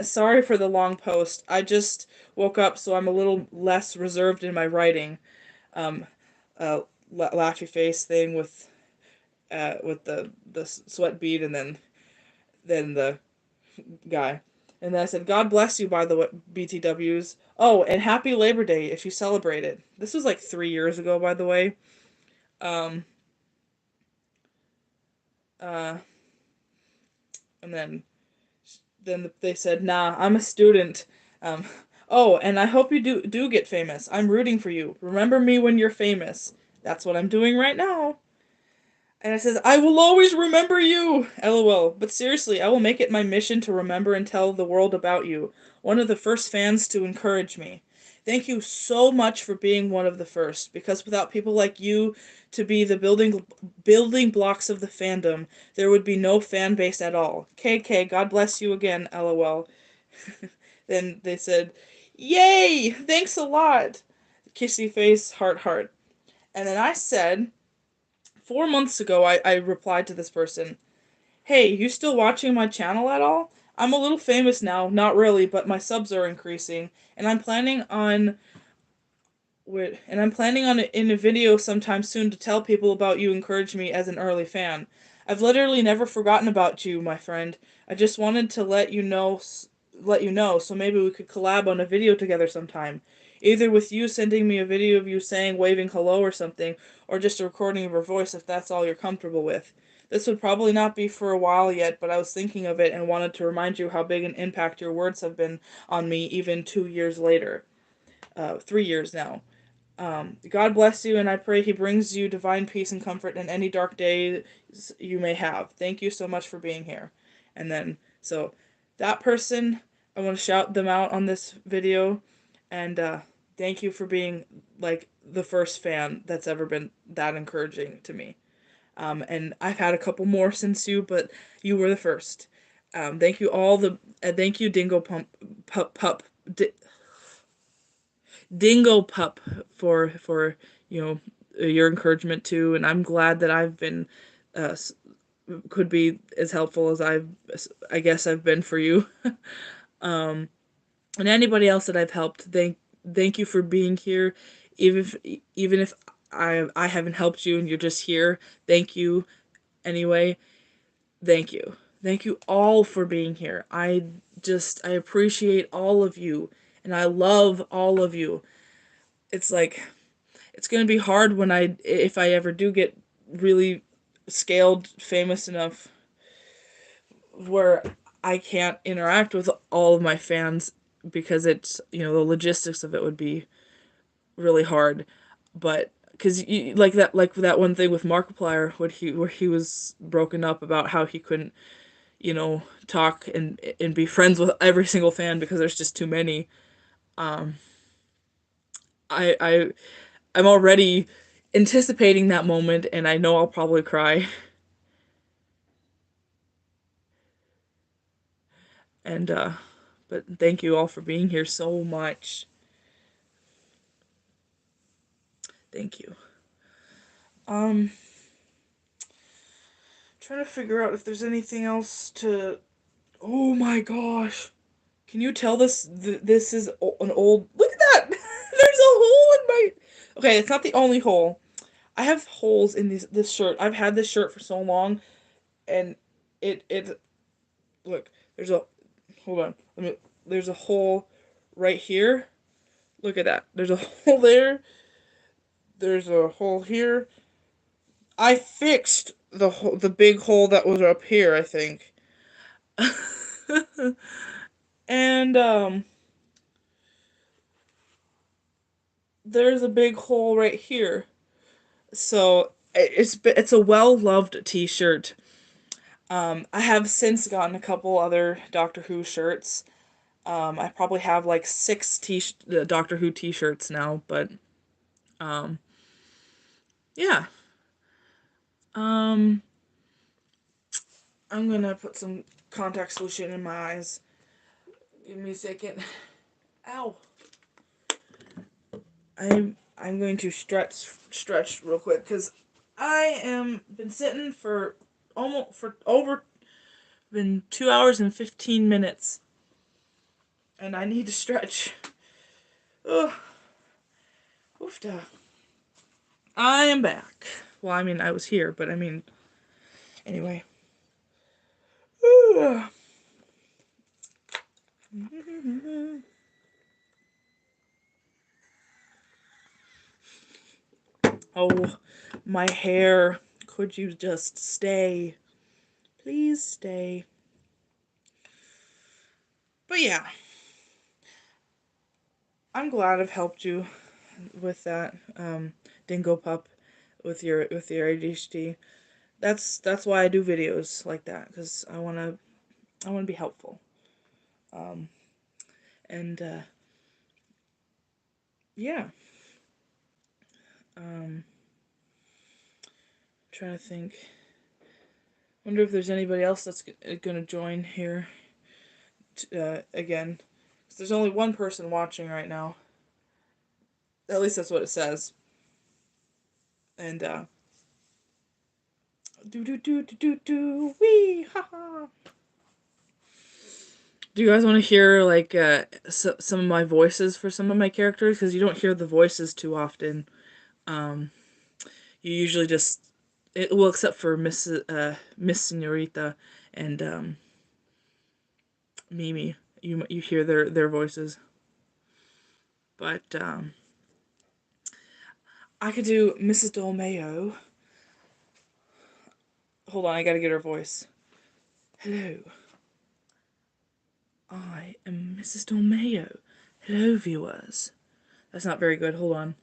Sorry for the long post. I just woke up, so I'm a little less reserved in my writing. Um, Laughy face thing with the sweat bead and then the guy. And then I said, God bless you, by the way, BTWs. Oh, and happy Labor Day if you celebrate it. This was like 3 years ago, by the way. Um, uh, and then they said, nah, I'm a student. Um, oh, and I hope you do get famous. I'm rooting for you. Remember me when you're famous. That's what I'm doing right now. And it says, I will always remember you! LOL. But seriously, I will make it my mission to remember and tell the world about you. One of the first fans to encourage me. Thank you so much for being one of the first, because without people like you to be the building blocks of the fandom, there would be no fan base at all. KK, God bless you again, LOL. Then they said, Yay! Thanks a lot! Kissy face, heart, heart. And then I said, 4 months ago, I replied to this person, Hey, you still watching my channel at all? I'm a little famous now, not really, but my subs are increasing, and I'm planning on in a video sometime soon to tell people about you encourage me as an early fan. I've literally never forgotten about you, my friend. I just wanted to let you know, so maybe we could collab on a video together sometime. Either with you sending me a video of you saying waving hello or something, or just a recording of your voice if that's all you're comfortable with. This would probably not be for a while yet, but I was thinking of it and wanted to remind you how big an impact your words have been on me even 2 years later. 3 years now. God bless you, and I pray He brings you divine peace and comfort in any dark days you may have. Thank you so much for being here. And then, so that person, I want to shout them out on this video, and thank you for being like the first fan that's ever been that encouraging to me. And I've had a couple more since you, but you were the first. Thank you all the thank you Dingo Pump Pup Pup. Dingo Pup for you know your encouragement too, and I'm glad that I've been uh, could be as helpful as I guess I've been for you. um, and anybody else that I've helped, thank you for being here, even if even if I haven't helped you and you're just here. Thank you anyway. Thank you all for being here. I appreciate all of you, and I love all of you. It's like it's gonna be hard when if I ever do get really scaled famous enough where I can't interact with all of my fans because it's the logistics of it would be really hard, but because like that one thing with Markiplier where he was broken up about how he couldn't talk and be friends with every single fan because there's just too many. um I I I'm already anticipating that moment, and I know I'll probably cry. And but thank you all for being here so much. Thank you. Um, trying to figure out if there's anything else to. Oh my gosh! Can you tell this is an old? Look at that! There's a hole in my. Okay, it's not the only hole. I have holes in this shirt. I've had this shirt for so long, and it look. There's a hold on. There's a hole right here. Look at that. There's a hole there. There's a hole here. I fixed the big hole that was up here, I think. And there's a big hole right here. So it's a well-loved t-shirt. I have since gotten a couple other Doctor Who shirts. I probably have like 6 Doctor Who t-shirts now, but um yeah. I'm gonna put some contact solution in my eyes. Give me a second. Ow. I'm going to stretch real quick because I am been sitting for almost for over been 2 hours and 15 minutes, and I need to stretch. Ugh. Oofda. I am back. Well, I mean, I was here, but I mean, anyway. Oh, my hair. Could you just stay? Please stay. But yeah, I'm glad I've helped you with that, dingo pup, with your ADHD. That's why I do videos like that, because I wanna be helpful. Um, and yeah. Um, trying to think. Wonder if there's anybody else that's gonna join here again. 'Cause there's only one person watching right now. At least that's what it says. And do do do do do do wee ha ha. Do you guys want to hear like some of my voices for some of my characters? Because you don't hear the voices too often. Um, you usually just well, except for Miss Senorita and Mimi, you hear their voices. But I could do Mrs. Dolmeo. Hold on, I gotta get her voice. Hello, I am Mrs. Dolmeo. Hello, viewers. That's not very good. Hold on.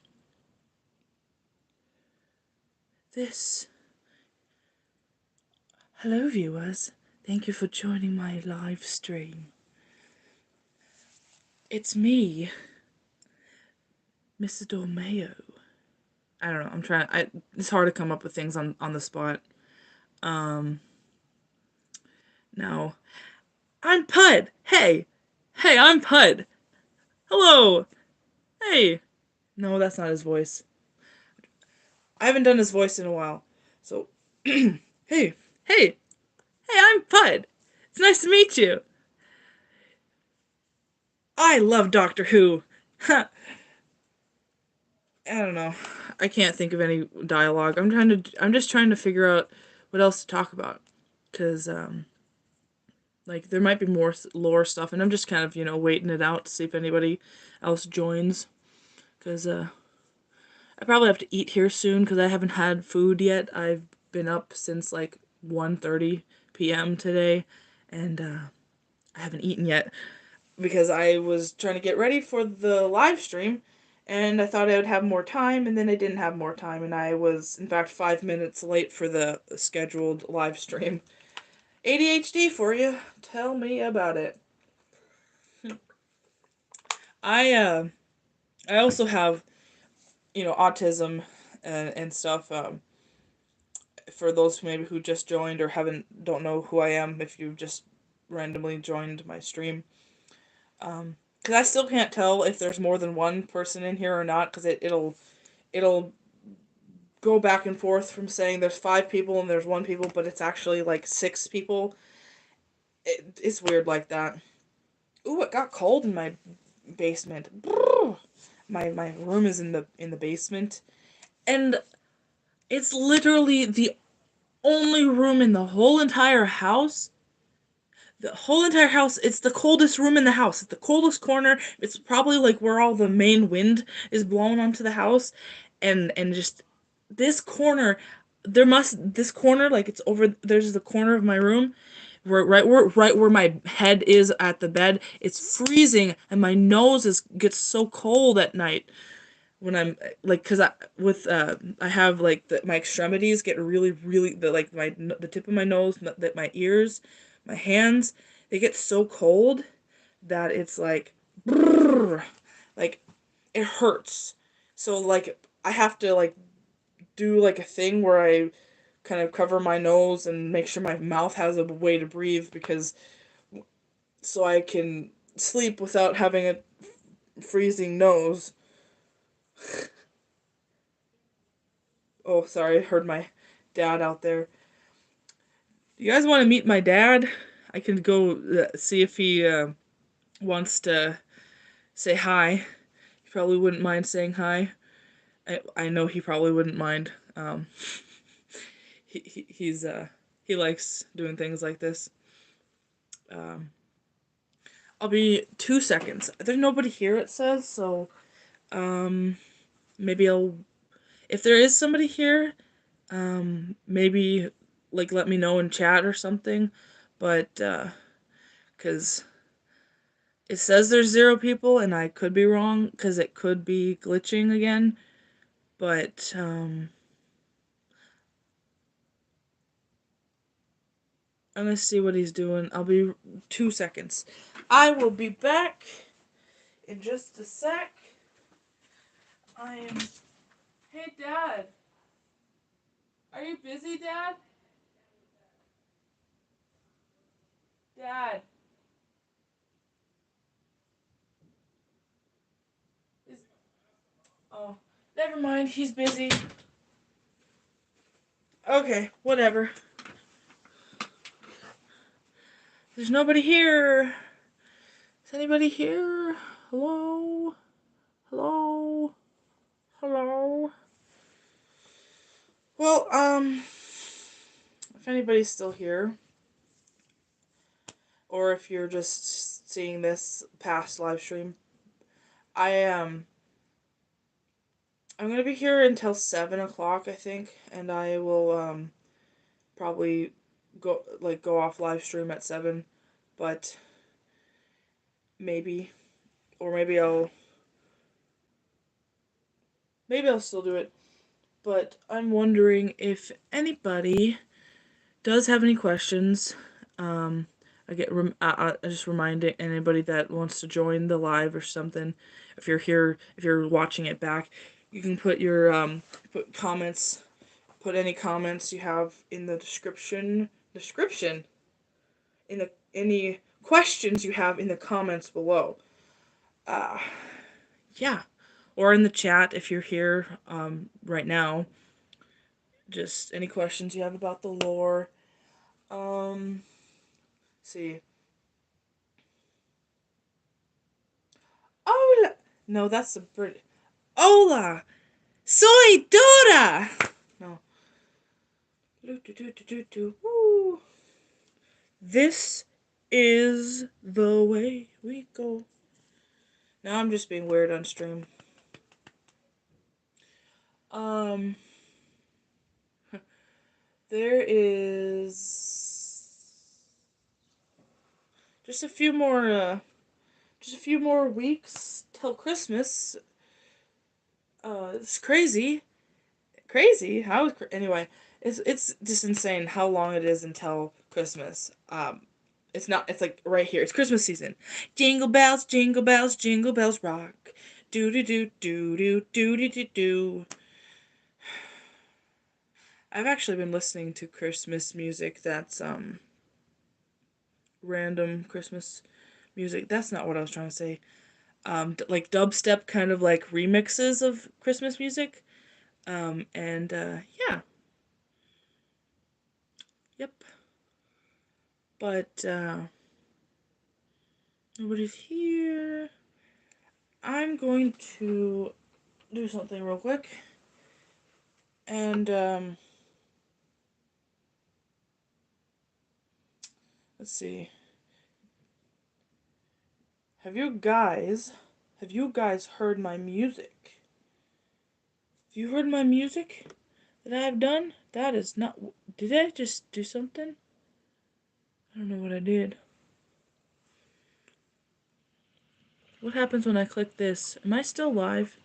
This. Hello, viewers. Thank you for joining my live stream. It's me, Mrs. Dolmeo. I don't know. I'm trying. It's hard to come up with things on the spot. Um. Now, I'm Pud. Hey, I'm Pud. Hello. Hey. No, that's not his voice. I haven't done his voice in a while. So, hey, hey, I'm Pud. It's nice to meet you. I love Doctor Who. I don't know. I can't think of any dialogue. I'm just trying to figure out what else to talk about. Cause like there might be more lore stuff, and I'm just kind of waiting it out to see if anybody else joins. Cause I probably have to eat here soon because I haven't had food yet. I've been up since like 1:30 p.m. today, and I haven't eaten yet because I was trying to get ready for the live stream, and I thought I would have more time, and then I didn't have more time, and I was in fact 5 minutes late for the scheduled live stream. ADHD for you. Tell me about it. I I also have autism and stuff. For those maybe who just joined or don't know who I am, if you've just randomly joined my stream, because I still can't tell if there's more than one person in here or not, because it'll go back and forth from saying there's 5 people and there's 1 people, but it's actually like 6 people. It's weird like that. Ooh, it got cold in my basement. My room is in the basement, and it's literally the only room in the whole entire house. The whole entire house, it's the coldest room in the house. It's the coldest corner. It's probably like where all the main wind is blowing onto the house. And just this corner, this corner, like it's over, there's the corner of my room right where my head is at the bed. It's freezing, and my nose gets so cold at night when I'm like, because I have like my extremities get really the tip of my nose, my ears, my hands, they get so cold that it's like brrr, like it hurts. So like I have to like do like a thing where I kind of cover my nose and make sure my mouth has a way to breathe because so I can sleep without having a freezing nose. Oh, sorry, I heard my dad out there. Do you guys want to meet my dad? I can go see if he wants to say hi. He probably wouldn't mind saying hi. I know he probably wouldn't mind. He likes doing things like this. Um, I'll be 2 seconds. There's nobody here, it says, so um, maybe I'll. If there is somebody here, maybe like let me know in chat or something. But because it says there's 0 people, and I could be wrong because it could be glitching again. But I'm gonna see what he's doing. I'll be 2 seconds. I will be back in just a sec. I am. Hey, Dad. Are you busy, Dad? Dad. Is. Oh, never mind. He's busy. Okay, whatever. There's nobody here. Is anybody here? Hello? Hello? Hello? Well, if anybody's still here, or if you're just seeing this past live stream, I I'm gonna be here until 7 o'clock, I think, and I will probably go off live stream at 7, but maybe, or maybe I'll still do it. But I'm wondering if anybody does have any questions. I just reminding anybody that wants to join the live or something. If you're here, if you're watching it back, you can put your put comments, put any comments you have in the description in the any questions you have in the comments below. Uh, yeah, or in the chat if you're here right now. Just any questions you have about the lore. See. Hola. No, that's the Brit. Hola. Soy Dora. No. Woo. This is the way we go. Now I'm just being weird on stream. Um, there is just a few more, weeks till Christmas. It's crazy. Crazy. Anyway, it's just insane how long it is until Christmas. It's not. It's like right here. It's Christmas season. Jingle bells, jingle bells, jingle bells rock. Do do do do do do do do do. I've actually been listening to Christmas music. That's random Christmas music. That's not what I was trying to say. Like dubstep kind of like remixes of Christmas music. And yeah. Yep. But nobody's here. I'm going to do something real quick. And let's see. Have you guys heard my music? Have you heard my music that I have done? That is not. Did I just do something? I don't know what I did. What happens when I click this? Am I still live?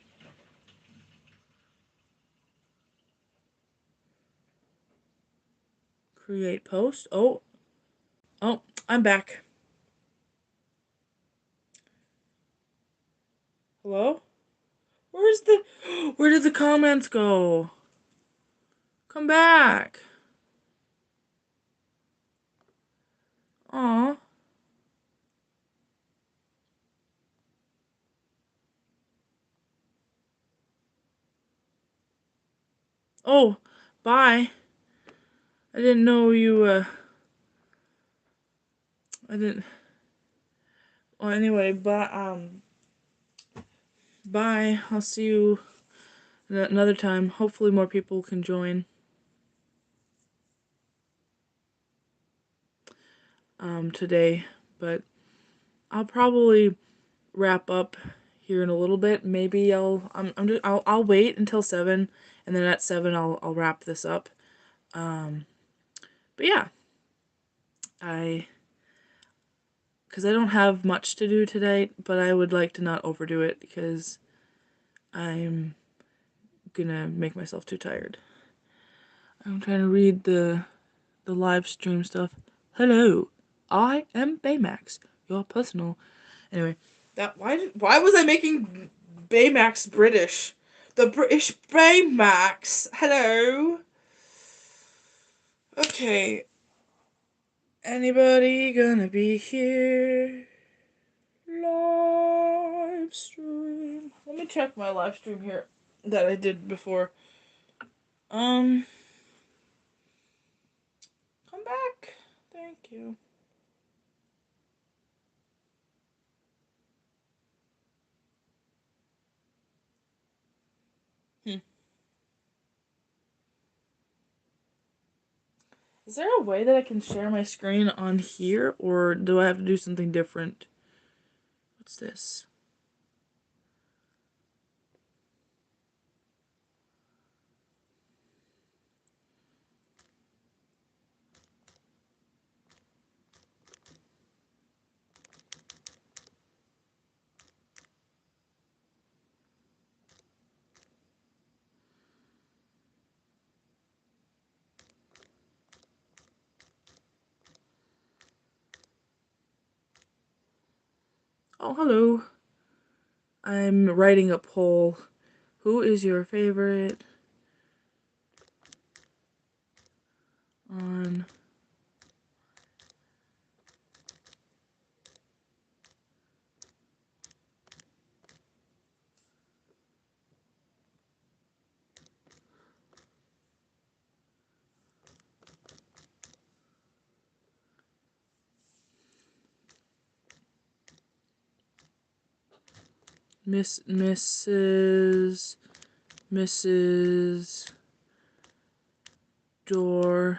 Create post. Oh, I'm back. Hello? Where did the comments go? Come back. Aw. Oh, bye. I didn't know you, I didn't. Well, anyway, but, bye. I'll see you another time. Hopefully more people can join, today. But I'll probably wrap up here in a little bit. Maybe I'll wait until 7, and then at 7 I'll wrap this up. But yeah, because I don't have much to do today, but I would like to not overdo it because I'm gonna make myself too tired. I'm trying to read the live stream stuff. Hello, I am Baymax, your personal. Anyway, why was I making Baymax British? The British Baymax. Hello. Okay. Anybody gonna be here? Live stream. Let me check my live stream here that I did before. Come back. Thank you. Is there a way that I can share my screen on here, or do I have to do something different? What's this? Oh, hello. I'm writing a poll. Who is your favorite on Mrs. Dormail?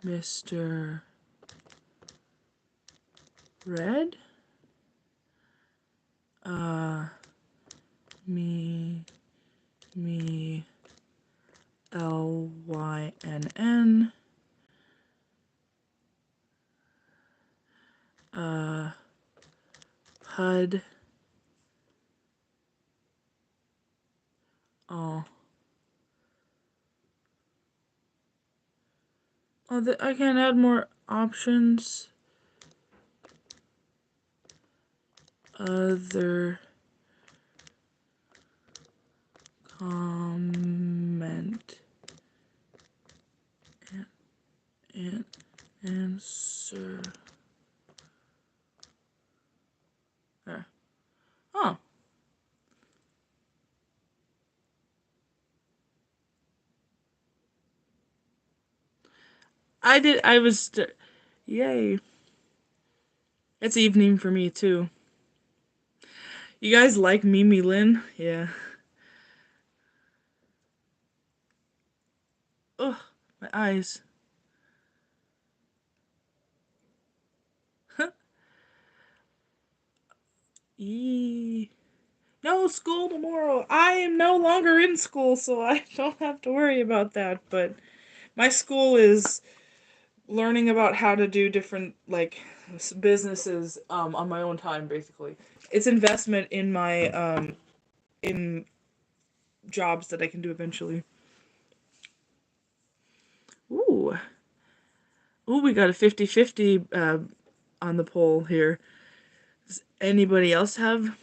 Mr. Red? Me, Lynn, HUD, oh, I can add more options, other comment, and answer, there. Oh, I was, yay. It's evening for me too. You guys like Mimi Lynn? Yeah. Ugh, my eyes. Eee. No school tomorrow. I am no longer in school, so I don't have to worry about that. But my school is learning about how to do different, like, businesses on my own time, basically. It's investment in my in jobs that I can do eventually. Ooh. Ooh, we got a 50-50 on the poll here. Does anybody else have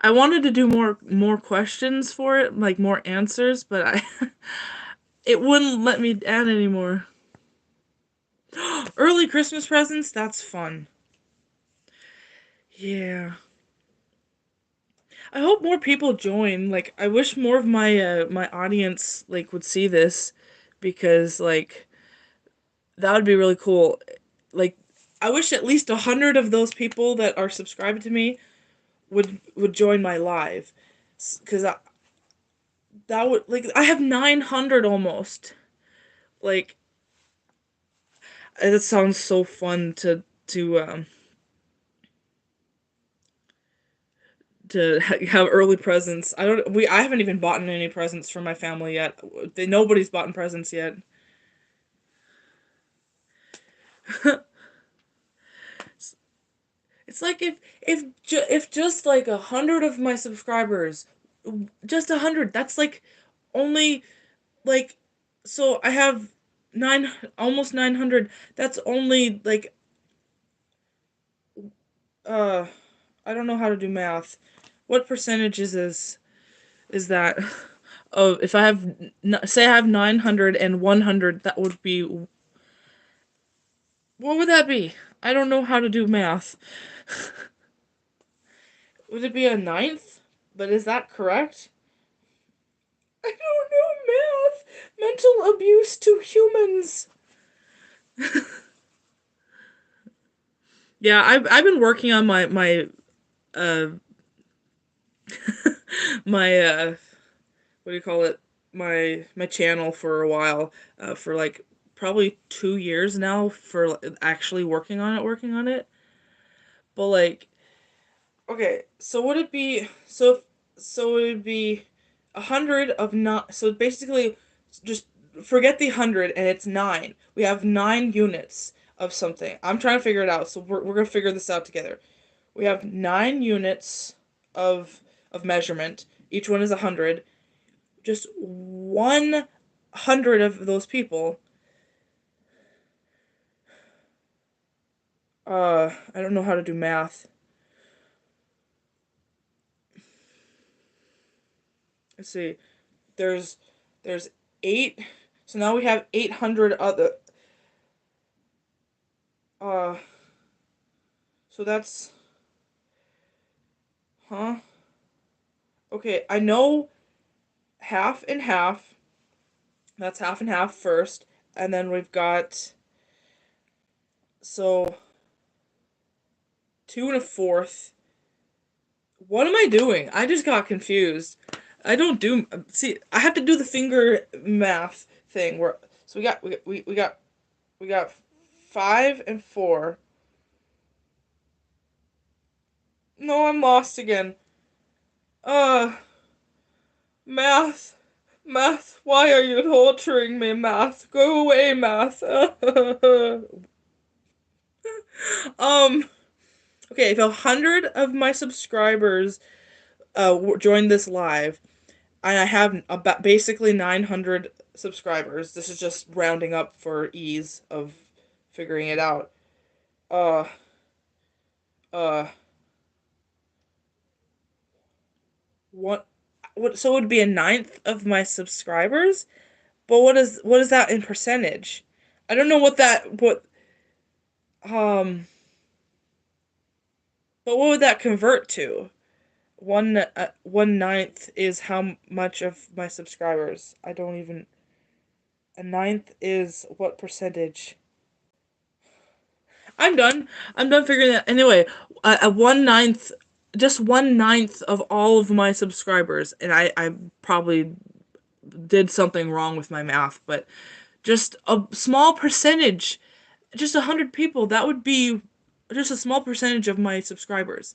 I wanted to do more questions for it, like more answers, but I it wouldn't let me add anymore. Early Christmas presents, that's fun. Yeah. I hope more people join. Like I wish more of my audience like would see this because like that would be really cool. Like I wish at least 100 of those people that are subscribed to me would join my live cuz that would like I have 900 almost. Like it sounds so fun to have early presents. I haven't even bought any presents for my family yet. Nobody's bought presents yet. It's like if just like 100 of my subscribers, just 100. That's like only like so I have nine almost 900. That's only like uh I don't know how to do math. What percentages is that? Oh, if I have say I have 900 and 100, that would be what would that be? I don't know how to do math. Would it be a ninth? But is that correct? I don't know math. Mental abuse to humans. Yeah, I've been working on my uh my what do you call it? My channel for a while, for like probably 2 years now for actually working on it. But like, okay, so would it be so it would be 100 of not so basically just forget the 100 and it's nine. We have 9 units of something. I'm trying to figure it out, so we're gonna figure this out together. We have 9 units of measurement. Each one is 100. Just 100 of those people. I don't know how to do math. Let's see. There's there's eight. So now we have 800 other. Uh, so that's huh? Okay, I know half and half. That's half and half first, and then we've got so two and a fourth. What am I doing? I just got confused. I don't do see. I have to do the finger math thing. Where so we got 5 and 4. No, I'm lost again. Uh, math, math. Why are you torturing me, math? Go away, math. um. Okay, if 100 of my subscribers join this live, and I have about basically 900 subscribers. This is just rounding up for ease of figuring it out. Uh, uh, what, what? So it would be a ninth of my subscribers. But what is that in percentage? I don't know um. But what would that convert to? One ninth is how much of my subscribers? I don't even. A ninth is what percentage? I'm done. I'm done figuring that. Anyway, a 1/9, just 1/9 of all of my subscribers, and I probably did something wrong with my math, but just a small percentage, just 100 people, that would be just a small percentage of my subscribers.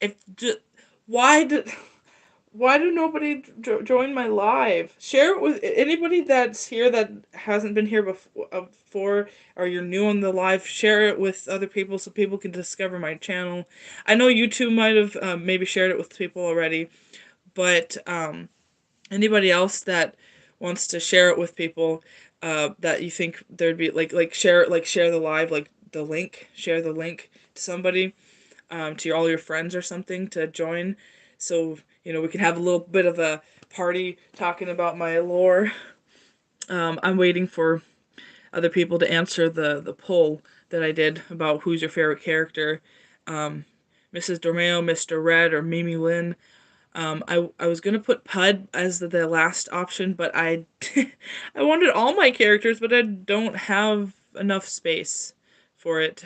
If just, why did why do nobody join my live? Share it with anybody that's here that hasn't been here before, or you're new on the live. Share it with other people so people can discover my channel. I know you two might have maybe shared it with people already, but anybody else that wants to share it with people that you think there'd be share the live like the link, share the link to somebody, to all your friends or something to join. so we can have a little bit of a party talking about my lore. I'm waiting for other people to answer the poll that I did about who's your favorite character, um, Mrs. Dormeo, Mr. Red, or Mimi Lynn. I was gonna put Pud as the last option, but I I wanted all my characters, but I don't have enough space for it.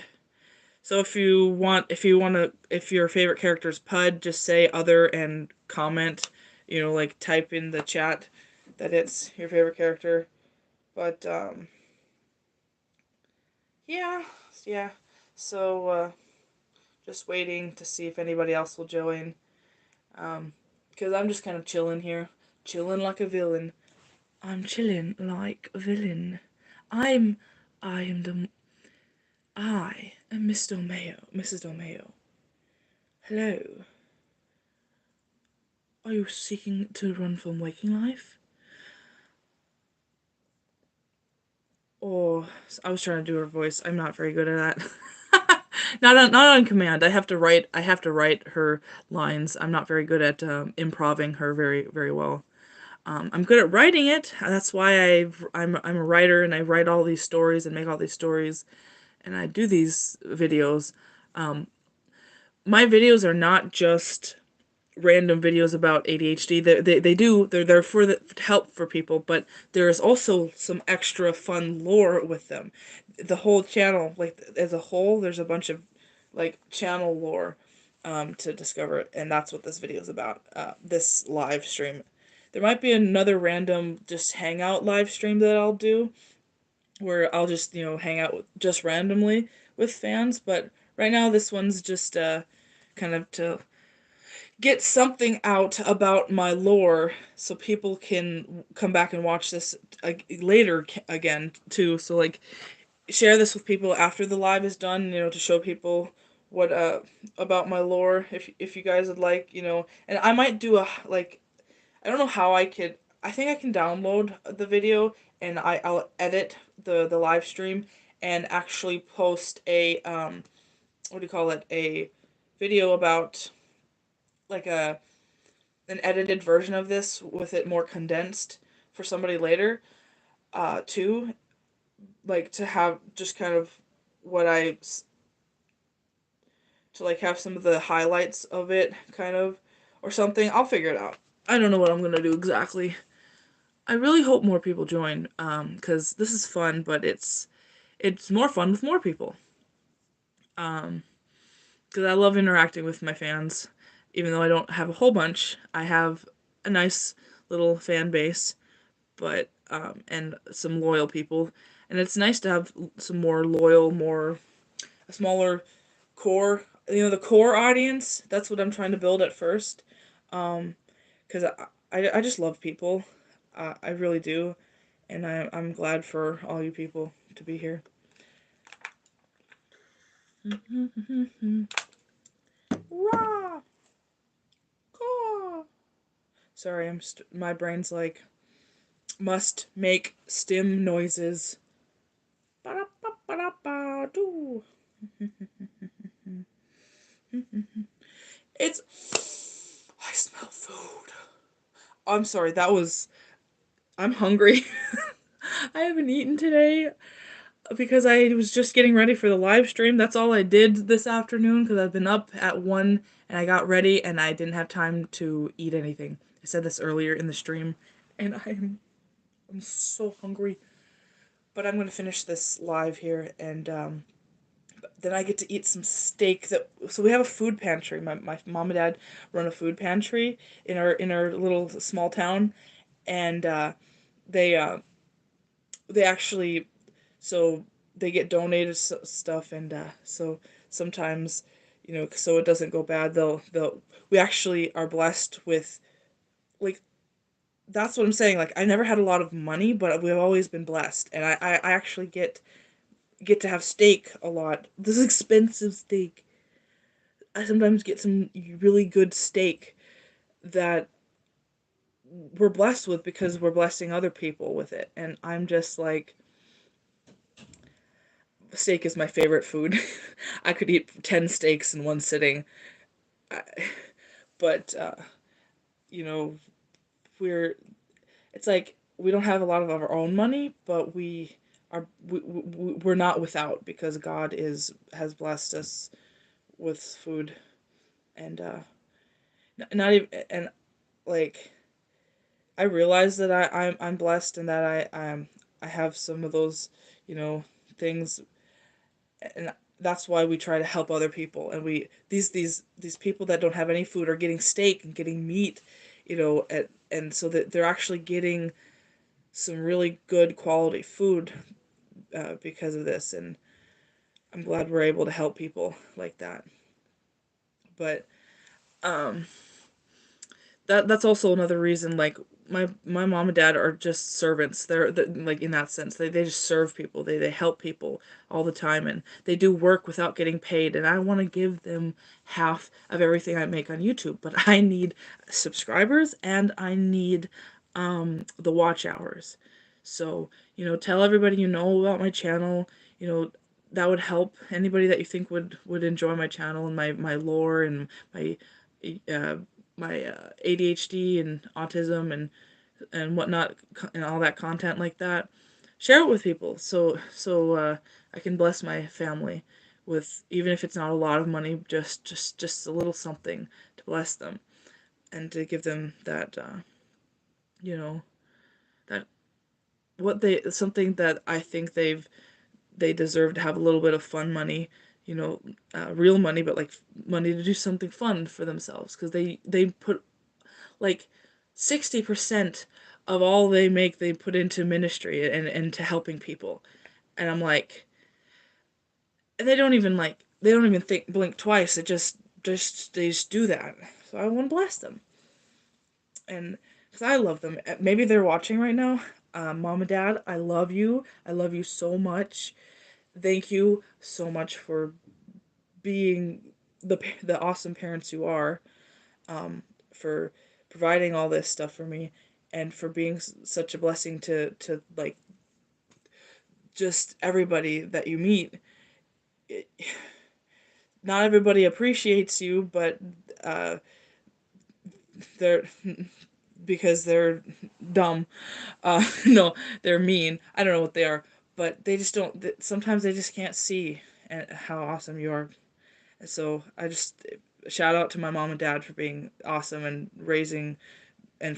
So if your favorite character is Pud, just say other and comment, like type in the chat that it's your favorite character. But yeah, yeah. So just waiting to see if anybody else will join. Because I'm just kind of chilling here, chilling like a villain. I'm chilling like a villain. I'm, I am the, I am Mr. Mayo, Mrs. Mayo. Hello. Are you seeking to run from waking life? Or I was trying to do her voice. I'm not very good at that. Not on command. I have to write her lines. I'm not very good at improving her very very well. I'm good at writing it. That's why I'm a writer and I write all these stories and make all these stories and I do these videos. Um, my videos are not just random videos about ADHD. They're for the help for people, but there is also some extra fun lore with them. The whole channel, like as a whole, there's a bunch of like channel lore to discover, and that's what this video is about. This live stream. There might be another random just hangout live stream that I'll do where I'll just hang out just randomly with fans, but right now this one's just kind of to get something out about my lore so people can come back and watch this later again too. So like share this with people after the live is done, to show people what about my lore if you guys would like, and I might do a like I don't know how I think I can download the video and I'll edit the live stream and actually post a what do you call it, a video about like an edited version of this with it more condensed for somebody later too, like to have just kind of what I to like have some of the highlights of it kind of or something. I'll figure it out. I don't know what I'm gonna do exactly. I really hope more people join because this is fun, but it's more fun with more people. Um, because I love interacting with my fans, even though I don't have a whole bunch. I have a nice little fan base, but and some loyal people, and it's nice to have some more loyal, more a smaller core. The core audience. That's what I'm trying to build at first, because I just love people, I really do, and I'm glad for all you people to be here. Rah! Caw! Sorry, my brain's like must make stim noises. Ba-da-ba-ba-da-ba-doo. It's I smell food. I'm sorry, I'm hungry. I haven't eaten today because I was just getting ready for the live stream. That's all I did this afternoon because I've been up at 1 and I got ready and I didn't have time to eat anything. I said this earlier in the stream and I'm so hungry. But I'm gonna finish this live here and then I get to eat some steak. So we have a food pantry. My mom and dad run a food pantry in our little small town, and they they actually so they get donated stuff, and so sometimes so it doesn't go bad. They'll we actually are blessed with like that's what I'm saying. Like I never had a lot of money, but we've always been blessed, and I actually get to have steak a lot. This is expensive steak. I sometimes get some really good steak that we're blessed with because we're blessing other people with it. And I'm just like, steak is my favorite food. I could eat 10 steaks in one sitting. I, But you know, we're it's like we don't have a lot of our own money, but we're not without because God is has blessed us with food and not even and like I realize that I'm blessed and that I have some of those, you know, things, and that's why we try to help other people. And these people that don't have any food are getting steak and getting meat, you know, and so that they're actually getting some really good quality food because of this. And I'm glad we're able to help people like that. But um, that's also another reason, like my mom and dad are just servants. They're like in that sense they just serve people, they help people all the time, and they do work without getting paid, and I want to give them half of everything I make on YouTube, but I need subscribers and I need the watch hours. So, you know, tell everybody you know about my channel. You know, that would help anybody that you think would enjoy my channel and my lore and my uh, ADHD and autism and whatnot and all that content like that. Share it with people so I can bless my family with, even if it's not a lot of money, just a little something to bless them and to give them that you know, that what they something that I think they deserve to have a little bit of fun money, you know, real money, but like money to do something fun for themselves, because they put like 60% of all they make they put into ministry and to helping people. And I'm like, and they don't even think blink twice. They just do that. So I want to bless them. And because I love them. Maybe they're watching right now. Mom and Dad, I love you. I love you so much. Thank you so much for being the awesome parents you are, for providing all this stuff for me, and for being such a blessing to like just everybody that you meet. It, not everybody appreciates you, but uh, they're because they're dumb. No, they're mean. I don't know what they are, but they just don't. Sometimes they just can't see how awesome you are. And so I just shout out to my mom and dad for being awesome and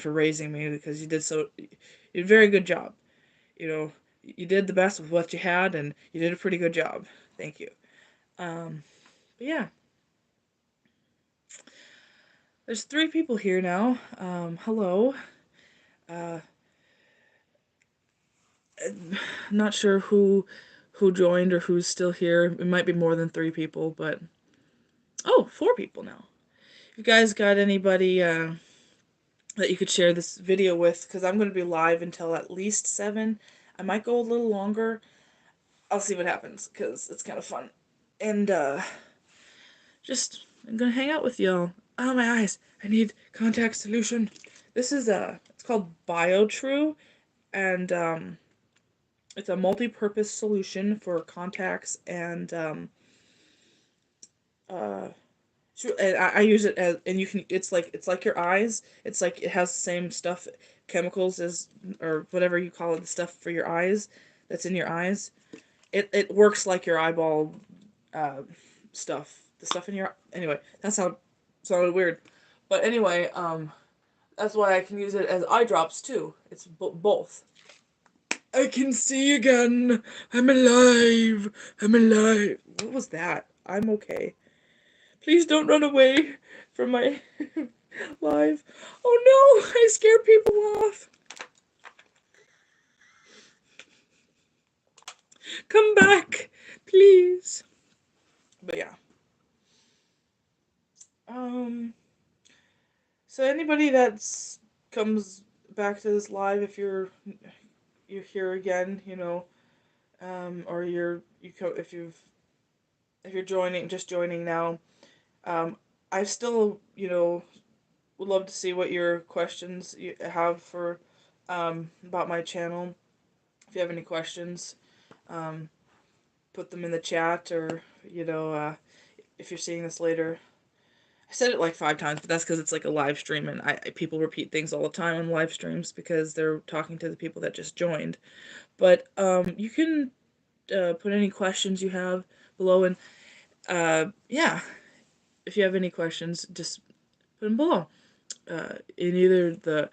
for raising me, because you did a very good job. You know, you did the best with what you had, and you did a pretty good job. Thank you. But yeah, there's 3 people here now. Hello. Uh, not sure who joined or who's still here. It might be more than 3 people, but oh, 4 people now. You guys got anybody that you could share this video with? Because I'm going to be live until at least 7. I might go a little longer. I'll see what happens, because it's kind of fun. And just I'm gonna hang out with y'all. Oh, my eyes! I need contact solution. This is it's called BioTrue, and it's a multi-purpose solution for contacts and uh. And I use it as, and you can. It's like your eyes. It's like it has the same stuff, chemicals as, or whatever you call it, the stuff for your eyes. That's in your eyes. It works like your eyeball uh, stuff. The stuff in your, anyway. That sounded weird, but anyway, that's why I can use it as eye drops too. It's both. I can see again. I'm alive. I'm alive. What was that? I'm okay. Please don't run away from my live. Oh no! I scared people off. Come back, please. But yeah. Um. So anybody that's comes back to this live, if you're here again, you know, or if you're joining now, I still, you know, would love to see what your questions you have for about my channel. If you have any questions, um, put them in the chat, or you know, if you're seeing this later, I said it like 5 times, but that's because it's like a live stream, and people repeat things all the time on live streams because they're talking to the people that just joined. But you can put any questions you have below, and yeah, if you have any questions, just put them below in either the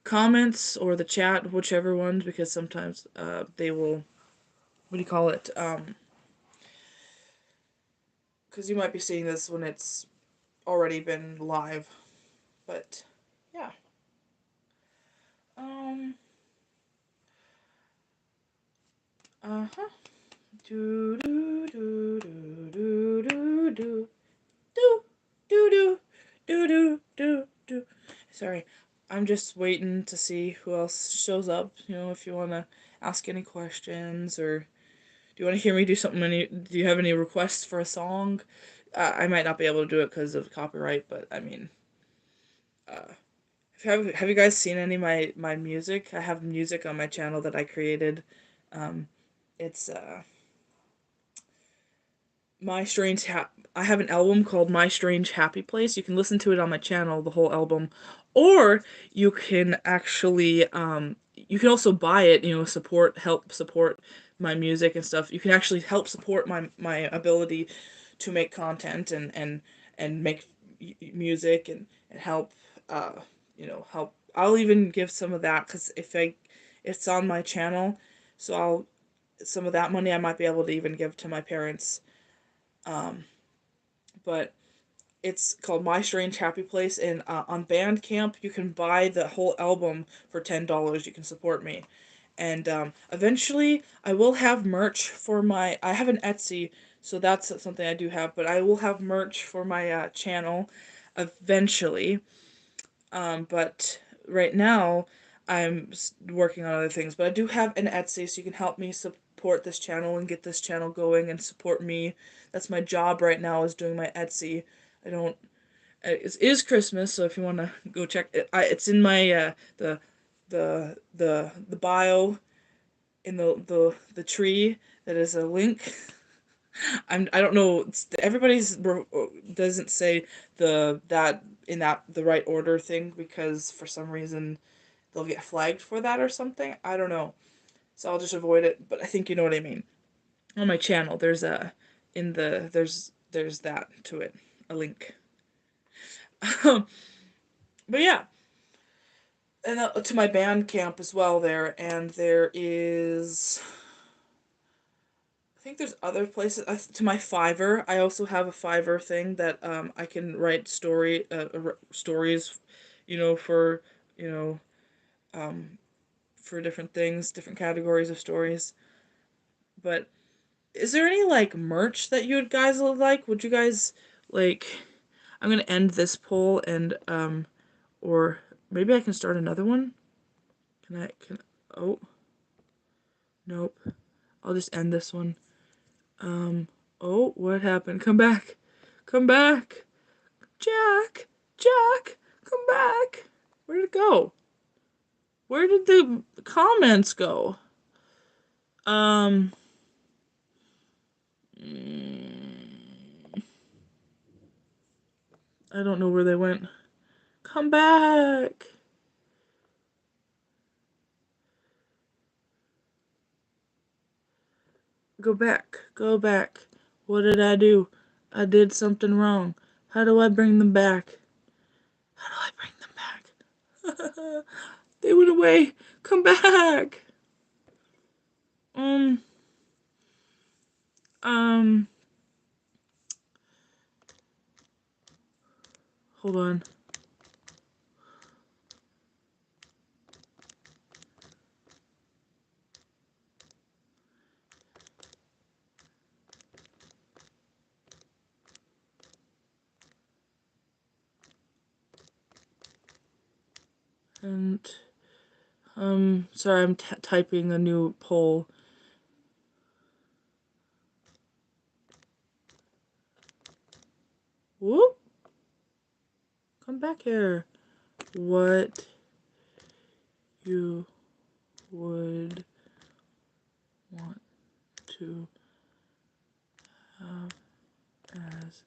comments or the chat, whichever ones, because sometimes they will, what do you call it? Because you might be seeing this when it's already been live, but yeah. Um. Uh huh. Do do do do do do do do do do do do do. Sorry, I'm just waiting to see who else shows up. You know, if you want to ask any questions, or do you want to hear me do something? Do you have any requests for a song? I might not be able to do it because of copyright, but I mean, uh, have you guys seen any of my music? I have music on my channel that I created. It's My Strange I have an album called My Strange Happy Place. You can listen to it on my channel, the whole album, or you can actually you can also buy it, you know, help support my music and stuff. You can actually help support my ability to make content and make music and help uh help. I'll even give some of that cuz it's on my channel, so I'll some of that money I might be able to even give to my parents. Um, but it's called My Strange Happy Place, and on Bandcamp you can buy the whole album for $10. You can support me, and eventually I will have merch for my. I have an Etsy, so that's something I do have. But I will have merch for my channel eventually. But right now I'm working on other things. But I do have an Etsy, so you can help me support this channel and get this channel going and support me. That's my job right now, is doing my Etsy. I don't. It is Christmas, so if you want to go check it, it's in my the bio in the tree. That is a link. I don't know. Everybody's doesn't say that in the right order thing, because for some reason they'll get flagged for that or something. I don't know. So I'll just avoid it. But I think you know what I mean. On my channel, there's there's that to it, a link. But yeah, and to my band camp as well there, and there is, I think there's other places, to my Fiverr. I also have a Fiverr thing that I can write stories, you know, you know um for different things, different categories of stories. But is there any like merch that you guys would like? Would you guys like? I'm gonna end this poll, and or maybe I can start another one. Can oh, nope. I'll just end this one. Um, oh, what happened? Come back. Come back. Jack. Jack, come back. Where did it go? Where did the comments go? Um, I don't know where they went. Come back. Go back. Go back. What did I do? I did something wrong. How do I bring them back? How do I bring them back? They went away. Come back. Um, um, hold on. And, sorry, I'm typing a new poll. Whoop. Come back here. What you would want to have as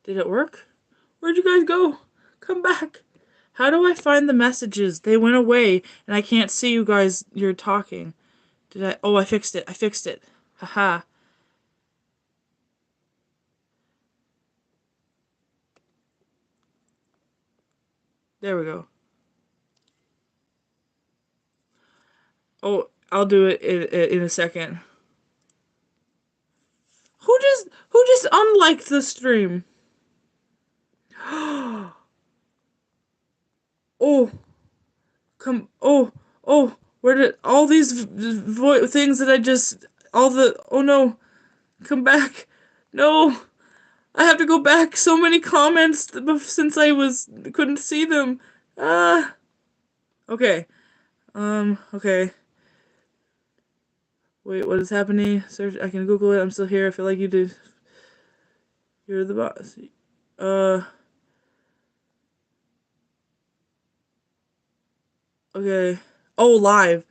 Did it work? Where'd you guys go? Come back. How do I find the messages? They went away, and I can't see you guys. You're talking. Did I? Oh, I fixed it. I fixed it. Haha. There we go. Oh, I'll do it in a second. Who just unliked the stream? Oh, come. Oh. Where did all these things that I just all the? Oh no, come back. No. I have to go back. So many comments since I couldn't see them. Ah. Okay. Okay. Wait, what is happening? Search. I can Google it. I'm still here. I feel like you did. You're the boss. Uh. Okay. Oh, live.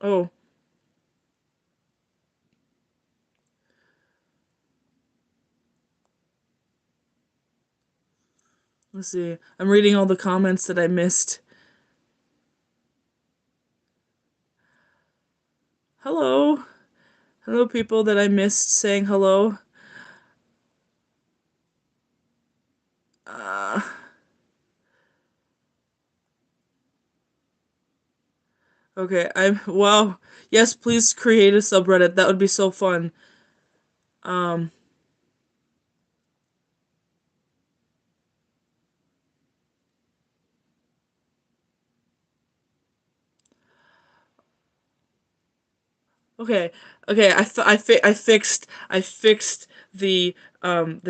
Oh. Let's see. I'm reading all the comments that I missed. Hello. Hello, people that I missed saying hello. Uh. Okay. Wow. Yes, please create a subreddit. That would be so fun. Um. Okay. Okay. I fixed the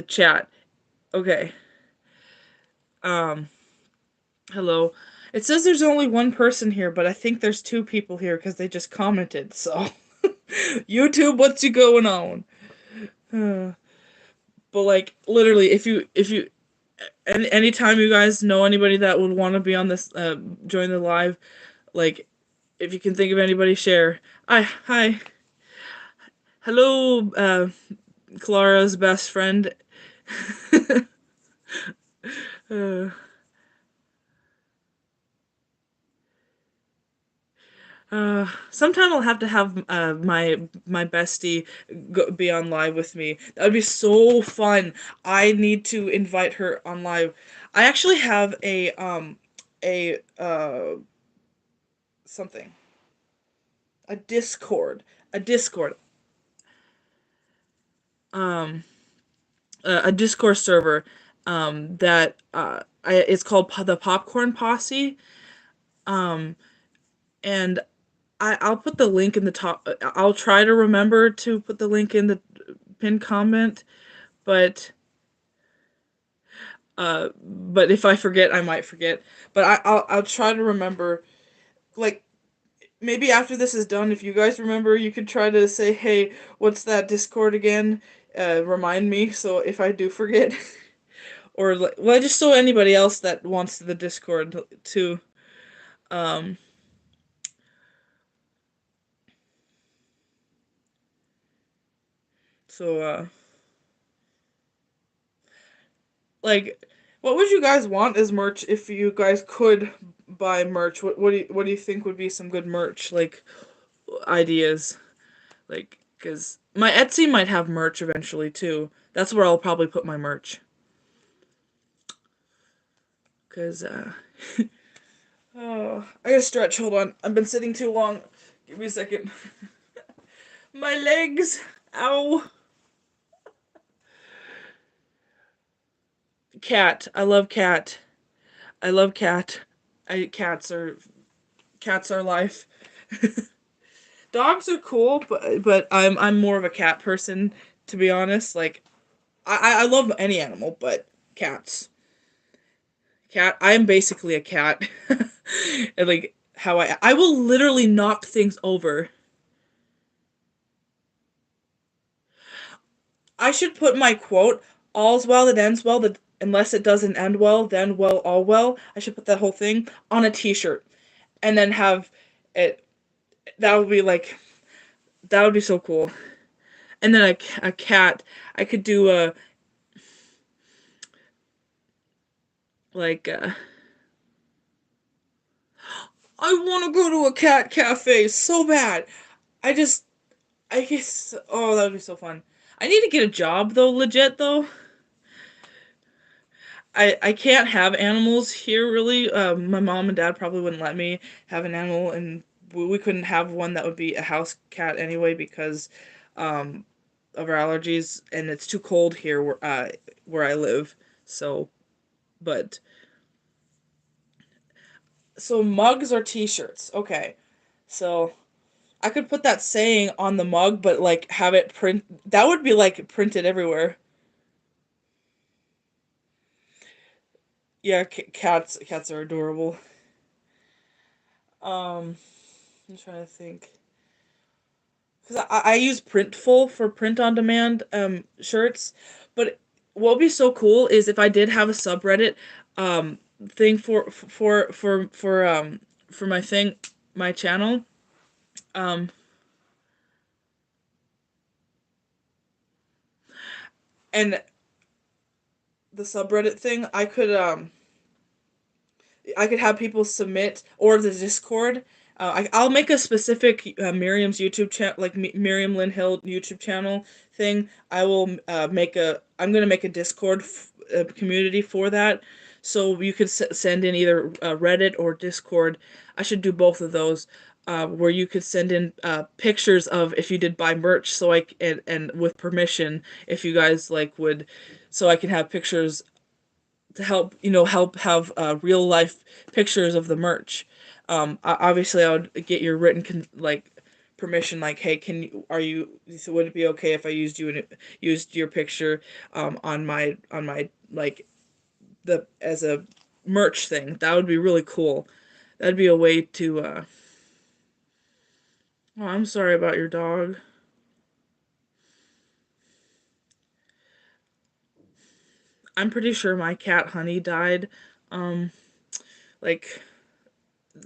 chat. Okay. Um. Hello. It says there's only one person here, but I think there's two people here because they just commented. So, YouTube, what's you going on? But like literally, if you anytime you guys know anybody that would want to be on this, join the live, like if you can think of anybody, share. Hi, hello, Clara's best friend. uh, Sometime I'll have to have my bestie be on live with me. That would be so fun. I need to invite her on live. I actually have a something, a Discord, um a Discord server, that it's called the Popcorn Posse, um and I'll put the link in the top. I'll try to remember to put the link in the pinned comment, but but if I forget, I might forget. But I'll try to remember. Like maybe after this is done, if you guys remember, you could try to say, "Hey, what's that Discord again?" Remind me, so if I do forget, or well, just so anybody else that wants the Discord too. Um, so like, what would you guys want as merch if you guys could buy merch? What do you think would be some good merch, like ideas? Like, cause my Etsy might have merch eventually too. That's where I'll probably put my merch. Cause oh, I gotta stretch. Hold on, I've been sitting too long. Give me a second. My legs. Ow. Cat. I love cat. I love cat. I cats are life. Dogs are cool, but I'm more of a cat person, to be honest. Like I love any animal, but cats. Cat. I am basically a cat. And like how I will literally knock things over. I should put my quote, "All's well that ends well, that unless it doesn't end well, then well all well." I should put that whole thing on a t-shirt and then have it. That would be like, that would be so cool. And then a cat. I could do a Like, I want to go to a cat cafe so bad. I just, I guess, oh, that would be so fun. I need to get a job though, legit though. I can't have animals here really. My mom and dad probably wouldn't let me have an animal, and we couldn't have one that would be a house cat anyway because um, of our allergies, and it's too cold here where I live. So, but so mugs or t-shirts. Okay. So I could put that saying on the mug, but like have it print. That would be like printed everywhere. Yeah, cats are adorable. Um, I'm trying to think. Because I use Printful for print on demand shirts, but what would be so cool is if I did have a subreddit thing for my thing, my channel. um and the subreddit thing, I could have people submit, or the Discord. I'll make a specific Miriam's YouTube channel, like Miriam Lynn Hill YouTube channel thing. I'm gonna make a Discord community for that, so you could send in either Reddit or Discord. I should do both of those, where you could send in pictures of if you did buy merch, so and with permission, if you guys like would, so I can have pictures to help help have real life pictures of the merch. Obviously I would get your written like permission, like, hey, so would it be okay if I used your picture on my like the as a merch thing? That would be really cool. That'd be a way to oh, I'm sorry about your dog. I'm pretty sure my cat Honey died um like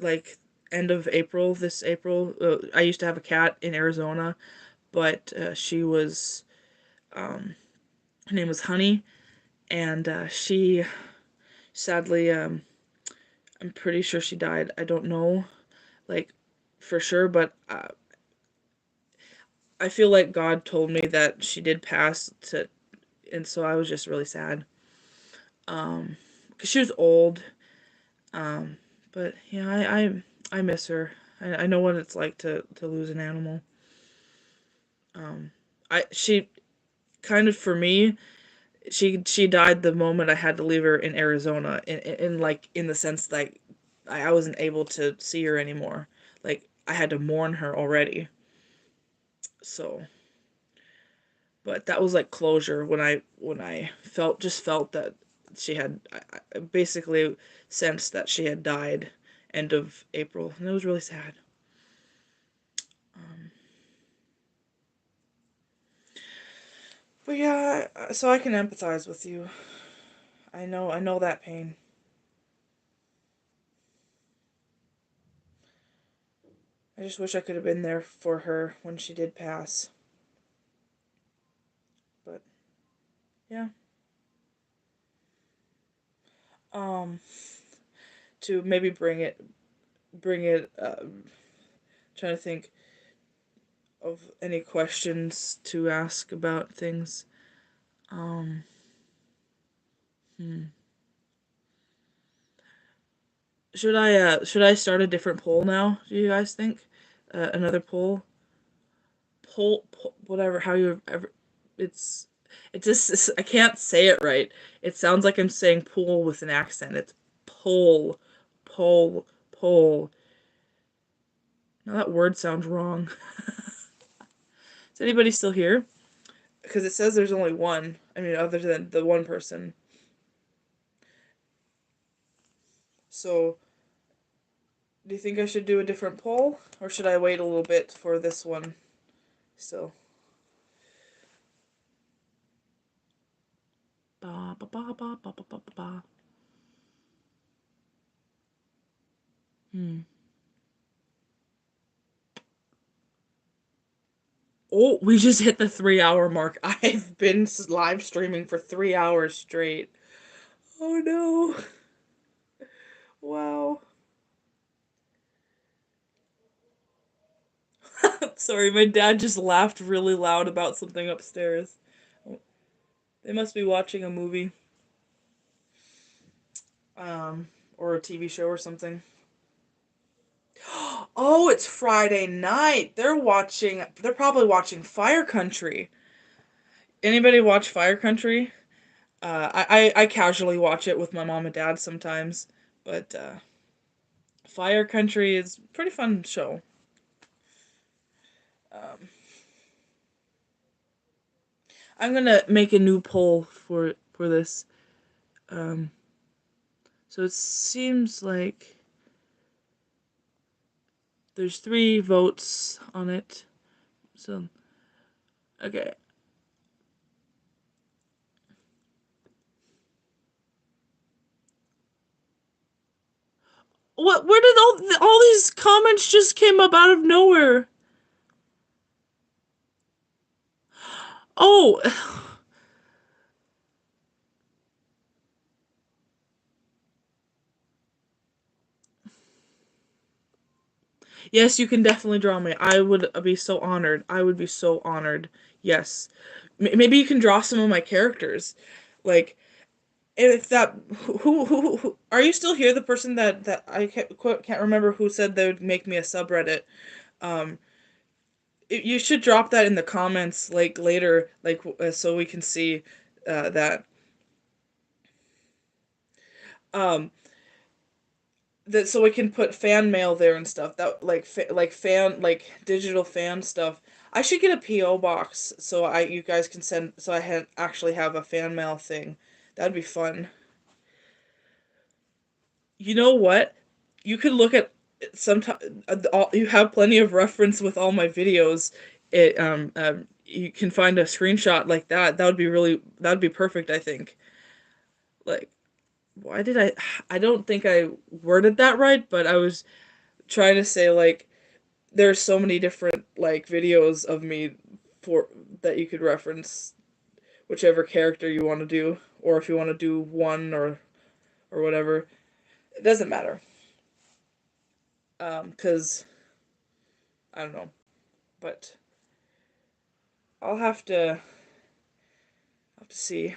like end of April, this April. I used to have a cat in Arizona, but she was her name was Honey, and she sadly, I'm pretty sure she died. I don't know, like, for sure, but I feel like God told me that she did pass to, and so I was just really sad. Because she was old. Um, but yeah, I miss her. I know what it's like to lose an animal. She kind of, for me, she died the moment I had to leave her in Arizona, in like in the sense that I wasn't able to see her anymore. Like I had to mourn her already. So, but that was like closure when I felt that she had I basically sensed that she had died end of April, and it was really sad. But yeah, so I can empathize with you. I know that pain. I just wish I could have been there for her when she did pass. But yeah. Um, to maybe bring it. Trying to think of any questions to ask about things. Um, hmm. Should I start a different poll now? Do you guys think another poll, whatever, how you ever, it's it just I can't say it right. It sounds like I'm saying pool with an accent. It's poll, poll. Now that word sounds wrong. Is anybody still here? Because it says there's only one. I mean, other than the one person. So, do you think I should do a different poll, or should I wait a little bit for this one still? Ba ba ba ba ba ba ba ba. Hmm. Oh, we just hit the 3 hour mark. I've been live streaming for 3 hours straight. Oh no. Wow. Sorry, my dad just laughed really loud about something upstairs. They must be watching a movie, um, or a TV show or something. Oh, it's Friday night. They're probably watching Fire Country. Anybody watch Fire Country? I casually watch it with my mom and dad sometimes, but Fire Country is a pretty fun show. Um, I'm gonna make a new poll for this. Um, so it seems like there's 3 votes on it. So okay. What? Where did all these comments just came up out of nowhere? Oh, yes, you can definitely draw me. I would be so honored. I would be so honored. Yes. Maybe you can draw some of my characters. Like, if that who are you still here? The person that I can't remember who said they would make me a subreddit. Um, you should drop that in the comments like later, like so we can see that. Um, that so we can put fan mail there and stuff. That like fan like digital fan stuff. I should get a PO box so I you guys can send so I actually have a fan mail thing. That'd be fun. You know what? You could look at sometimes you have plenty of reference with all my videos. You can find a screenshot like that. That would be perfect, I think. Like why did I don't think I worded that right, but I was trying to say like there's so many different like videos of me for that you could reference whichever character you want to do, or if you want to do one or whatever. It doesn't matter. 'Cause I don't know, but I'll have to see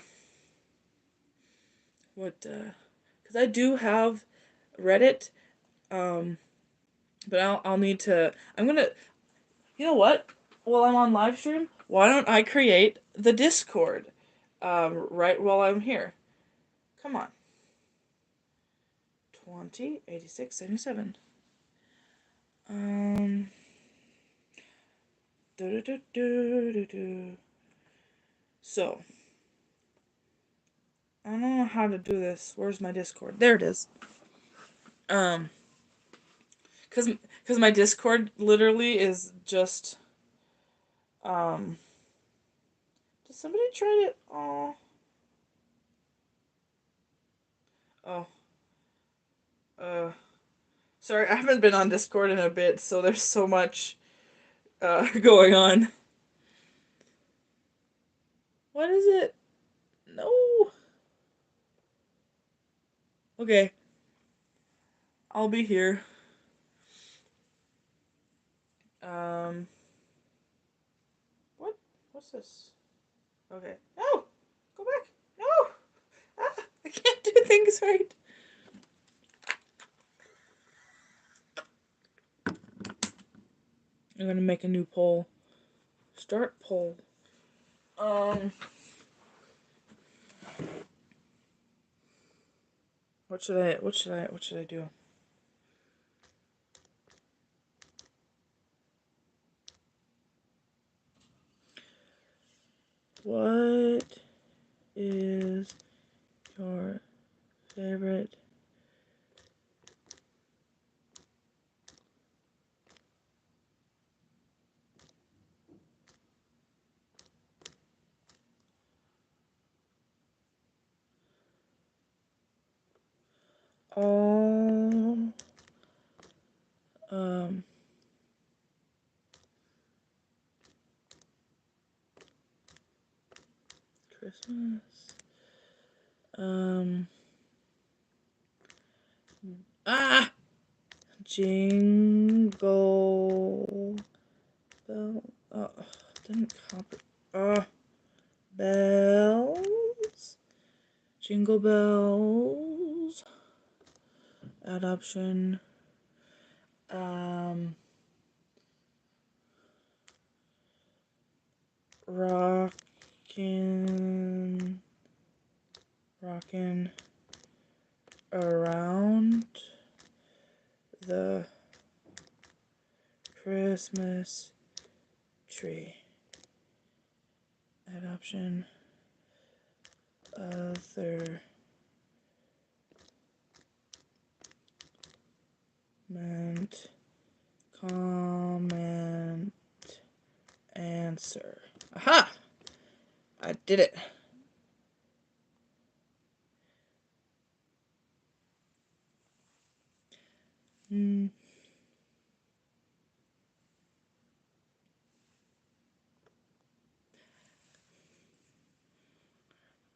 what because I do have Reddit, um, but I'll need to. I'm gonna. You know what? While I'm on live stream, why don't I create the Discord, right while I'm here? Come on. 208677. Um. So I don't know how to do this. Where's my Discord? There it is. Um. Cause my Discord literally is just um. Did somebody try to? Oh. Oh. Uh. Sorry, I haven't been on Discord in a bit, so there's so much going on. What is it? No. Okay, I'll be here. Um. What? What's this? Okay. No. Go back. No. Ah, I can't do things right. I'm gonna make a new poll. Start poll. Um. What should I do? What is your favorite all um Christmas um Ah! Jingle bell. Oh, didn't copy. Bells. Jingle bells. Adoption. Rockin'. Rockin' around the Christmas tree. Adoption. Other. Comment. Answer. Aha! I did it.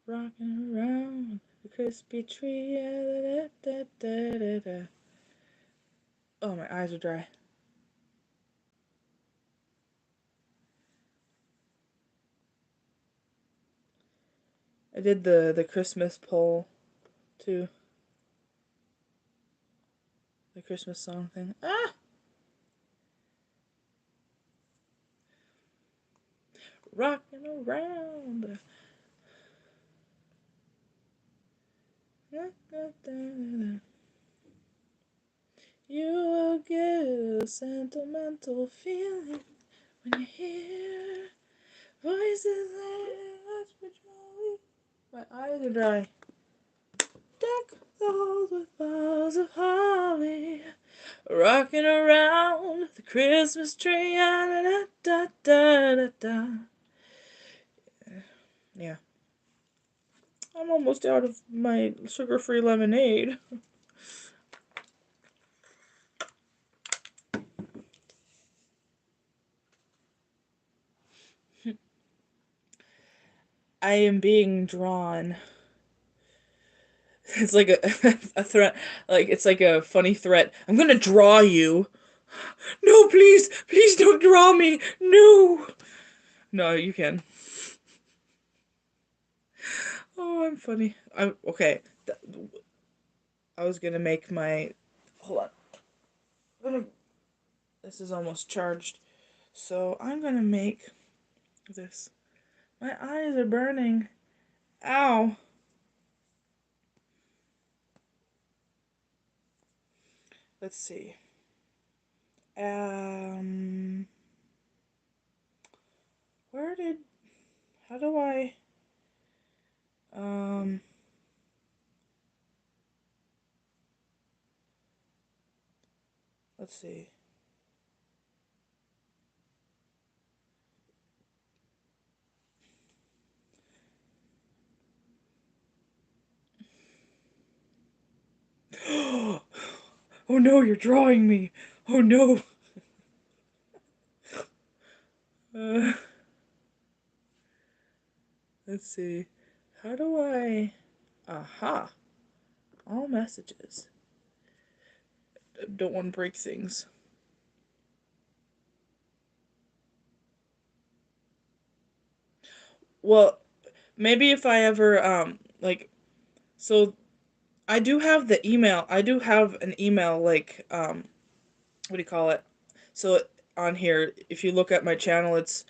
Rocking around the crispy tree. Da, da, da, da. Oh, my eyes are dry. I did the Christmas poll too. The Christmas song thing. Ah! Rocking around. Da, da, da, da. You will get a sentimental feeling when you hear voices that whisper jolly. My eyes are dry. Deck the halls with boughs of holly, rocking around the Christmas tree. Da, da, da, da, da, da. Yeah. I'm almost out of my sugar-free lemonade. I am being drawn. It's like a threat. Like, it's like a funny threat. I'm gonna draw you. No, please, please don't draw me. No. No, you can. Oh, I'm funny. Okay. I was gonna make my. Hold on. This is almost charged. So I'm gonna make this. My eyes are burning. Ow. Let's see. Um. Where did. How do I. Um. Let's see. Oh no, you're drawing me. Oh no. Uh, let's see. How do I. Aha. All messages. Don't want to break things. Well, maybe if I ever, like, so I do have the email. I do have an email, like, what do you call it? So on here, if you look at my channel, it's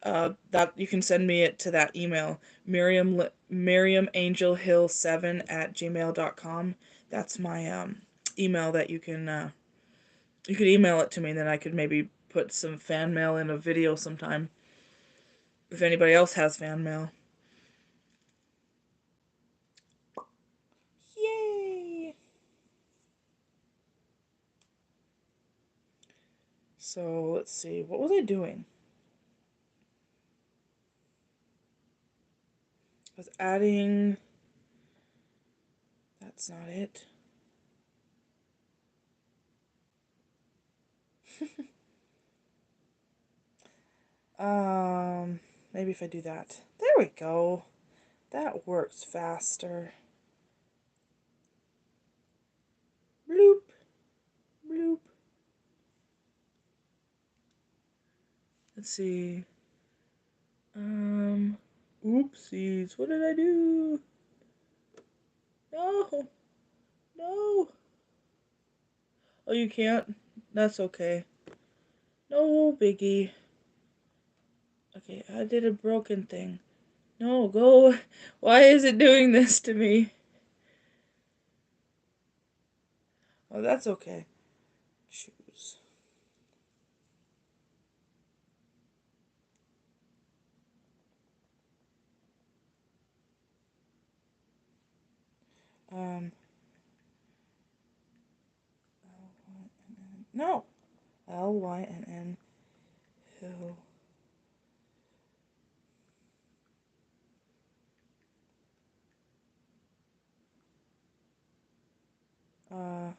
that you can send me it to that email, miriamangelhill7@gmail.com. That's my email that you could email it to me, and then I could maybe put some fan mail in a video sometime if anybody else has fan mail. Yay! So let's see, what was I doing? I was adding. That's not it. Maybe if I do that. There we go. That works faster. Bloop. Let's see. Oopsies. What did I do? No. No. Oh, you can't? That's okay. No biggie. Okay, I did a broken thing. No, go. Why is it doing this to me? Oh, that's okay. Choose. Um, no. Lynn Hill. Uh,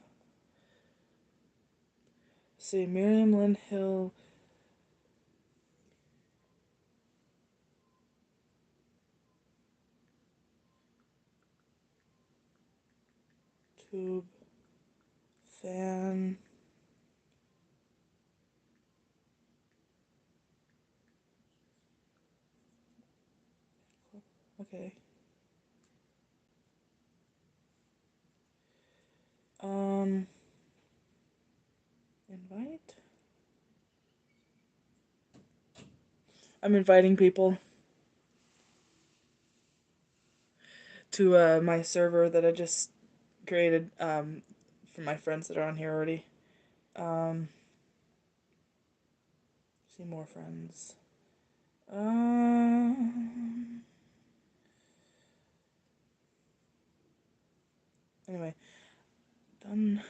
see, Miriam Lynn Hill. Tube. Fan. Okay. Um, invite? I'm inviting people to my server that I just created for my friends that are on here already. See more friends. Anyway, done.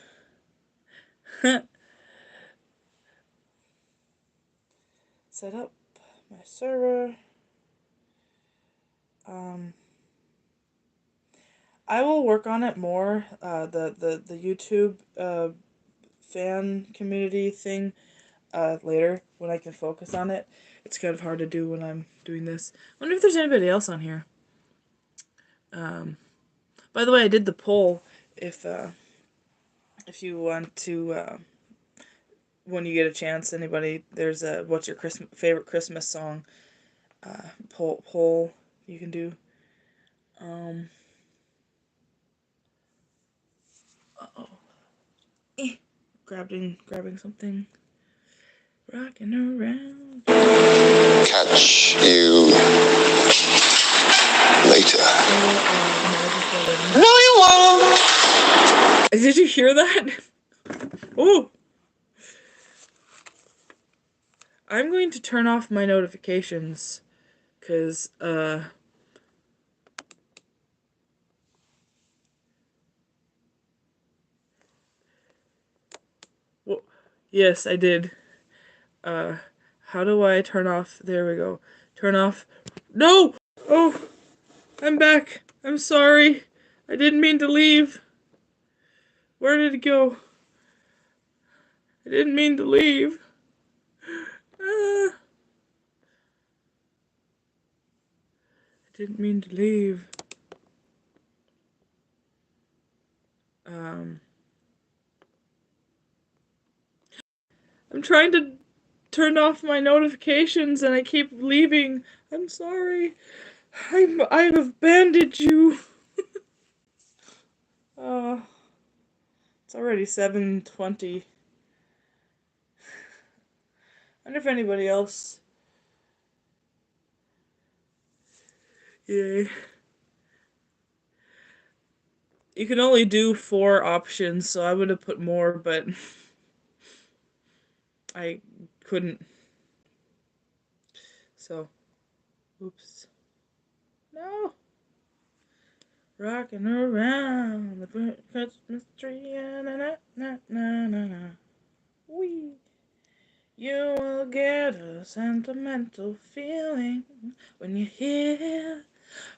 Set up my server. I will work on it more. The YouTube fan community thing later when I can focus on it. It's kind of hard to do when I'm doing this. I wonder if there's anybody else on here. By the way, I did the poll. If you want to, when you get a chance, anybody, there's a what's your favorite Christmas song poll you can do. Uh-oh. Grabbing something. Rocking around. Catch you later. No, you won't. Did you hear that? Oh. I'm going to turn off my notifications because well, yes, I did. How do I turn off? There we go. Turn off. No! Oh, I'm back. I'm sorry. I didn't mean to leave. Where did it go? I didn't mean to leave. I didn't mean to leave. I'm trying to turn off my notifications and I keep leaving. I'm sorry. I've abandoned you. It's already 7:20. I wonder if anybody else. Yay. You can only do 4 options, so I would have put more, but I couldn't. So, oops. No. Rocking around the Christmas tree. Na na na na na na. Wee. You will get a sentimental feeling when you hear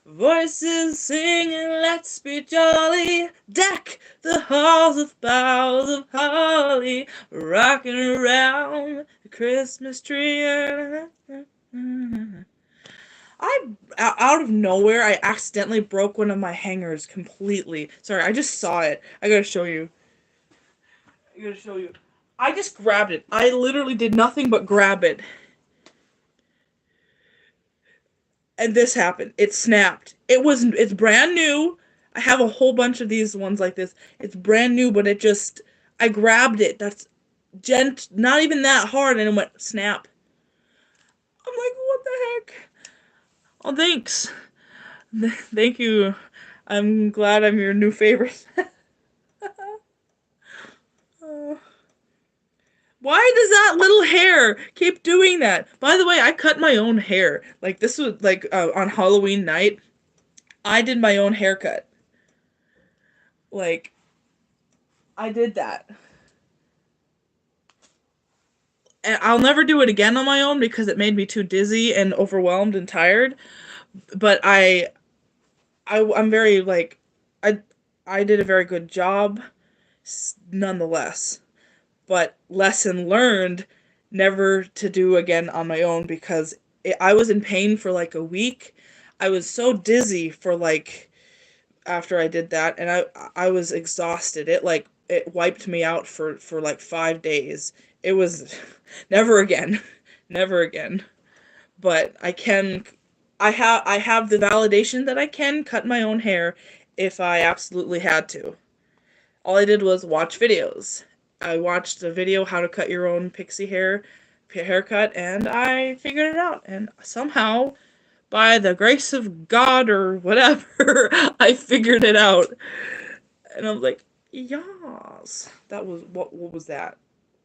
voices singing, let's be jolly, deck the halls with boughs of holly, rocking around the Christmas tree. Out of nowhere, I accidentally broke one of my hangers completely. Sorry, I just saw it. I gotta show you. I just grabbed it. I literally did nothing but grab it. and this happened. It snapped. It's brand new. I have a whole bunch of these ones like this. It's brand new, but I grabbed it. That's not even that hard, and it went snap. I'm like, what the heck? Oh, thanks. Thank you. I'm glad I'm your new favorite. Uh, Why does that little hair keep doing that? By the way, I cut my own hair. Like this was like on Halloween night. I did my own haircut. Like I did that. And I'll never do it again on my own because it made me too dizzy and overwhelmed and tired. But I'm very like I I did a very good job nonetheless. But lesson learned, never to do again on my own because I was in pain for like a week. I was so dizzy for like after I did that, and I was exhausted. It wiped me out for like 5 days. It was never again, never again. But I have the validation that I can cut my own hair if I absolutely had to. All I did was watch videos. I watched a video how to cut your own pixie haircut, and I figured it out. And somehow, by the grace of God or whatever, I figured it out. And I was like, yas. That was what was that?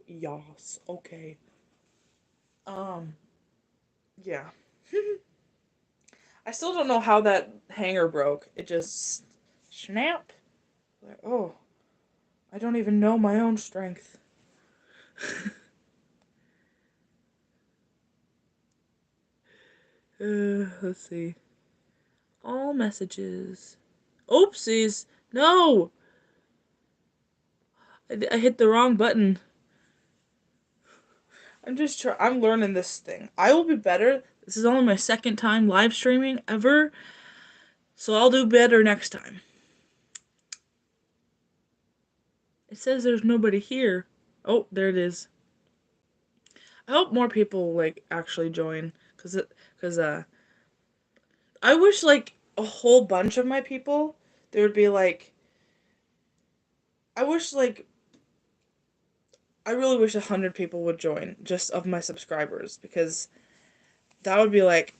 Yas. Okay. Um, yeah. I still don't know how that hanger broke. It just snapped. Like, oh, I don't even know my own strength. Let's see. All messages. Oopsies. No! I hit the wrong button. I'm learning this thing. I will be better. This is only my second time live streaming ever, so I'll do better next time. It says there's nobody here. Oh, there it is. I hope more people like actually join, cause I wish like a whole bunch of my people there would be like I wish like I really wish 100 people would join just of my subscribers because that would be like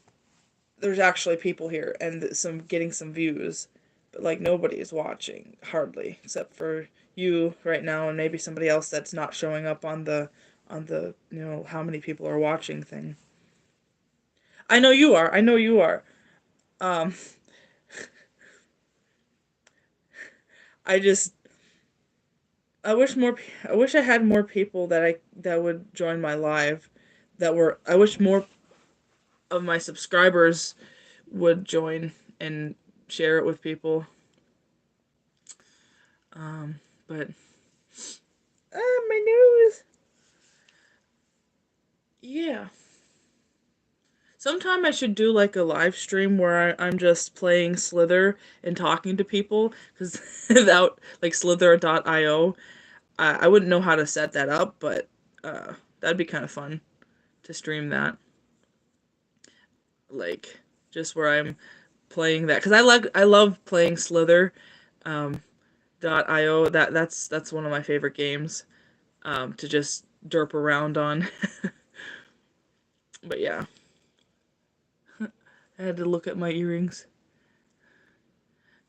there's actually people here and some getting some views, but like nobody is watching hardly except for you right now and maybe somebody else that's not showing up on the how many people are watching thing. I know you are. I know you are. Um, I just I wish I had more people that would join my live I wish more of my subscribers would join and share it with people. But my nose. Yeah. Sometime I should do like a live stream where I'm just playing Slither and talking to people because without like slither.io, I wouldn't know how to set that up, but that'd be kind of fun to stream that. Like just where I'm playing that because I love playing Slither. Um, .io that's one of my favorite games to just derp around on. But yeah, I had to look at my earrings.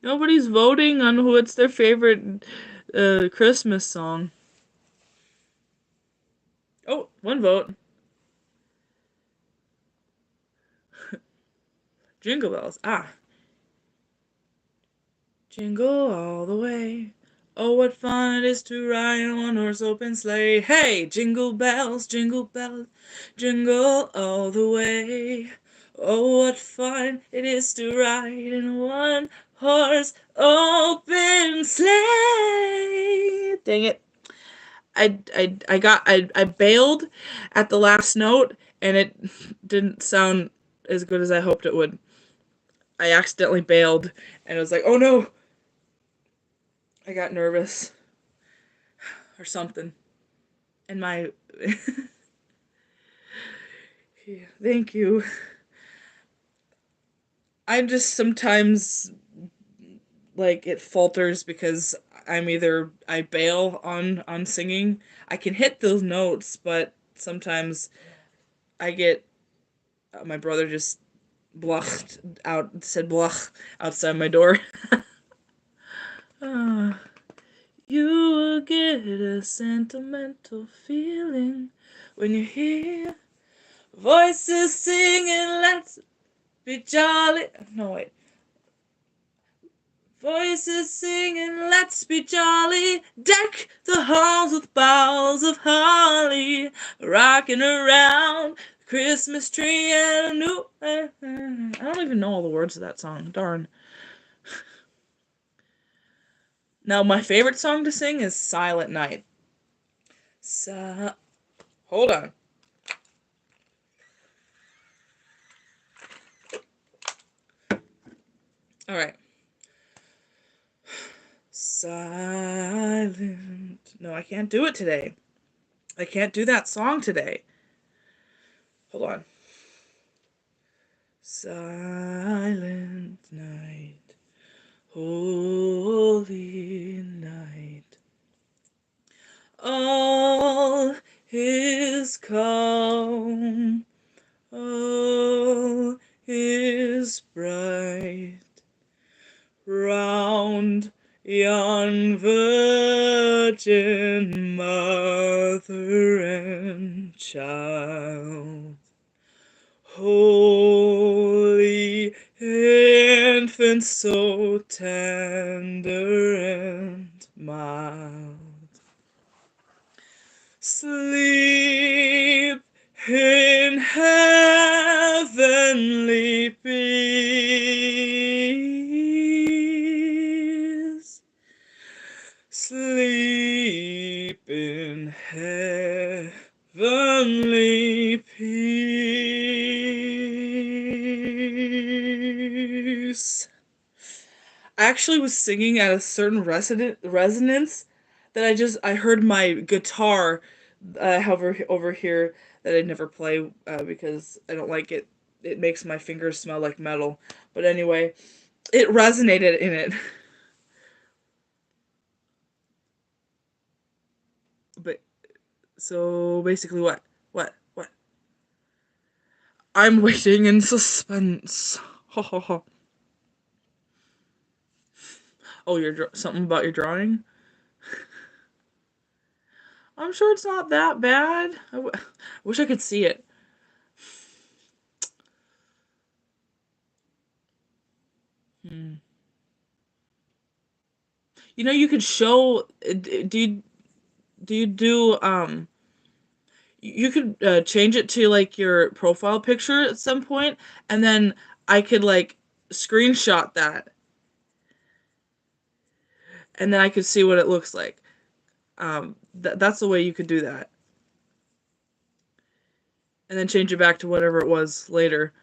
Nobody's voting on what's their favorite Christmas song. Oh, one vote. Jingle bells. Ah. Jingle all the way. Oh, what fun it is to ride in one horse open sleigh. Hey, jingle bells, jingle all the way. Oh, what fun it is to ride in one horse open sleigh. Dang it. I bailed at the last note and it didn't sound as good as I hoped it would. I accidentally bailed and it was like, oh no, I got nervous or something. And my yeah, thank you. I just sometimes like it falters because I bail on singing. I can hit those notes, but sometimes I get my brother just said bluch outside my door. uh, you will get a sentimental feeling when you hear voices singing, let's be jolly. No, wait. Voices singing, let's be jolly. Deck the halls with boughs of holly. Rocking around the Christmas tree and a new. I don't even know all the words of that song. Darn. Now, my favorite song to sing is Silent Night. Hold on. All right. Silent. No, I can't do it today. I can't do that song today. Hold on. Silent night, holy night, all is calm, all is bright, round yon virgin mother and child. Holy infant, so tender and mild, sleep in heavenly peace. Sleep in heavenly peace. I actually was singing at a certain resonance that I heard my guitar over here that I never play because I don't like it. It makes my fingers smell like metal. But anyway, it resonated in it. But so basically, what? What? What? I'm waiting in suspense. Ho ho ho. Oh, something about your drawing? I'm sure it's not that bad. Wish I could see it. Hmm. You know, you could show. Do you do you could change it to like your profile picture at some point, and then I could like screenshot that, and then I could see what it looks like. That's the way you could do that, and then change it back to whatever it was later.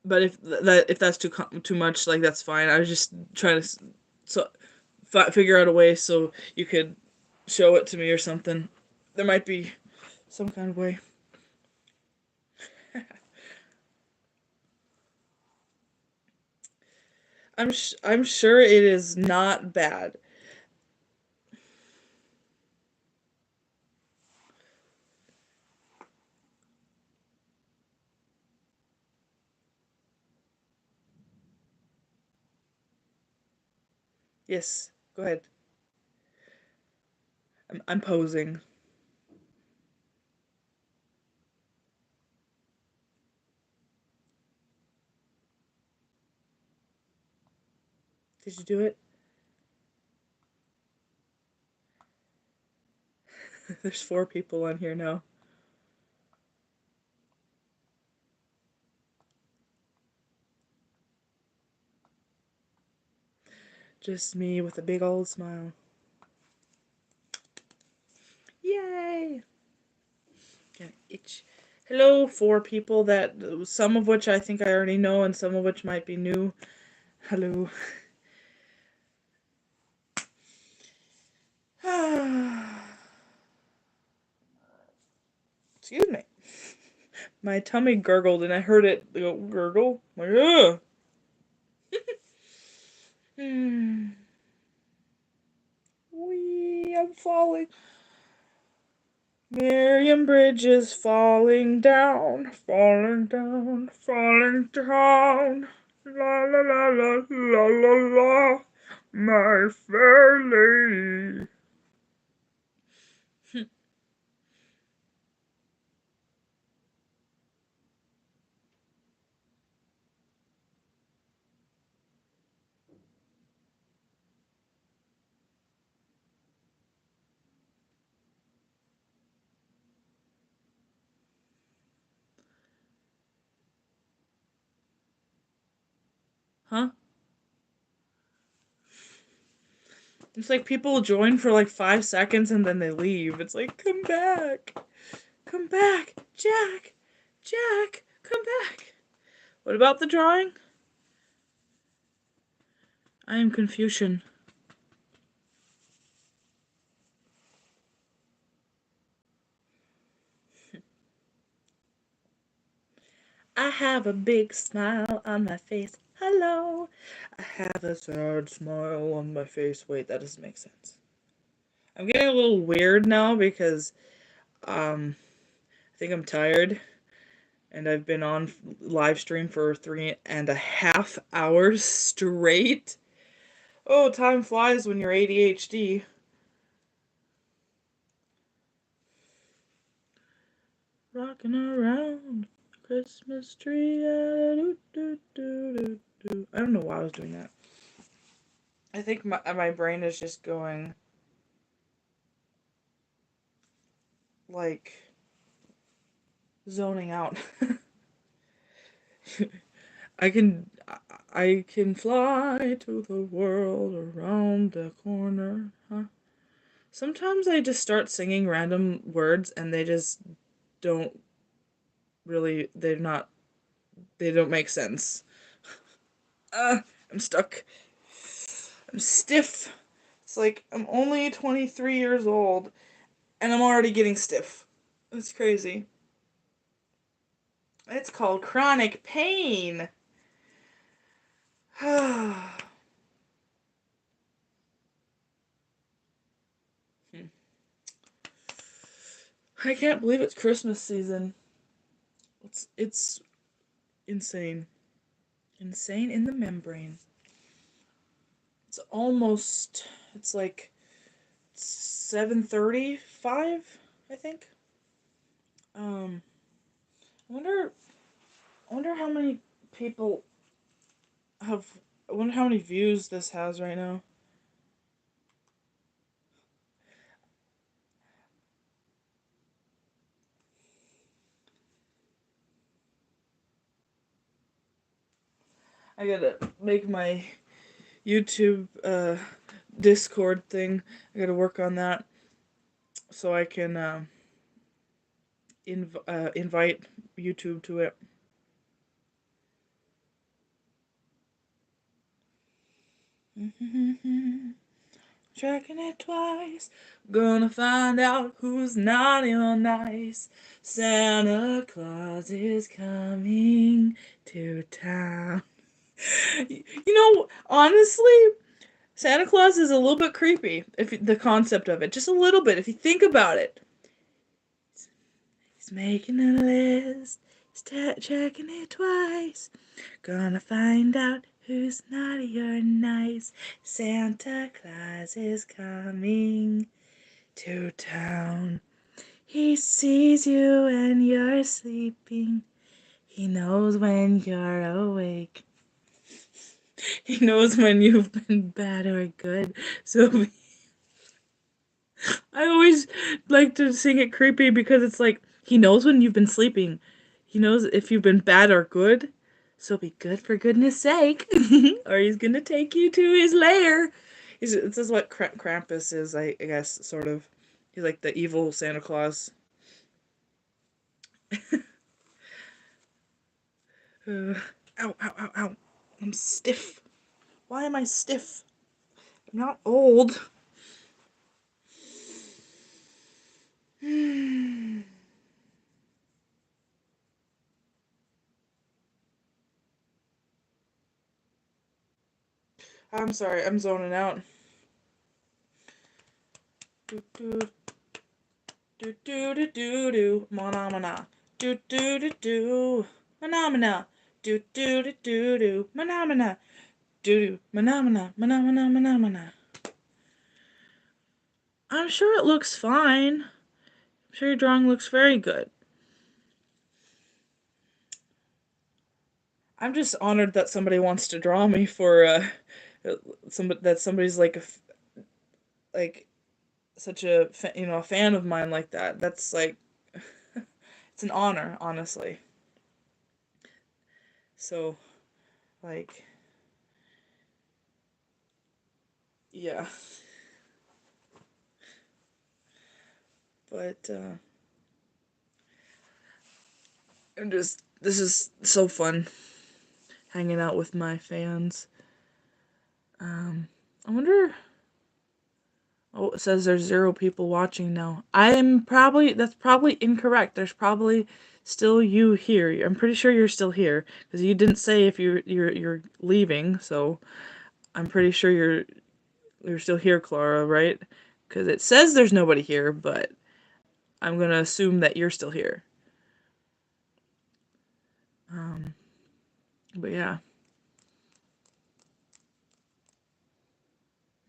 But if that's too much, like that's fine. I was just trying to so figure out a way so you could show it to me or something. There might be some kind of way. I'm sure it is not bad. Yes, go ahead. I'm posing. Did you do it? There's 4 people on here now. Just me with a big old smile. Yay! Gonna itch. Hello, 4 people that some of which I think I already know and some of which might be new. Hello. Excuse me. My tummy gurgled and I heard it go gurgle. I'm like, ugh. Hmm. Wee, I'm falling. Miriam Bridge is falling down, falling down, falling down. La la la la la la la, my fair lady. Huh? It's like people join for like 5 seconds and then they leave. It's like, come back. Come back. Jack. Jack. Come back. What about the drawing? I am Confucian. I have a big smile on my face. Hello. I have a sad smile on my face. Wait, that doesn't make sense. I'm getting a little weird now because I think I'm tired and I've been on live stream for 3.5 hours straight. Oh, time flies when you're ADHD. Rocking around Christmas tree. I don't know why I was doing that. I think my brain is just going like zoning out. I can I can fly to the world around the corner. Huh? Sometimes I just start singing random words and they just don't really they don't make sense. I'm stuck. I'm stiff. It's like I'm only 23 years old and I'm already getting stiff. It's crazy. It's called chronic pain. I can't believe it's Christmas season. It's insane. Insane in the membrane. It's almost it's like 7:35, I think. Um I wonder I wonder how many people have I wonder how many views this has right now. I gotta make my YouTube Discord thing. I gotta work on that so I can invite YouTube to it. Checking it twice. Gonna find out who's naughty or nice. Santa Claus is coming to town. You know, honestly, Santa Claus is a little bit creepy, if the concept of it, just a little bit, if you think about it. He's making a list, checking it twice. Gonna find out who's naughty or nice. Santa Claus is coming to town. He sees you when you're sleeping. He knows when you're awake. He knows when you've been bad or good. So I always like to sing it creepy because it's like he knows when you've been sleeping. He knows if you've been bad or good. So be good for goodness sake, or he's gonna take you to his lair. This is what Krampus is, I guess, sort of. He's like the evil Santa Claus. Ow, ow, ow, ow. I'm stiff. Why am I stiff? I'm not old. I'm sorry, I'm zoning out. Do do do do do do do mana mana. Do do do do mana mana. Do do do do do mana mana. Do do mana mana mana mana mana mana. I'm sure it looks fine. I'm sure your drawing looks very good. I'm just honored that somebody wants to draw me for somebody's like such a a fan of mine like that. That's like it's an honor, honestly. So like yeah, but I'm just this is so fun hanging out with my fans. I wonder. Oh, it says there's 0 people watching now. That's probably incorrect. There's probably still you here. I'm pretty sure you're still here because you didn't say if you're leaving. So I'm pretty sure you're still here, Clara, right? Because it says there's nobody here, but I'm gonna assume that you're still here. Um, but yeah.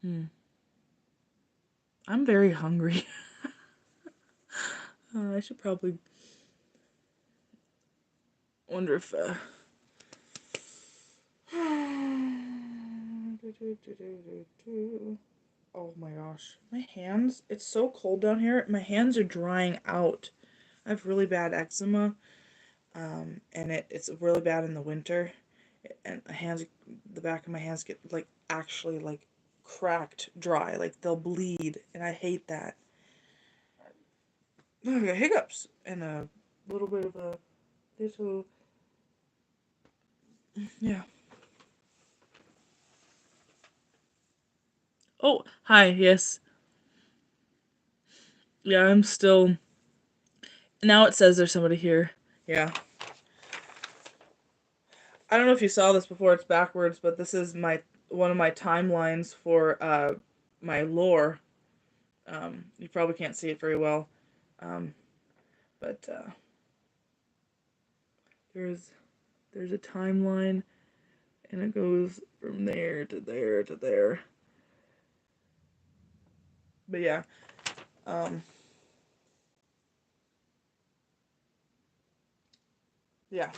Hmm. I'm very hungry. I should probably wonder if oh my gosh. My hands, it's so cold down here. My hands are drying out. I have really bad eczema, and it's really bad in the winter. And the back of my hands get like actually like cracked dry, like they'll bleed, and I hate that. I got hiccups and a little bit of a little, yeah. Oh, hi, yes. Yeah, I'm still. Now it says there's somebody here. Yeah. I don't know if you saw this before, it's backwards, but this is my one of my timelines for my lore. You probably can't see it very well. Um, but there's there's a timeline and it goes from there to there to there. But yeah. Um, yeah.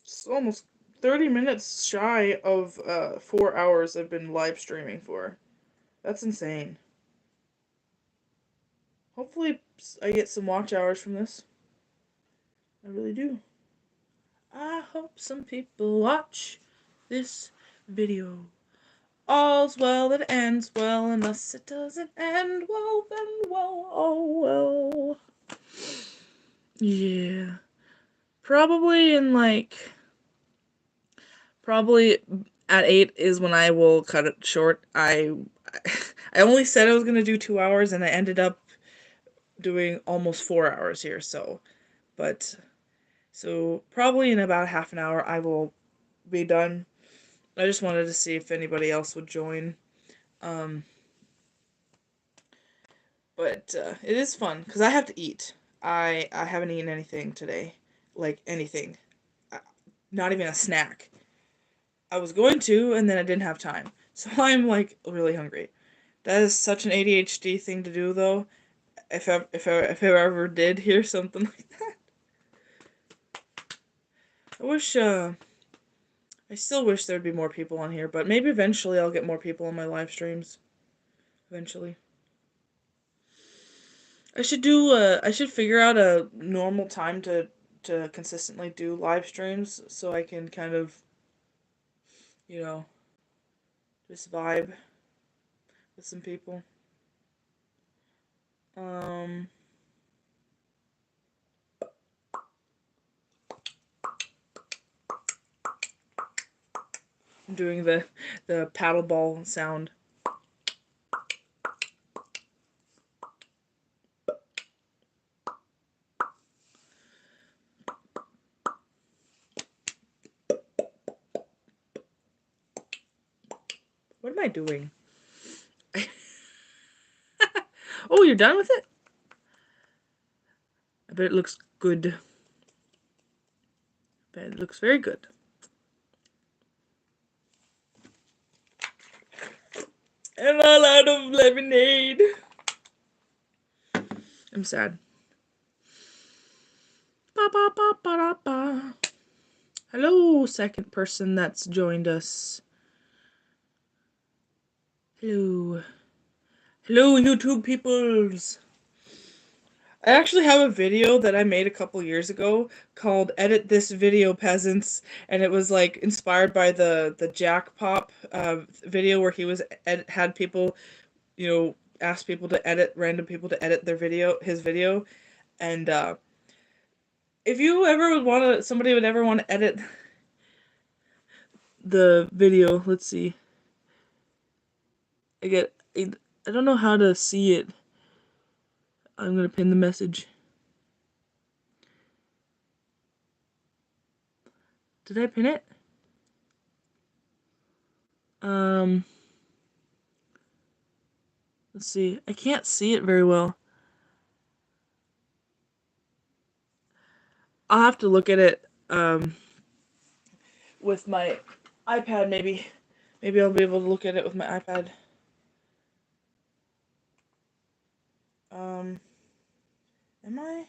It's almost 30 minutes shy of 4 hours I've been live streaming for. That's insane. Hopefully, I get some watch hours from this. I really do. I hope some people watch this video. All's well that ends well, unless it doesn't end well, then well, oh well. Yeah. Probably in probably at 8 is when I will cut it short. I only said I was gonna do 2 hours, and I ended up doing almost 4 hours here. But so probably in about half an hour I will be done. I just wanted to see if anybody else would join. Um, but it is fun because I have to eat. I haven't eaten anything today, like anything, uh, not even a snack. I was going to, and then I didn't have time, so I'm like really hungry. That is such an ADHD thing to do, though. If I ever did hear something like that, I wish. I still wish there'd be more people on here, but maybe eventually I'll get more people on my live streams. Eventually. I should figure out a normal time to consistently do live streams so I can kind of, you know, just vibe with some people. Um I'm doing the paddle ball sound. What am I doing? Oh, you're done with it? I bet it looks good. I bet it looks very good. I'm all out of lemonade. I'm sad. Ba, ba, ba, ba, da, ba. Hello, second person that's joined us. Hello. Hello, YouTube peoples. I actually have a video that I made a couple years ago called "Edit This Video, Peasants," and it was like inspired by the Jack Pop video where he was had people, ask people to edit random people to edit his video, and if you ever would want to, somebody would ever want to edit the video, let's see. I don't know how to see it. I'm gonna pin the message. Did I pin it? Um, let's see. I can't see it very well. I'll have to look at it with my iPad maybe. Maybe I'll be able to look at it with my iPad. Um, am I?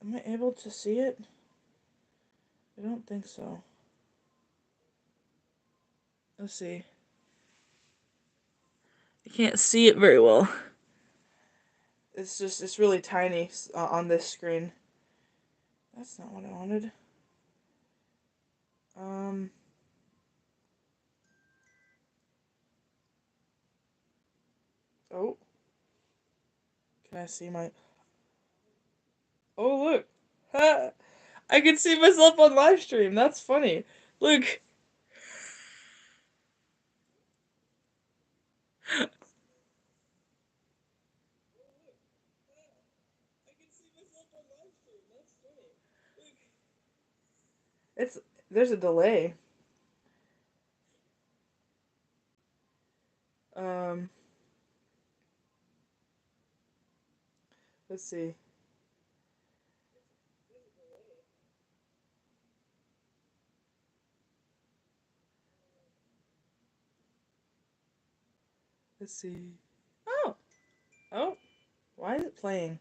Am I able to see it? I don't think so. Let's see. I can't see it very well. It's really tiny on this screen. That's not what I wanted. Um, oh. Can I see my... Oh, look. Ha! I can see myself on live stream. That's funny. Look. It's there's a delay. Um, let's see. Let's see. Oh, oh, why is it playing?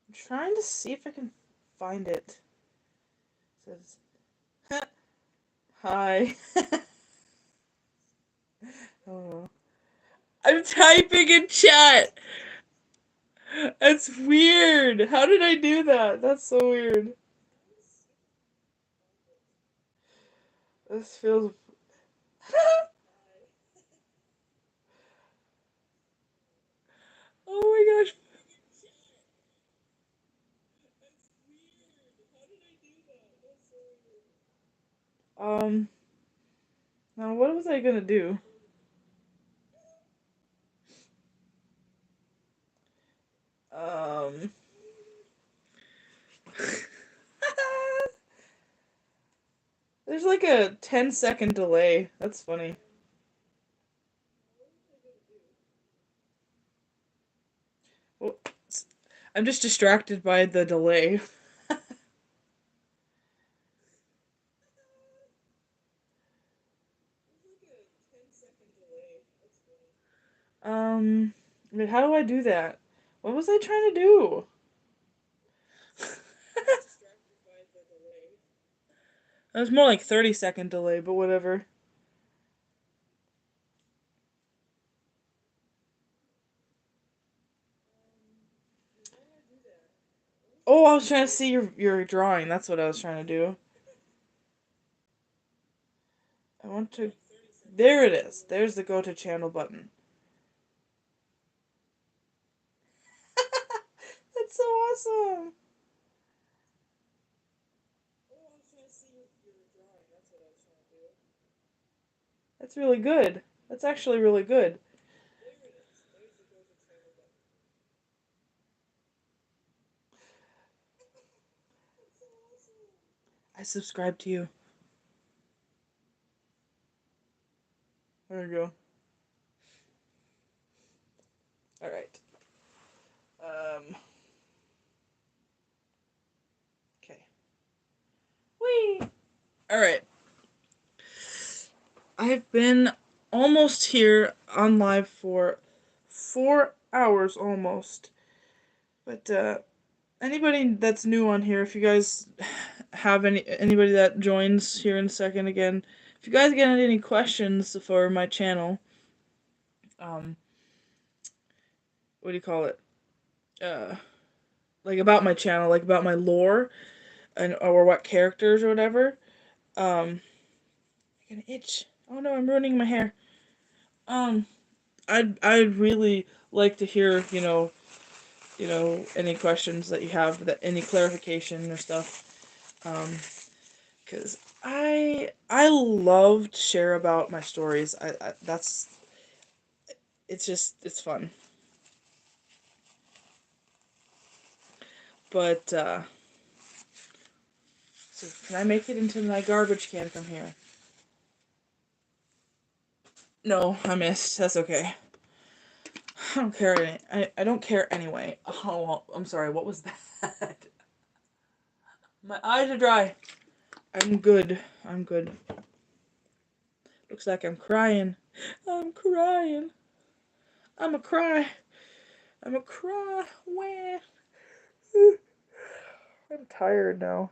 I'm trying to see if I can find it. It says, hi. Oh, I'm typing in chat. That's weird. How did I do that? That's so weird. This feels. Oh my gosh. Um. Now what was I gonna do? Um. There's like a 10-second delay. That's funny. Well, I'm just distracted by the delay. Wait, how do I do that? What was I trying to do? That was more like 30-second delay, but whatever. Oh, I was trying to see your drawing. That's what I was trying to do. I want to. There it is. There's the go to channel button. That's so awesome. That's really good. That's actually really good. I subscribe to you. There you go. All right. Um. Okay. Whee! All right. I've been almost here on live for 4 hours almost. But anybody that's new on here, if you guys have anybody that joins here in a second again, if you guys get any questions for my channel, um, what do you call it? Uh, like about my channel, like about my lore, and or what characters or whatever. I got an itch. Oh no, I'm ruining my hair. Um, I'd really like to hear, any questions that you have, that any clarification or stuff. Um, because I love to share about my stories. I that's it's fun. But so can I make it into my garbage can from here? No, I missed. That's okay. I don't care. I don't care anyway. Oh, well, I'm sorry. What was that? My eyes are dry. I'm good. I'm good. Looks like I'm crying. I'm crying. I'm a cry. I'm a cry. Wah. I'm tired now.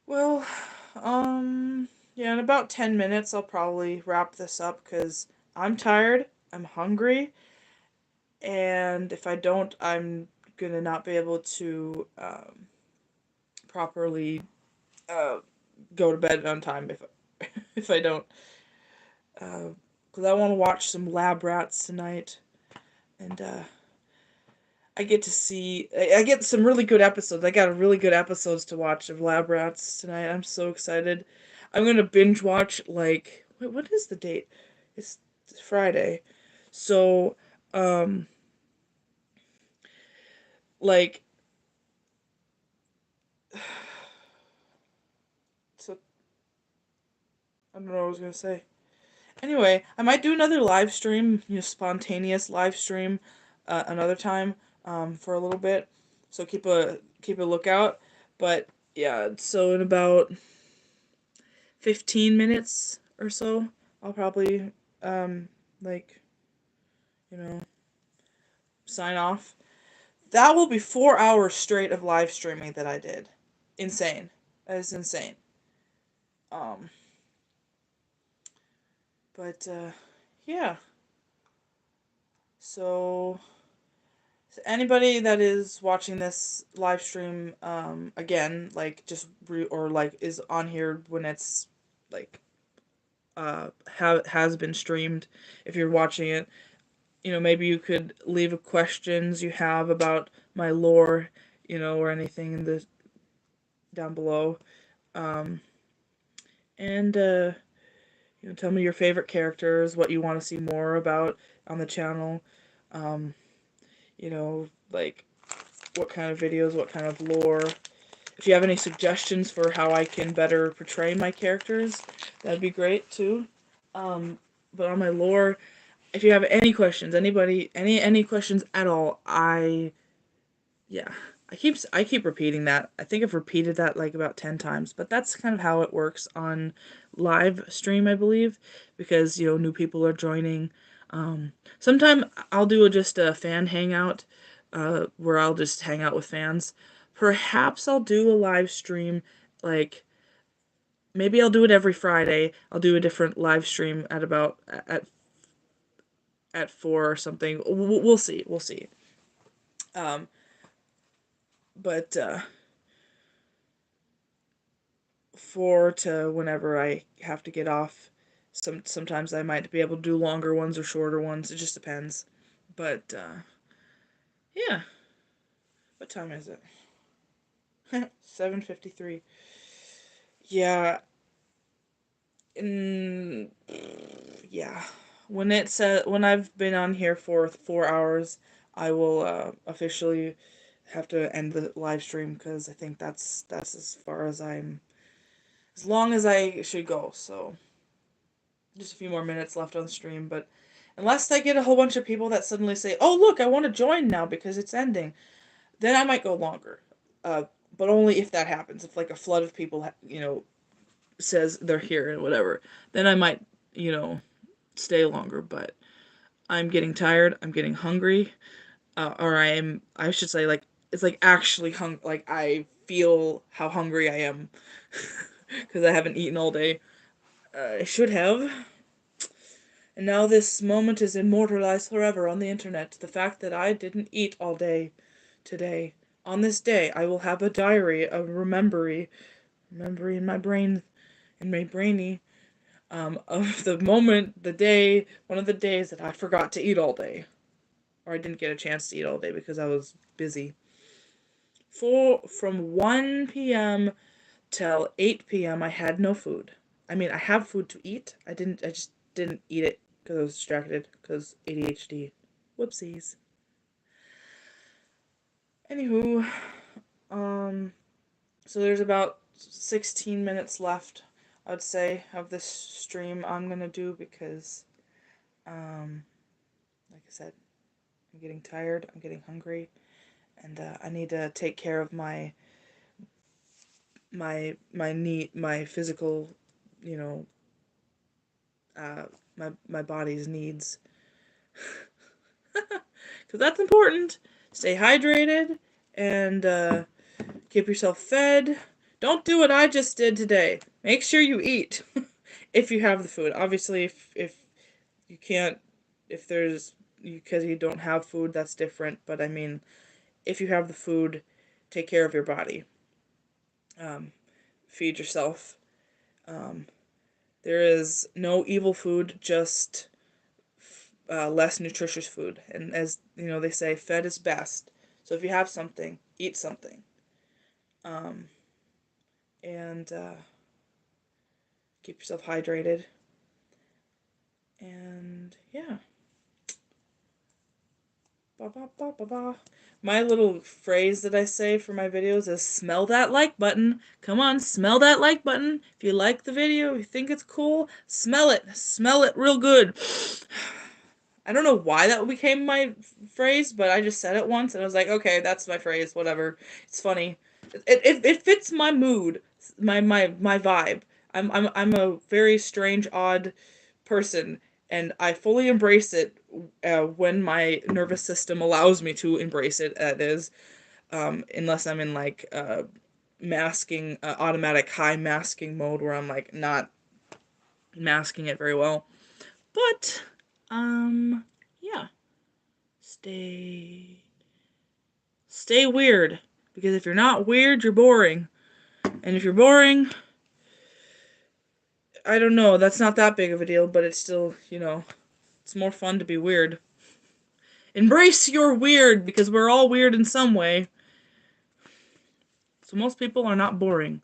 Well, yeah, in about 10 minutes I'll probably wrap this up because I'm tired, I'm hungry, and if I don't, I'm gonna not be able to properly uh, go to bed on time if if I don't. Because I want to watch some Lab Rats tonight, and I get to see. I get some really good episodes. I got really good episodes to watch of Lab Rats tonight. I'm so excited. I'm gonna binge watch like wait, what is the date? It's Friday, so um, like so I don't know what I was gonna say. Anyway, I might do another live stream, spontaneous live stream, another time, for a little bit. So keep a lookout. But yeah, so in about 15 minutes or so, I'll probably um like, you know, sign off. That will be 4 hours straight of live streaming that I did. Insane. That is insane. Um, but yeah. So anybody that is watching this live stream again, like or like is on here when it's like has been streamed, if you're watching it, maybe you could leave questions you have about my lore, or anything in the down below. Um, and tell me your favorite characters, what you want to see more about on the channel. Um, like what kind of videos, what kind of lore. If you have any suggestions for how I can better portray my characters, that'd be great too. But on my lore, if you have any questions, anybody, any questions at all, yeah, I keep repeating that. I think I've repeated that like about 10 times, but that's kind of how it works on live stream, I believe, because new people are joining. Sometime I'll do just a fan hangout, where I'll just hang out with fans. Perhaps I'll do a live stream, like maybe I'll do it every Friday. I'll do a different live stream at about at 4 or something. We'll see. We'll see. Um, but 4 to whenever I have to get off. Sometimes I might be able to do longer ones or shorter ones. It just depends. But yeah. What time is it? 7:53. Yeah. Mm, yeah. When I've been on here for 4 hours, I will officially have to end the live stream because I think that's as far as as long as I should go. So just a few more minutes left on the stream, but unless I get a whole bunch of people that suddenly say, "Oh, look, I want to join now because it's ending," then I might go longer. Uh, but only if that happens. If like a flood of people, says they're here and whatever, then I might, stay longer. But I'm getting tired. I'm getting hungry. Or I should say, like, it's like actually like I feel how hungry I am because I haven't eaten all day. I should have. And now this moment is immortalized forever on the internet. The fact that I didn't eat all day today. On this day, I will have a diary, a memory in my brain, in my brainy, of the moment, the day, one of the days that I forgot to eat all day. Or I didn't get a chance to eat all day because I was busy. From 1 p.m. till 8 p.m. I had no food. I mean, I have food to eat. I just didn't eat it because I was distracted because ADHD. Whoopsies. Anywho, um, so there's about 16 minutes left, I'd say, of this stream I'm gonna do because, like I said, I'm getting tired, I'm getting hungry, and I need to take care of my physical, you know, uh, my body's needs, because that's important. Stay hydrated and keep yourself fed. Don't do what I just did today. Make sure you eat if you have the food. Obviously, if you can't, if there's because you don't have food, that's different. But I mean, if you have the food, take care of your body. Um, Feed yourself. Um, there is no evil food, just less nutritious food. And as you know, they say, fed is best. So if you have something, eat something. Um, and keep yourself hydrated. And yeah. Ba, ba, ba, ba, ba. My little phrase that I say for my videos is smell that like button. Come on, smell that like button. If you like the video, you think it's cool, smell it. Smell it real good. I don't know why that became my phrase, but I just said it once and I was like, okay, that's my phrase, whatever. It's funny. It fits my mood, my vibe. I'm a very strange, odd person, and I fully embrace it when my nervous system allows me to embrace it. That is, unless I'm in like masking, automatic high masking mode where I'm like not masking it very well. But yeah, stay stay weird because if you're not weird, you're boring, and if you're boring, I don't know, that's not that big of a deal, but it's still, it's more fun to be weird. Embrace your weird because we're all weird in some way. So most people are not boring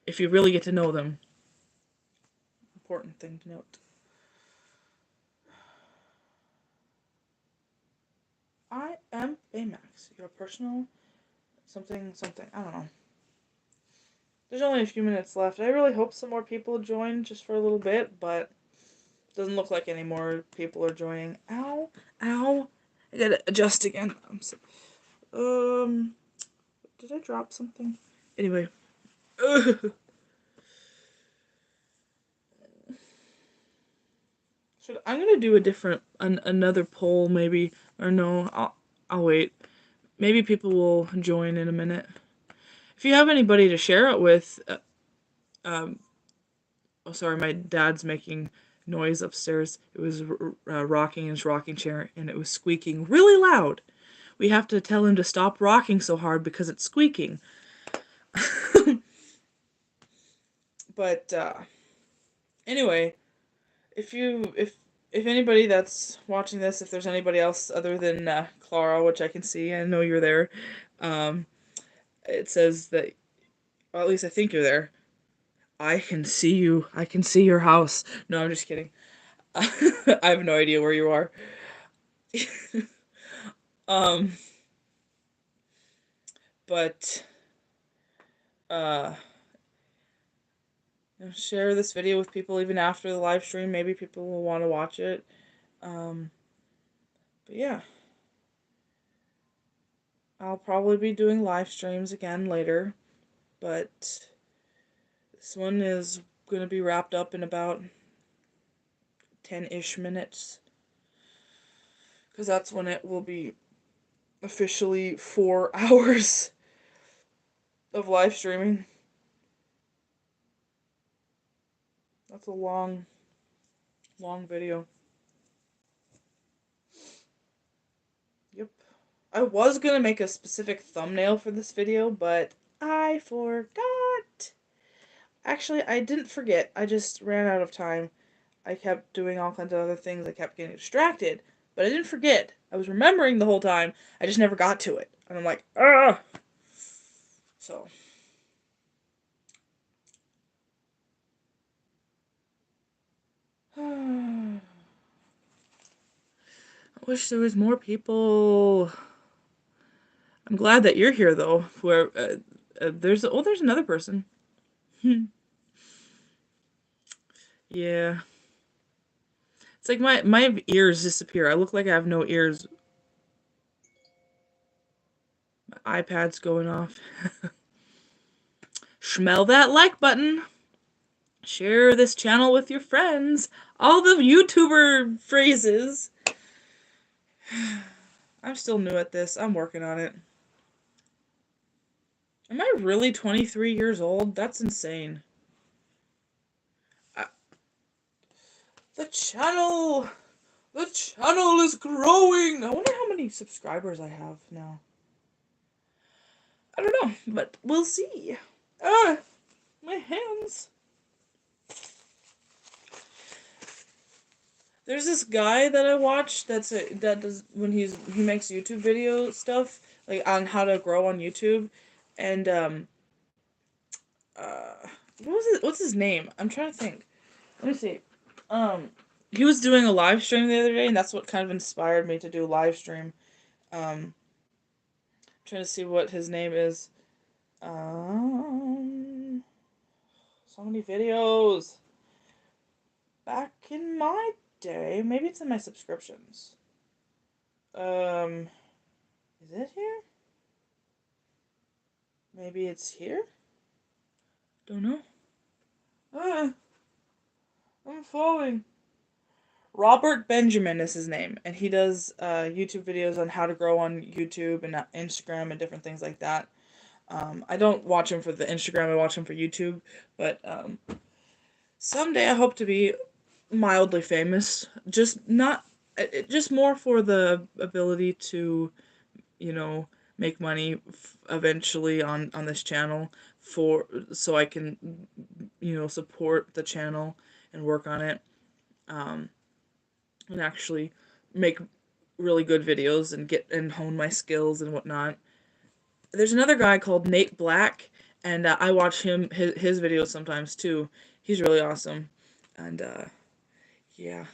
if you really get to know them. Important thing to note. I am Baymax, your personal something something. I don't know. There's only a few minutes left. I really hope some more people join just for a little bit, but it doesn't look like any more people are joining. Ow, ow. I gotta adjust again. Did I drop something? Anyway. I'm gonna do a different, another poll maybe, or no, I'll wait. Maybe people will join in a minute. If you have anybody to share it with, oh sorry, my dad's making noise upstairs. It was rocking his rocking chair and it was squeaking really loud. We have to tell him to stop rocking so hard because it's squeaking. But anyway, if anybody that's watching this, if there's anybody else other than Clara, which I can see, I know you're there. Um, it says that, well, at least I think you're there. I can see you. I can see your house. No, I'm just kidding. I have no idea where you are. um, But uh, share this video with people even after the live stream. Maybe people will want to watch it. Um, but yeah, I'll probably be doing live streams again later. But this one is going to be wrapped up in about 10-ish minutes. Because that's when it will be officially 4 hours of live streaming. That's a long, long video. Yep. I was gonna make a specific thumbnail for this video, but I forgot. Actually, I didn't forget. I just ran out of time. I kept doing all kinds of other things. I kept getting distracted, but I didn't forget. I was remembering the whole time. I just never got to it. And I'm like, ah. So. I wish there was more people. I'm glad that you're here, though. Where there's another person. Yeah, it's like my ears disappear. I look like I have no ears. My iPad's going off. Smell that like button. Share this channel with your friends. All the YouTuber phrases. I'm still new at this. I'm working on it. Am I really 23 years old? That's insane. I, the channel! The channel is growing! I wonder how many subscribers I have now. I don't know, but we'll see. Ah! My hands! There's this guy that I watch that does when he makes YouTube video stuff like on how to grow on YouTube, and uh what's his name? I'm trying to think. Let me see. Um he was doing a live stream the other day, and that's what kind of inspired me to do a live stream. I'm trying to see what his name is. So many videos. Back in my day, maybe it's in my subscriptions. Is it here? Maybe it's here? Don't know. Ah, I'm falling. Robert Benjamin is his name, and he does YouTube videos on how to grow on YouTube and Instagram and different things like that. I don't watch him for the Instagram, I watch him for YouTube, but someday I hope to be mildly famous. Just not, just more for the ability to, you know, make money eventually on this channel for so I can, support the channel and work on it, and actually make really good videos and get and hone my skills and whatnot. There's another guy called Nate Black, and I watch his videos sometimes too. He's really awesome, and yeah.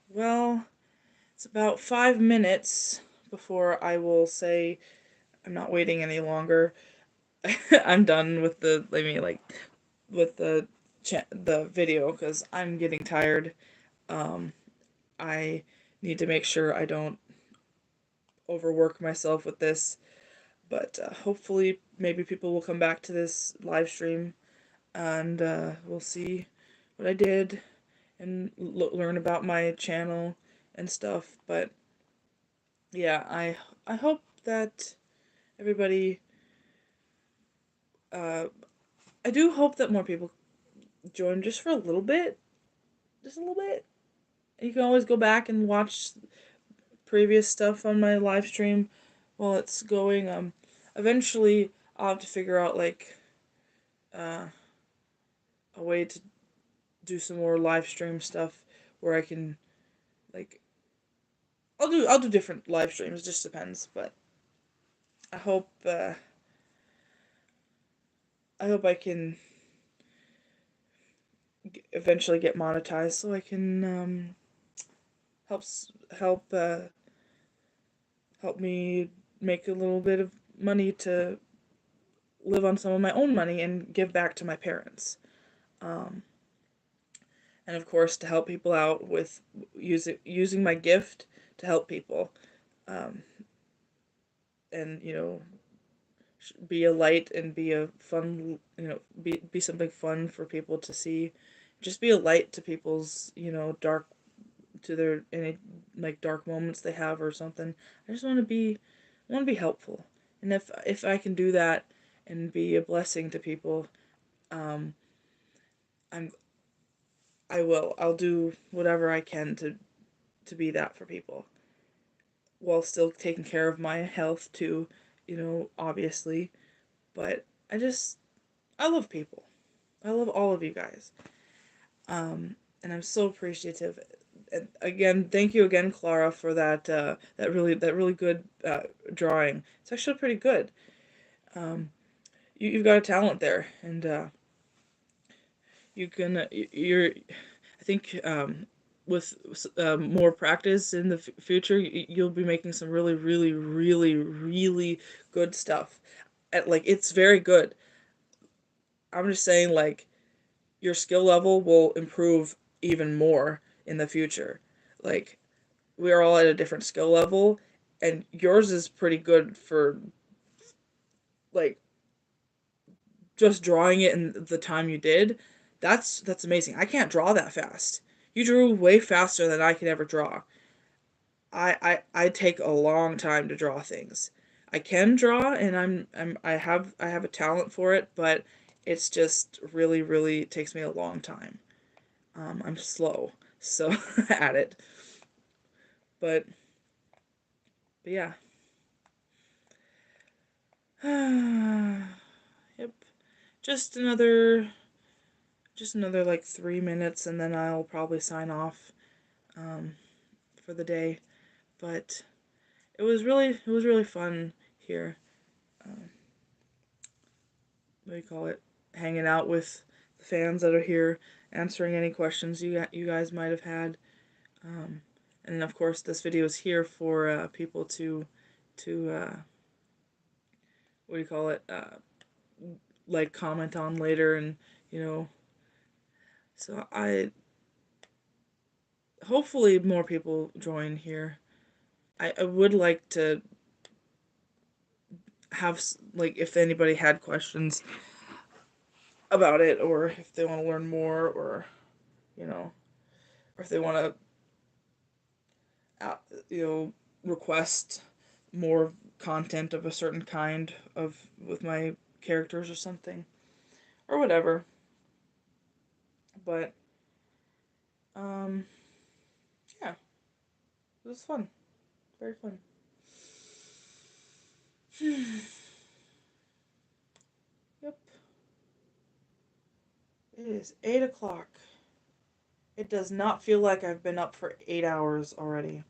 Well, it's about 5 minutes before I will say I'm not waiting any longer. I'm done with with the video because I'm getting tired. I need to make sure I don't overwork myself with this, but hopefully maybe people will come back to this live stream, and we'll see what I did and learn about my channel and stuff. But yeah, I hope that everybody uh, I do hope that more people join just for a little bit, just a little bit. You can always go back and watch previous stuff on my live stream while it's going. Eventually I'll have to figure out like uh, a way to do some more live stream stuff where I can like I'll do different live streams. It just depends, but I hope I can eventually get monetized so I can help help help me make a little bit of money to live on some of my own money and give back to my parents. Um, and of course, to help people out with using my gift to help people. Um, and be a light and be a fun, be something fun for people to see. Just be a light to people's, dark, to their any like dark moments they have or something. I just want to be helpful. And if I can do that and be a blessing to people, um I'm I will. I'll do whatever I can to be that for people while still taking care of my health too, obviously. But I love people. I love all of you guys. And I'm so appreciative. And again, thank you again, Clara, for that really good drawing. It's actually pretty good. Um, you've got a talent there, and you're. I think with more practice in the future, you'll be making some really, really, really, really good stuff. Like it's very good. I'm just saying, like your skill level will improve even more in the future. Like we are all at a different skill level, and yours is pretty good for like just drawing it in the time you did. That's amazing. I can't draw that fast. You drew way faster than I could ever draw. I take a long time to draw things. I can draw, and I have a talent for it, but it's just really, really takes me a long time. I'm slow, so at it. But yeah. Yep. Just another just another like 3 minutes, and then I'll probably sign off um, for the day. But it was really fun here. Um, what do you call it? Hanging out with the fans that are here, answering any questions you guys might have had. Um, and of course, this video is here for people to what do you call it? Like comment on later, and you know. So I hopefully more people join here. I would like to have like if anybody had questions about it, or if they want to learn more, or you know or if they want to request more content of a certain kind of with my characters or something or whatever. But um yeah, it was fun, very fun. Yep, it is 8 o'clock. It does not feel like I've been up for 8 hours already,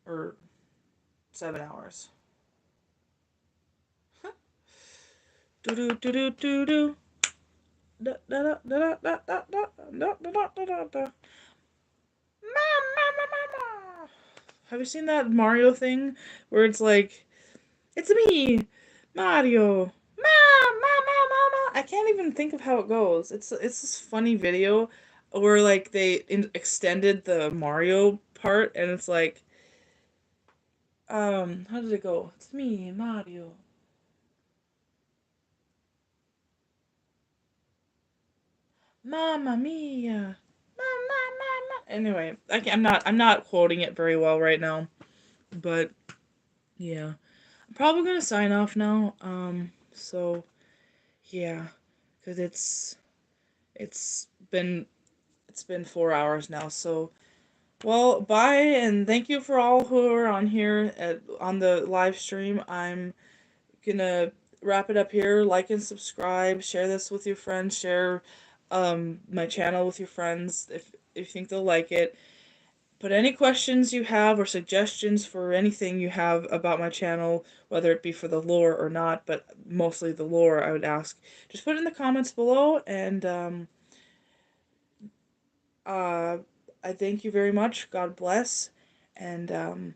or 7 hours. Do do do do do do. Da da da da da da da da da da da da. Mama. Have you seen that Mario thing where it's like, it's me, Mario. Mama. I can't even think of how it goes. It's this funny video where like they extended the Mario part, and it's like, how did it go? It's me, Mario. Mamma mia. Mama. Anyway, I'm not quoting it very well right now, but yeah. I'm probably gonna sign off now. So yeah, because it's been it's been 4 hours now. So well, bye, and thank you for all who are on here on the live stream. I'm gonna wrap it up here. Like and subscribe. Share this with your friends. Share my channel with your friends if you think they'll like it. Put any questions you have or suggestions for anything you have about my channel, whether it be for the lore or not, but mostly the lore, I would ask. Just put it in the comments below, and uh, I thank you very much. God bless, and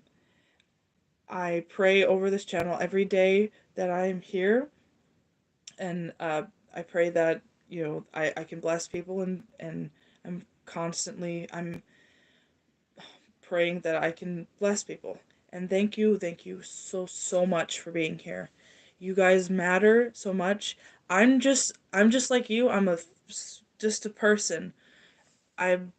I pray over this channel every day that I'm here, and I pray that I can bless people, and I'm praying that I can bless people. And thank you so much for being here. You guys matter so much. I'm just like you. Just a person. I'm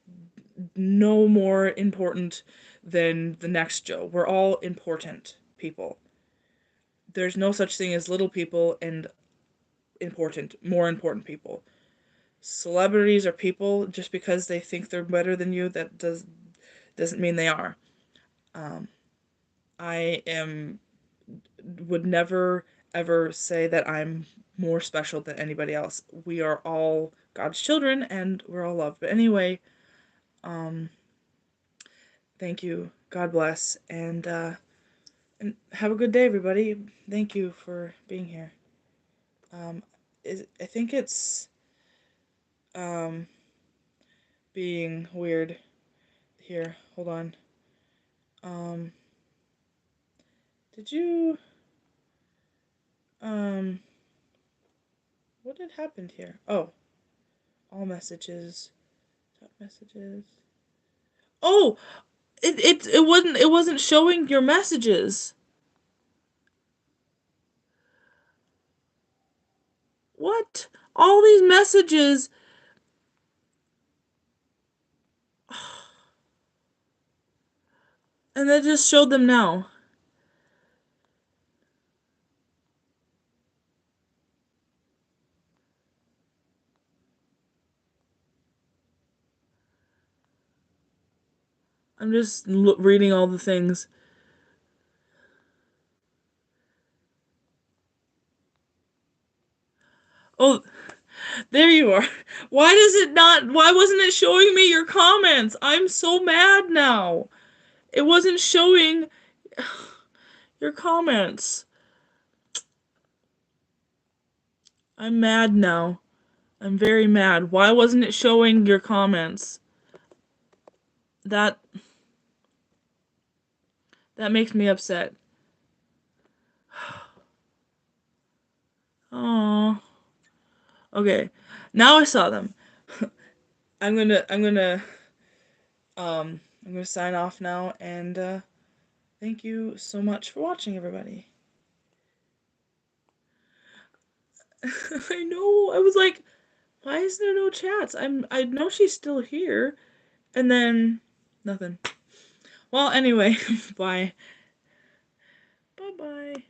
no more important than the next Joe. We're all important people. There's no such thing as little people and more important people. Celebrities are people. Just because they think they're better than you, that doesn't mean they are. Um, I am would never ever say that I'm more special than anybody else. We are all God's children and we're all loved. But anyway, um, thank you. God bless, and have a good day, everybody. Thank you for being here. Um, I think it's um being weird here. Hold on. Um, did you um what had happened here? Oh, all messages, top messages. Oh, it wasn't showing your messages. What? All these messages. And they just showed them now. I'm just reading all the things. Oh, there you are. Why wasn't it showing me your comments? I'm so mad now. It wasn't showing your comments. I'm mad now. I'm very mad. Why wasn't it showing your comments? That that makes me upset. Oh. Okay. Now I saw them. I'm gonna sign off now, and thank you so much for watching, everybody. I know. I was like, why is there no chats? I know she's still here, and then nothing. Well, anyway, bye. Bye bye.